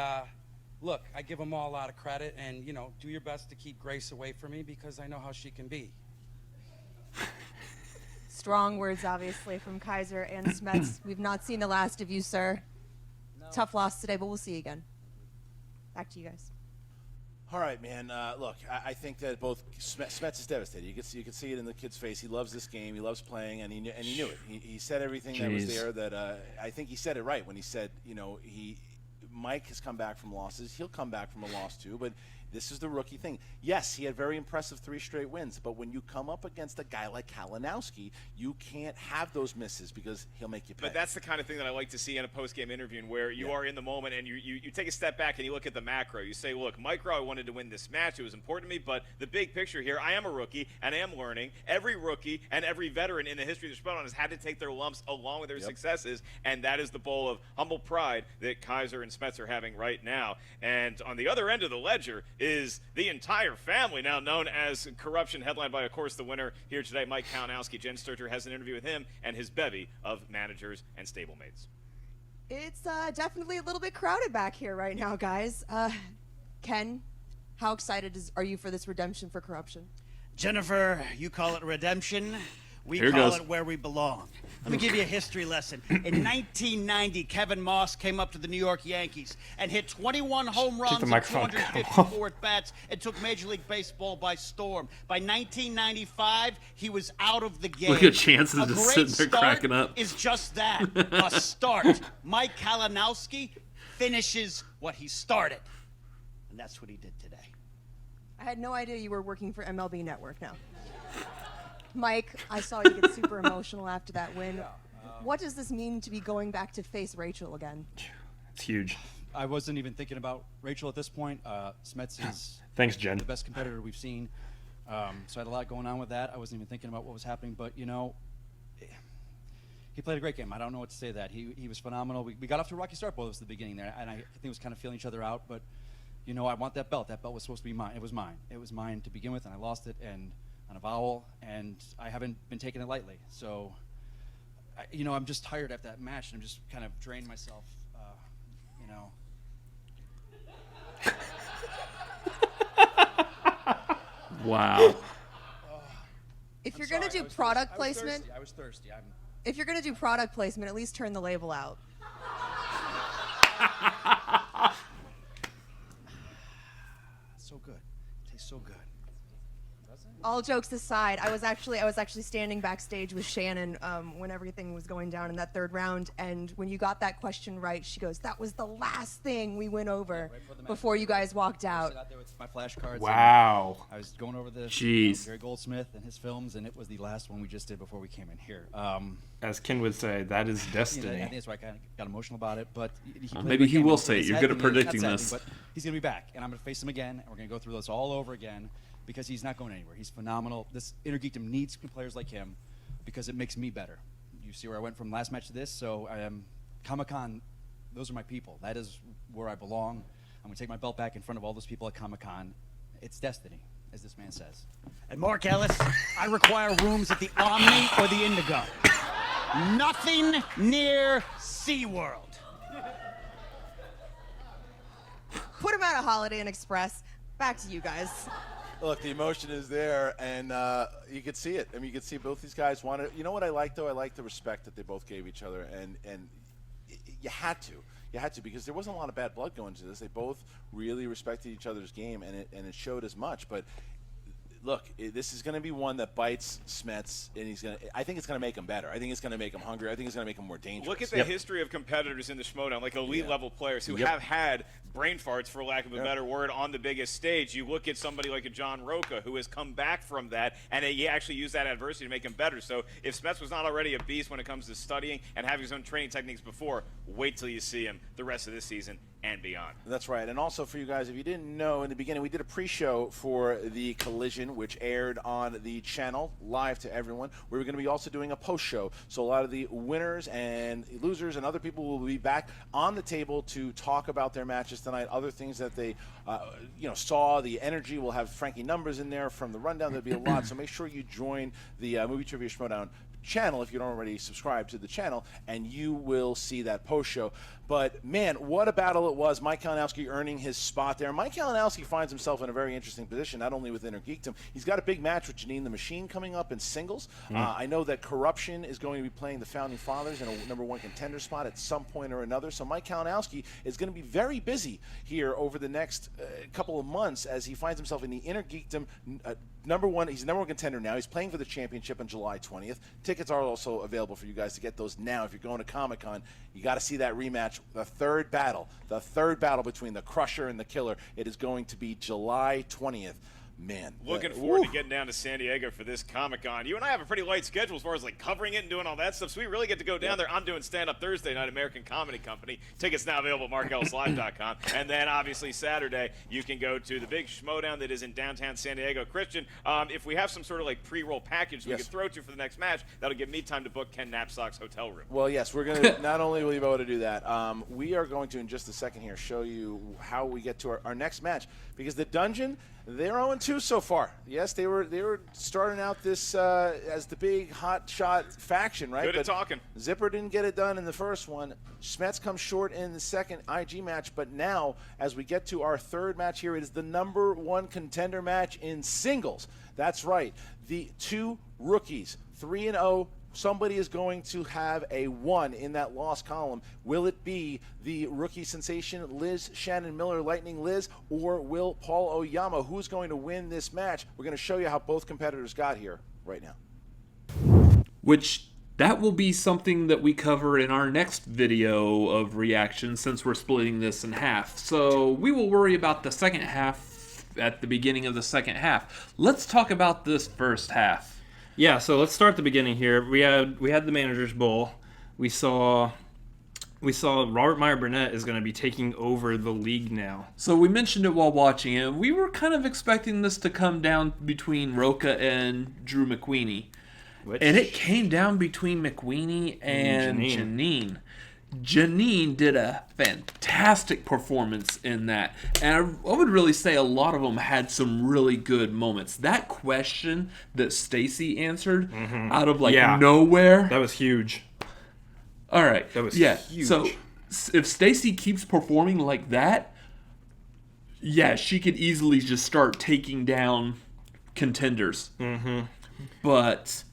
look, I give them all a lot of credit, and, you know, do your best to keep Grace away from me because I know how she can be. Strong words, obviously, from Kaiser and Smets. We've not seen the last of you, sir. No. Tough loss today, but we'll see you again. Back to you guys. All right, man. Look, I think that both Smets is devastated. You can see it in the kid's face. He loves this game. He loves playing, and he knew it. He said everything that was there. That I think he said it right when he said, you know, Mike has come back from losses. He'll come back from a loss too, but this is the rookie thing. Yes, he had very impressive 3 straight wins, but when you come up against a guy like Kalinowski, you can't have those misses because he'll make you pay. But that's the kind of thing that I like to see in a post-game interview, where you are in the moment and you take a step back and you look at the macro. You say, look, micro, I wanted to win this match. It was important to me, but the big picture here, I am a rookie and I am learning. Every rookie and every veteran in the history of the Schmoedown has had to take their lumps along with their successes, and that is the bowl of humble pride that Kaiser and Smets are having right now. And on the other end of the ledger is the entire family, now known as Corruption, headlined by, of course, the winner here today, Mike Kalinowski. Jen Sturter has an interview with him and his bevy of managers and stablemates. It's definitely a little bit crowded back here right now, guys. Ken, how excited are you for this redemption for Corruption? Jennifer, you call it redemption. We Here call goes. it where we belong. Let me give you a history lesson. In 1990, Kevin Moss came up to the New York Yankees and hit 21 home runs the and microphone. 254 at-bats and took Major League Baseball by storm. By 1995, he was out of the game. Look at Chances A just great sitting there start cracking up. is just that, a start. Mike Kalinowski finishes what he started. And that's what he did today. I had no idea you were working for MLB Network now. Mike, I saw you get super emotional after that win. What does this mean to be going back to face Rachel again? It's huge. I wasn't even thinking about Rachel at this point. Smets is Thanks, Jen. the best competitor we've seen. So I had a lot going on with that. I wasn't even thinking about what was happening, but you know, he played a great game. I don't know what to say to that. He was phenomenal. We got off to a rocky start both of us at the beginning there, and I think it was kind of feeling each other out, but you know, I want that belt. That belt was supposed to be mine. It was mine. It was mine to begin with, and I lost it and on a vowel, and I haven't been taking it lightly. So, you know, I'm just tired after that match, and I'm just kind of drained myself, you know. Wow. If you're going to do product placement, I was thirsty. if you're going to do product placement, at least turn the label out. So good. It tastes so good. All jokes aside, I was actually standing backstage with Shannon when everything was going down in that third round, and when you got that question right, she goes, "That was the last thing we went over before you guys walked out." I sat out there with my flashcards. Wow. I was going over the Jeez. Gary Goldsmith and his films, and it was the last one we just did before we came in here. As Ken would say, that is You know, I destiny. think that's why I kind of got emotional about it. But Maybe he will say it. You're good at predicting this. But he's going to be back, and I'm going to face him again, and we're going to go through this all over again because he's not going anywhere. He's phenomenal. This Innergeekdom needs players like him because it makes me better. You see where I went from last match to this, so I am Comic-Con. Those are my people. That is where I belong. I'm going to take my belt back in front of all those people at Comic-Con. It's destiny, as this man says. And Mark Ellis, I require rooms at the Omni or the Indigo. Nothing near SeaWorld. Put him out of Holiday Inn Express. Back to you guys. Look, the emotion is there, and you could see it. I mean, you could see both these guys wanted. You know what I like, though? I like the respect that they both gave each other, and you had to. You had to, because there wasn't a lot of bad blood going into this. They both really respected each other's game, and it showed as much. But look, this is going to be one that bites Smets, and I think it's going to make him better. I think it's going to make him hungry. I think it's going to make him more dangerous. Look at the history of competitors in the Schmoedown, like elite level players who have had brain farts, for lack of a better word, on the biggest stage. You look at somebody like a John Roca who has come back from that, and he actually used that adversity to make him better. So if Smets was not already a beast when it comes to studying and having his own training techniques before, wait till you see him the rest of this season and beyond. That's right. And also for you guys, if you didn't know, in the beginning we did a pre-show for the Collision, which aired on the channel live to everyone. We were going to be also doing a post-show, so a lot of the winners and losers and other people will be back on the table to talk about their matches tonight, other things that they saw, the energy. We'll have Frankie Numbers in there from the rundown. There'll be a lot, so make sure you join the Movie Trivia Schmoedown channel if you don't already subscribe to the channel, and you will see that post-show. But, man, what a battle it was. Mike Kalinowski earning his spot there. Mike Kalinowski finds himself in a very interesting position, not only with Innergeekdom. He's got a big match with Janine the Machine coming up in singles. I know that Corruption is going to be playing the Founding Fathers in a #1 contender spot at some point or another. So Mike Kalinowski is going to be very busy here over the next couple of months as he finds himself in the Innergeekdom #1. He's the #1 contender now. He's playing for the championship on July 20th. Tickets are also available for you guys to get those now. If you're going to Comic-Con, you got to see that rematch. The third battle between the Crusher and the Killer. It is going to be July 20th. Man, looking forward to getting down to San Diego for this Comic-Con. You and I have a pretty light schedule as far as like covering it and doing all that stuff, so we really get to go down there. I'm doing stand-up Thursday night, American Comedy Company. Tickets now available at markellislive.com. And then obviously Saturday you can go to the big Schmoedown that is in downtown San Diego. Christian, if we have some sort of like pre-roll package we could throw to for the next match, that'll give me time to book Ken Knapsack's hotel room. Well, yes, we're going to not only will you be able to do that, we are going to in just a second here show you how we get to our next match, because the Dungeon, they're 0-2 so far. Yes, they were starting out this as the big hot shot faction, right? Good at talking. Zipper didn't get it done in the first one. Smets comes short in the second IG match, but now as we get to our third match here, it is the #1 contender match in singles. That's right. The two rookies, 3-0. Somebody is going to have a 1 in that loss column. Will it be the rookie sensation Liz Shannon Miller, Lightning Liz, or will Paul Oyama? Who's going to win this match? We're going to show you how both competitors got here right now. Which that will be something that we cover in our next video of reaction, since we're splitting this in half. So we will worry about the second half at the beginning of the second half. Let's talk about this first half. Yeah, so let's start at the beginning here. We had the Managers Bowl. We saw Robert Meyer Burnett is going to be taking over the league now. So we mentioned it while watching it. We were kind of expecting this to come down between Roca and Drew McWeeny. And it came down between McWeeny and Janine. Janine did a fantastic performance in that. And I would really say a lot of them had some really good moments. That question that Stacy answered out of nowhere. That was huge. All right. That was huge. So if Stacy keeps performing like that, yeah, she could easily just start taking down contenders. But,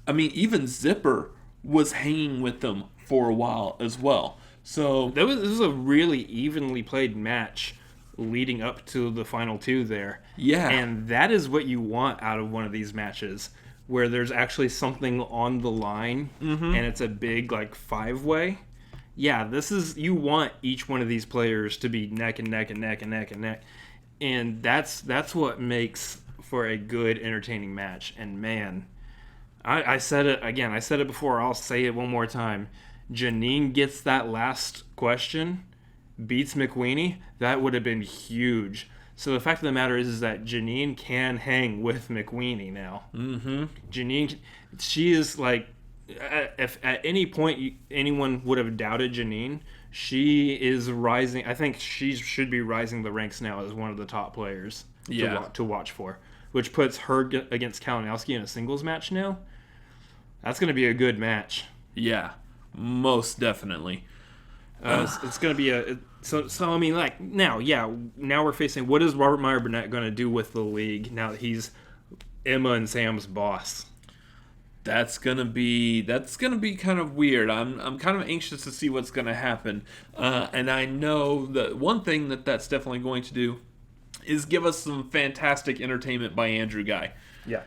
I mean, even Zipper was hanging with them for a while as well. So this was a really evenly played match leading up to the final two there. Yeah. And that is what you want out of one of these matches, where there's actually something on the line and it's a big like 5-way. Yeah, you want each one of these players to be neck and neck and neck and neck and neck. And that's what makes for a good entertaining match. And man, I said it again, I said it before, I'll say it one more time. Janine gets that last question, beats McWeeny, that would have been huge. So the fact of the matter is that Janine can hang with McWeeny now. Janine, she is like, if at any point anyone would have doubted Janine, she is rising. I think she should be rising the ranks now as one of the top players to watch for, which puts her against Kalinowski in a singles match now. That's going to be a good match. Yeah. Most definitely. It's going to be so I mean, like, now we're facing, what is Robert Meyer Burnett going to do with the league now that he's Emma and Sam's boss? That's gonna be kind of weird. I'm kind of anxious to see what's gonna happen, and I know that one thing that's definitely going to do is give us some fantastic entertainment by Andrew Guy. Yeah.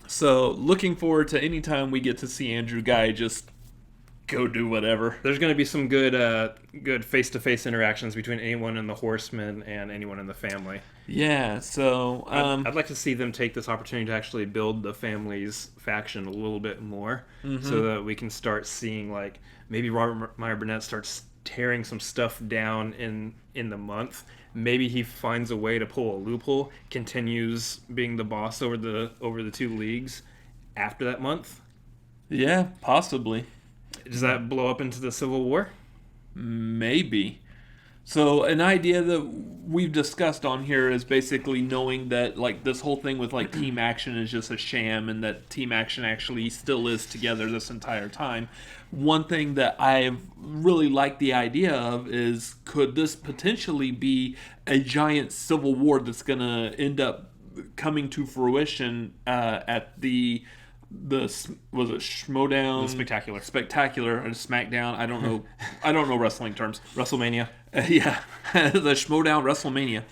So looking forward to any time we get to see Andrew Guy just go do whatever. There's going to be some good face-to-face interactions between anyone in the Horsemen and anyone in the family. Yeah, so I'd like to see them take this opportunity to actually build the family's faction a little bit more, so that we can start seeing, like, maybe Robert Meyer Burnett starts tearing some stuff down in the month. Maybe he finds a way to pull a loophole, continues being the boss over the two leagues after that month. Yeah, possibly. Does that blow up into the Civil War? Maybe. So an idea that we've discussed on here is basically knowing that like this whole thing with like team action is just a sham, and that team action actually still is together this entire time. One thing that I really like the idea of is, could this potentially be a giant civil war that's going to end up coming to fruition at the was it Schmoedown Spectacular and SmackDown? I don't know wrestling terms. WrestleMania. Yeah, the Schmoedown WrestleMania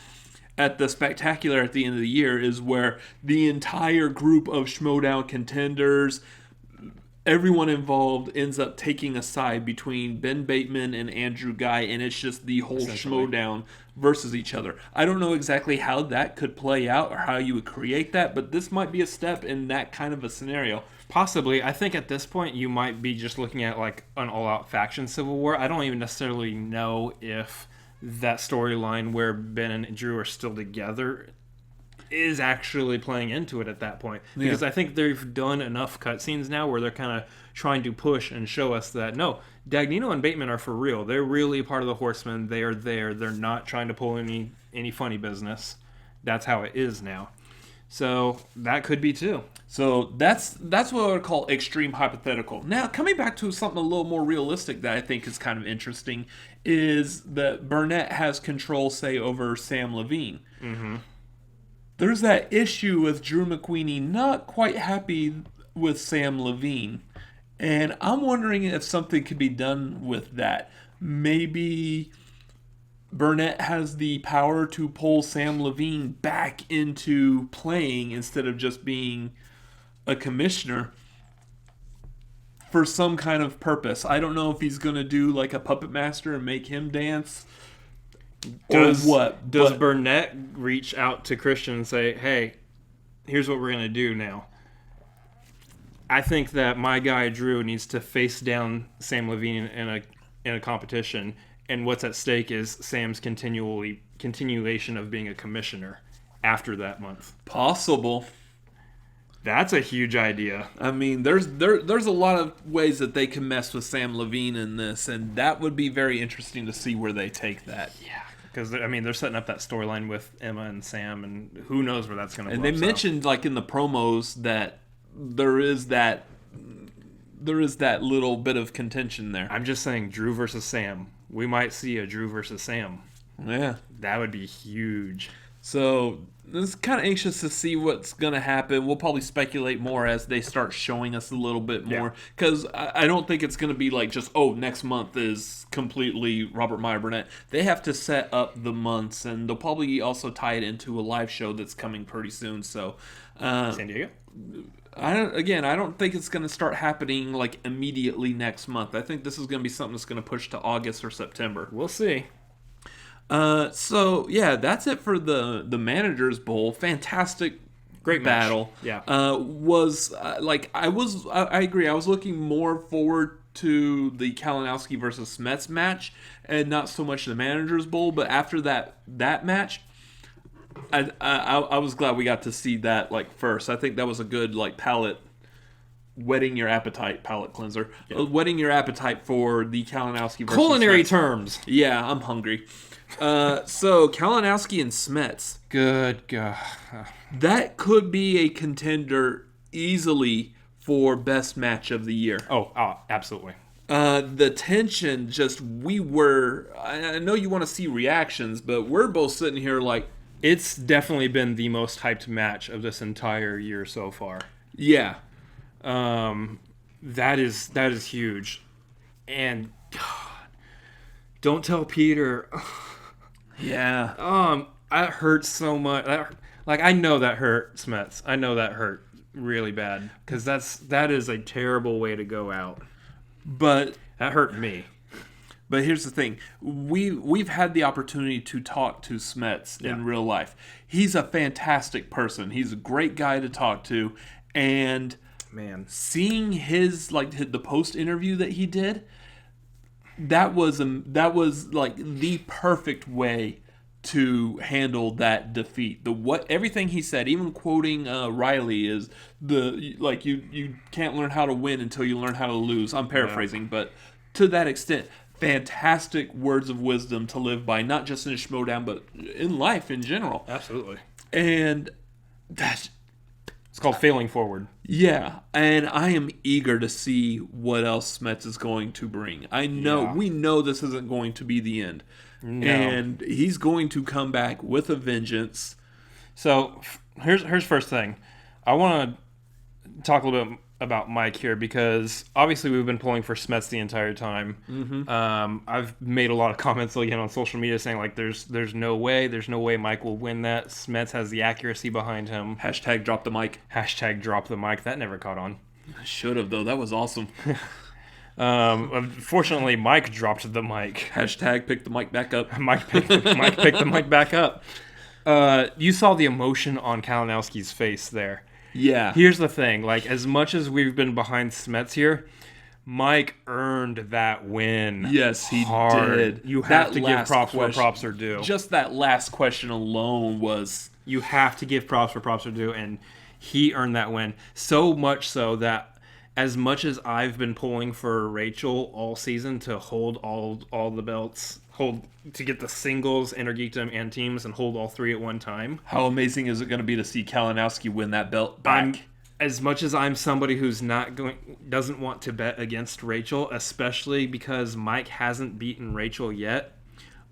at the Spectacular at the end of the year is where the entire group of Schmoedown contenders, everyone involved, ends up taking a side between Ben Bateman and Andrew Guy, and it's just the whole Schmoedown versus each other. I don't know exactly how that could play out or how you would create that, but this might be a step in that kind of a scenario. Possibly. I think at this point you might be just looking at like an all-out faction civil war. I don't even necessarily know if that storyline where Ben and Drew are still together is actually playing into it at that point. Because I think they've done enough cutscenes now where they're kind of trying to push and show us that, no, Dagnino and Bateman are for real. They're really part of the Horsemen. They are there. They're not trying to pull any funny business. That's how it is now. So that could be too. So that's what I would call extreme hypothetical. Now, coming back to something a little more realistic that I think is kind of interesting is that Burnett has control, say, over Sam Levine. Mm-hmm. There's that issue with Drew McQueenie not quite happy with Sam Levine. And I'm wondering if something could be done with that. Maybe Burnett has the power to pull Sam Levine back into playing instead of just being a commissioner for some kind of purpose. I don't know if he's going to do like a puppet master and make him dance or what. Does Burnett reach out to Christian and say, hey, here's what we're going to do now? I think that my guy Drew needs to face down Sam Levine in a competition, and what's at stake is Sam's continuation of being a commissioner after that month. Possible. That's a huge idea. I mean, there's a lot of ways that they can mess with Sam Levine in this, and that would be very interesting to see where they take that. Yeah, because I mean, they're setting up that storyline with Emma and Sam, and who knows where that's going to. And they mentioned like in the promos that there is that little bit of contention there. I'm just saying, Drew versus Sam. We might see a Drew versus Sam. Yeah, that would be huge. So this is kind of anxious to see what's going to happen. We'll probably speculate more as they start showing us a little bit more. Because I don't think it's going to be like just, next month is completely Robert Meyer Burnett. They have to set up the months, and they'll probably also tie it into a live show that's coming pretty soon. So San Diego? I don't think it's going to start happening like immediately next month. I think this is going to be something that's going to push to August or September. We'll see. So yeah, that's it for the Managers Bowl. Fantastic, great battle. Match. Yeah. I agree. I was looking more forward to the Kalinowski versus Smets match, and not so much the Managers Bowl. But after that match, I was glad we got to see that like first. I think that was a good like palate cleanser. Yeah. Whetting your appetite for the Kalinowski versus culinary Smets. terms. Yeah, I'm hungry. So Kalinowski and Smets. Good God. That could be a contender easily for best match of the year. Oh, absolutely. The tension I know you want to see reactions, but we're both sitting here like, it's definitely been the most hyped match of this entire year so far. Yeah. That is huge. And God, don't tell Peter. Yeah. That hurts so much. I know that hurt Smets. I know that hurt really bad, because that is a terrible way to go out. But that hurt me. But here's the thing. We've had the opportunity to talk to Smets in real life. He's a fantastic person. He's a great guy to talk to. And man, seeing his the post interview that he did, that was like the perfect way to handle that defeat. Everything he said, even quoting Riley, is you can't learn how to win until you learn how to lose. I'm paraphrasing, but to that extent, fantastic words of wisdom to live by, not just in a Schmoedown, but in life in general. Absolutely. And that's... It's called failing forward. Yeah, and I am eager to see what else Smets is going to bring. We know this isn't going to be the end. No. And he's going to come back with a vengeance. So here's first thing. I want to talk a little bit about Mike here because obviously we've been pulling for Smets the entire time. Mm-hmm. I've made a lot of comments again on social media saying like there's no way Mike will win that. Smets has the accuracy behind him. Hashtag drop the mic. Hashtag drop the mic. That never caught on. Should have though. That was awesome. Unfortunately, Mike dropped the mic. Hashtag pick the mic back up. Mike picked the mic back up. You saw the emotion on Kalinowski's face there. Yeah. Here's the thing. Like, as much as we've been behind Smets here, Mike earned that win. Yes, he hard. did. You have to give props where props are due. Just that last question alone was... You have to give props where props are due, and he earned that win. So much so that as much as I've been pulling for Rachel all season to hold all the belts, to get the singles, Innergeekdom, and teams, and hold all three at one time. How amazing is it going to be to see Kalinowski win that belt back? As much as I'm somebody who's doesn't want to bet against Rachel, especially because Mike hasn't beaten Rachel yet,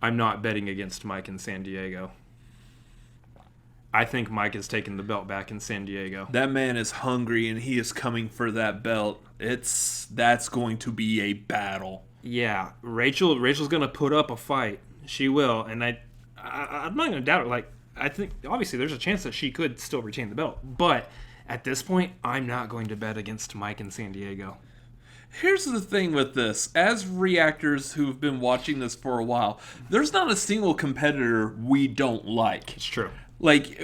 I'm not betting against Mike in San Diego. I think Mike has taken the belt back in San Diego. That man is hungry and he is coming for that belt. That's going to be a battle. Yeah, Rachel's gonna put up a fight. She will, and I'm not gonna doubt it. Like, I think obviously there's a chance that she could still retain the belt, but at this point, I'm not going to bet against Mike in San Diego. Here's the thing with this. As reactors who've been watching this for a while, there's not a single competitor we don't like. It's true. Like,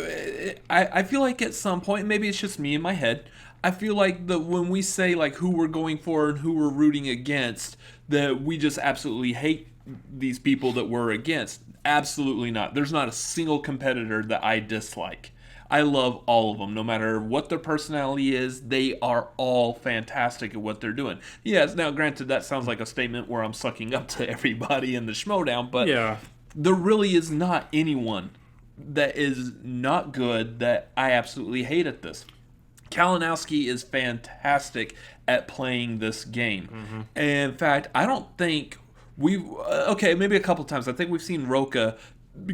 I feel like at some point, maybe it's just me in my head, I feel like when we say like who we're going for and who we're rooting against, that we just absolutely hate these people that we're against. Absolutely not. There's not a single competitor that I dislike. I love all of them, no matter what their personality is. They are all fantastic at what they're doing. Yes, now granted, that sounds like a statement where I'm sucking up to everybody in the Schmoedown, but yeah, there really is not anyone that is not good that I absolutely hate at this. Kalinowski is fantastic at playing this game. Mm-hmm. And in fact, I don't think we've... okay, maybe a couple times. I think we've seen Roka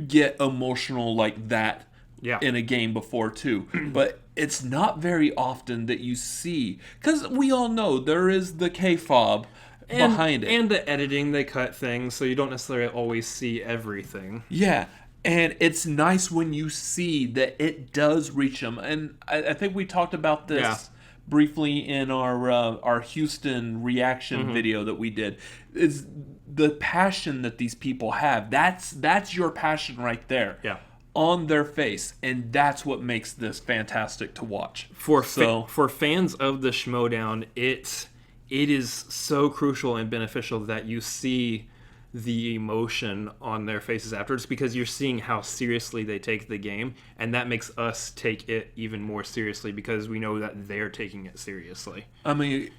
get emotional like that in a game before too. But it's not very often that you see... Because we all know there is the K-fob behind it. And the editing, they cut things, so you don't necessarily always see everything. Yeah. And it's nice when you see that it does reach them. And I think we talked about this briefly in our Houston reaction video that we did. Is the passion that these people have. That's your passion right there. Yeah. On their face. And that's what makes this fantastic to watch. For fans of the Schmoedown, it is so crucial and beneficial that you see the emotion on their faces afterwards, because you're seeing how seriously they take the game, and that makes us take it even more seriously because we know that they're taking it seriously. I mean,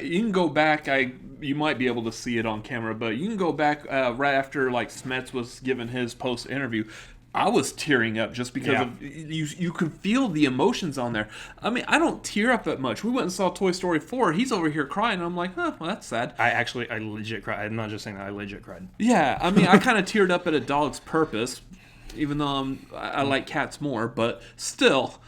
you can go back, you might be able to see it on camera, but you can go back right after like Smets was given his post interview. I was tearing up just because of you can feel the emotions on there. I mean, I don't tear up that much. We went and saw Toy Story 4. He's over here crying. And I'm like, well, that's sad. I legit cried. I'm not just saying that. I legit cried. Yeah, I mean, I kind of teared up at A Dog's Purpose, even though I like cats more, but still.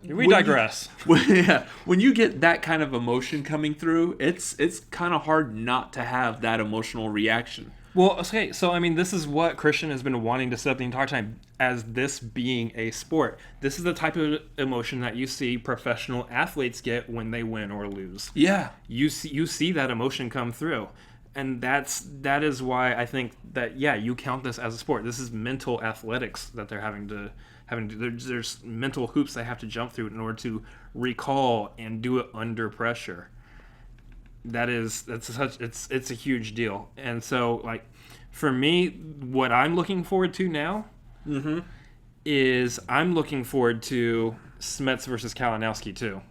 We digress. When you get that kind of emotion coming through, it's kind of hard not to have that emotional reaction. Well, okay, so I mean, this is what Christian has been wanting to set up the entire time, as this being a sport. This is the type of emotion that you see professional athletes get when they win or lose. Yeah. You see that emotion come through. And that is why I think that, you count this as a sport. This is mental athletics that they're having to there's mental hoops they have to jump through in order to recall and do it under pressure. It's a huge deal. And so, like, for me, what I'm looking forward to now is I'm looking forward to Smets versus Kalinowski too.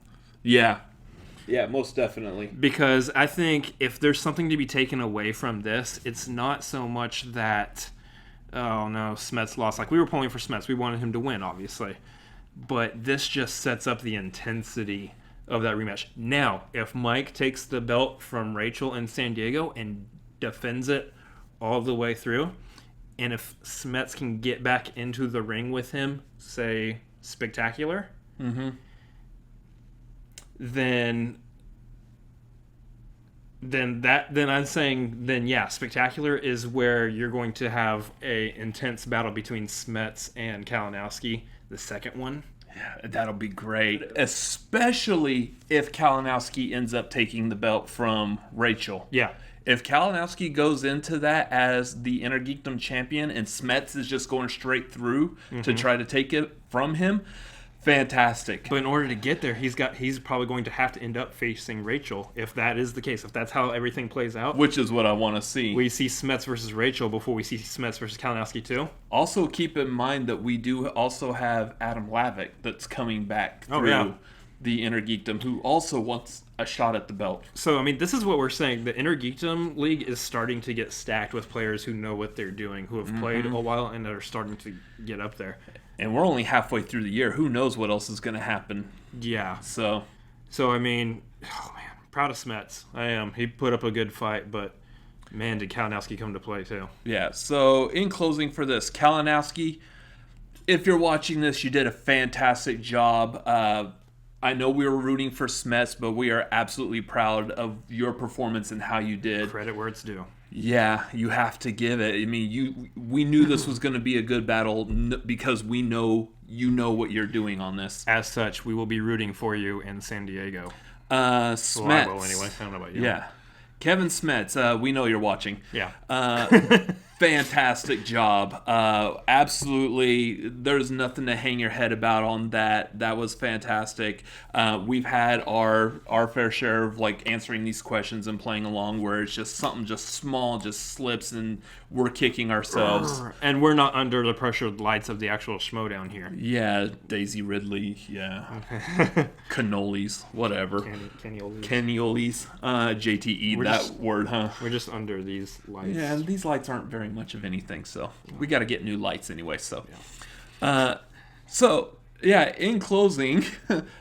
Yeah. Yeah, most definitely. Because I think if there's something to be taken away from this, it's not so much that, oh no, Smets lost. Like, we were pulling for Smets. We wanted him to win, obviously. But this just sets up the intensity of that rematch. Now, if Mike takes the belt from Rachel in San Diego and defends it all the way through, and if Smets can get back into the ring with him, say, Spectacular, then I'm saying, then yeah, Spectacular is where you're going to have a intense battle between Smets and Kalinowski, the second one. Yeah, that'll be great, especially if Kalinowski ends up taking the belt from Rachel. Yeah. If Kalinowski goes into that as the Innergeekdom champion and Smets is just going straight through to try to take it from him, fantastic. But in order to get there, he's probably going to have to end up facing Rachel, if that is the case, if that's how everything plays out. Which is what I want to see. We see Smets versus Rachel before we see Smets versus Kalinowski too. Also, keep in mind that we do also have Adam Lavick that's coming back through the Innergeekdom, who also wants a shot at the belt. So, I mean, this is what we're saying. The Innergeekdom League is starting to get stacked with players who know what they're doing, who have played a while and are starting to get up there. And we're only halfway through the year. Who knows what else is going to happen? Yeah. So I mean, oh man, proud of Smets. I am. He put up a good fight, but man, did Kalinowski come to play too. Yeah. So in closing for this, Kalinowski, if you're watching this, you did a fantastic job. I know we were rooting for Smets, but we are absolutely proud of your performance and how you did. Credit where it's due. Yeah, you have to give it. I mean, we knew this was going to be a good battle because we know you know what you're doing on this. As such, we will be rooting for you in San Diego. Smets. Well, I will anyway. I don't know about you. Yeah. Kevin Smets, we know you're watching. Yeah. Fantastic job. Absolutely, there's nothing to hang your head about on that. That was fantastic. We've had our fair share of like answering these questions and playing along where it's just something just small just slips and we're kicking ourselves. And we're not under the pressured lights of the actual Schmoedown here. Yeah, Daisy Ridley, yeah. Cannolis, whatever. Canniolis. JTE, that word, huh? We're just under these lights. Yeah, these lights aren't very much of anything, so we got to get new lights anyway, so. In closing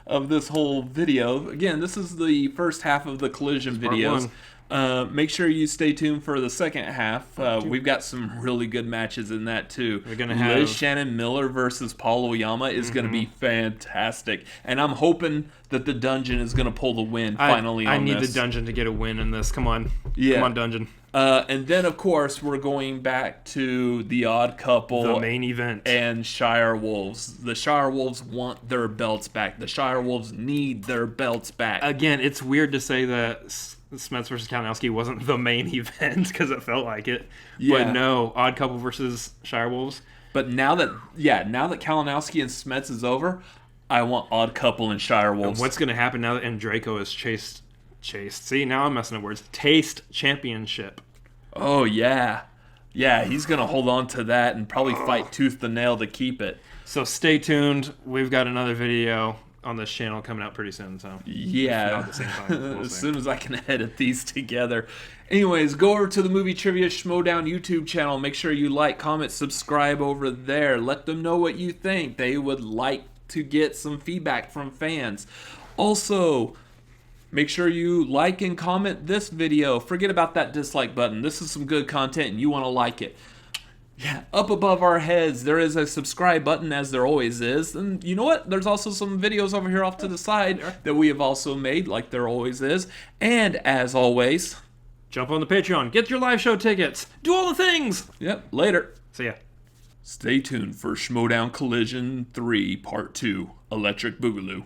of this whole video, again, this is the first half of the Collision videos. Make sure you stay tuned for the second half. We've got some really good matches in that too. We're gonna have Liz Shannon Miller versus Paul Oyama is going to be fantastic, and I'm hoping that the Dungeon is going to pull the win finally. I need the Dungeon to get a win in this. Come on, yeah. Come on, Dungeon. And then of course we're going back to the Odd Couple, the main event, and Shire Wolves. The Shire Wolves want their belts back. The Shire Wolves need their belts back. Again, it's weird to say that Smets versus Kalinowski wasn't the main event because it felt like it. Yeah. But no, Odd Couple versus Shire Wolves. But now that Kalinowski and Smets is over, I want Odd Couple and Shire Wolves. And what's going to happen now that Draco is chased? See, now I'm messing up words. Taste Championship. Oh, yeah. Yeah, he's going to hold on to that and probably fight tooth and nail to keep it. So stay tuned. We've got another video on this channel coming out pretty soon. So yeah, at the same time, as soon as I can edit these together. Anyways, go over to the Movie Trivia Schmoedown YouTube channel. Make sure you like, comment, subscribe over there. Let them know what you think. They would like to get some feedback from fans. Also, make sure you like and comment this video. Forget about that dislike button. This is some good content and you want to like it. Yeah, up above our heads, there is a subscribe button, as there always is. And you know what? There's also some videos over here off to the side that we have also made, like there always is. And as always, jump on the Patreon, get your live show tickets, do all the things. Yep, later. See ya. Stay tuned for Schmoedown Collision 3 Part 2, Electric Boogaloo.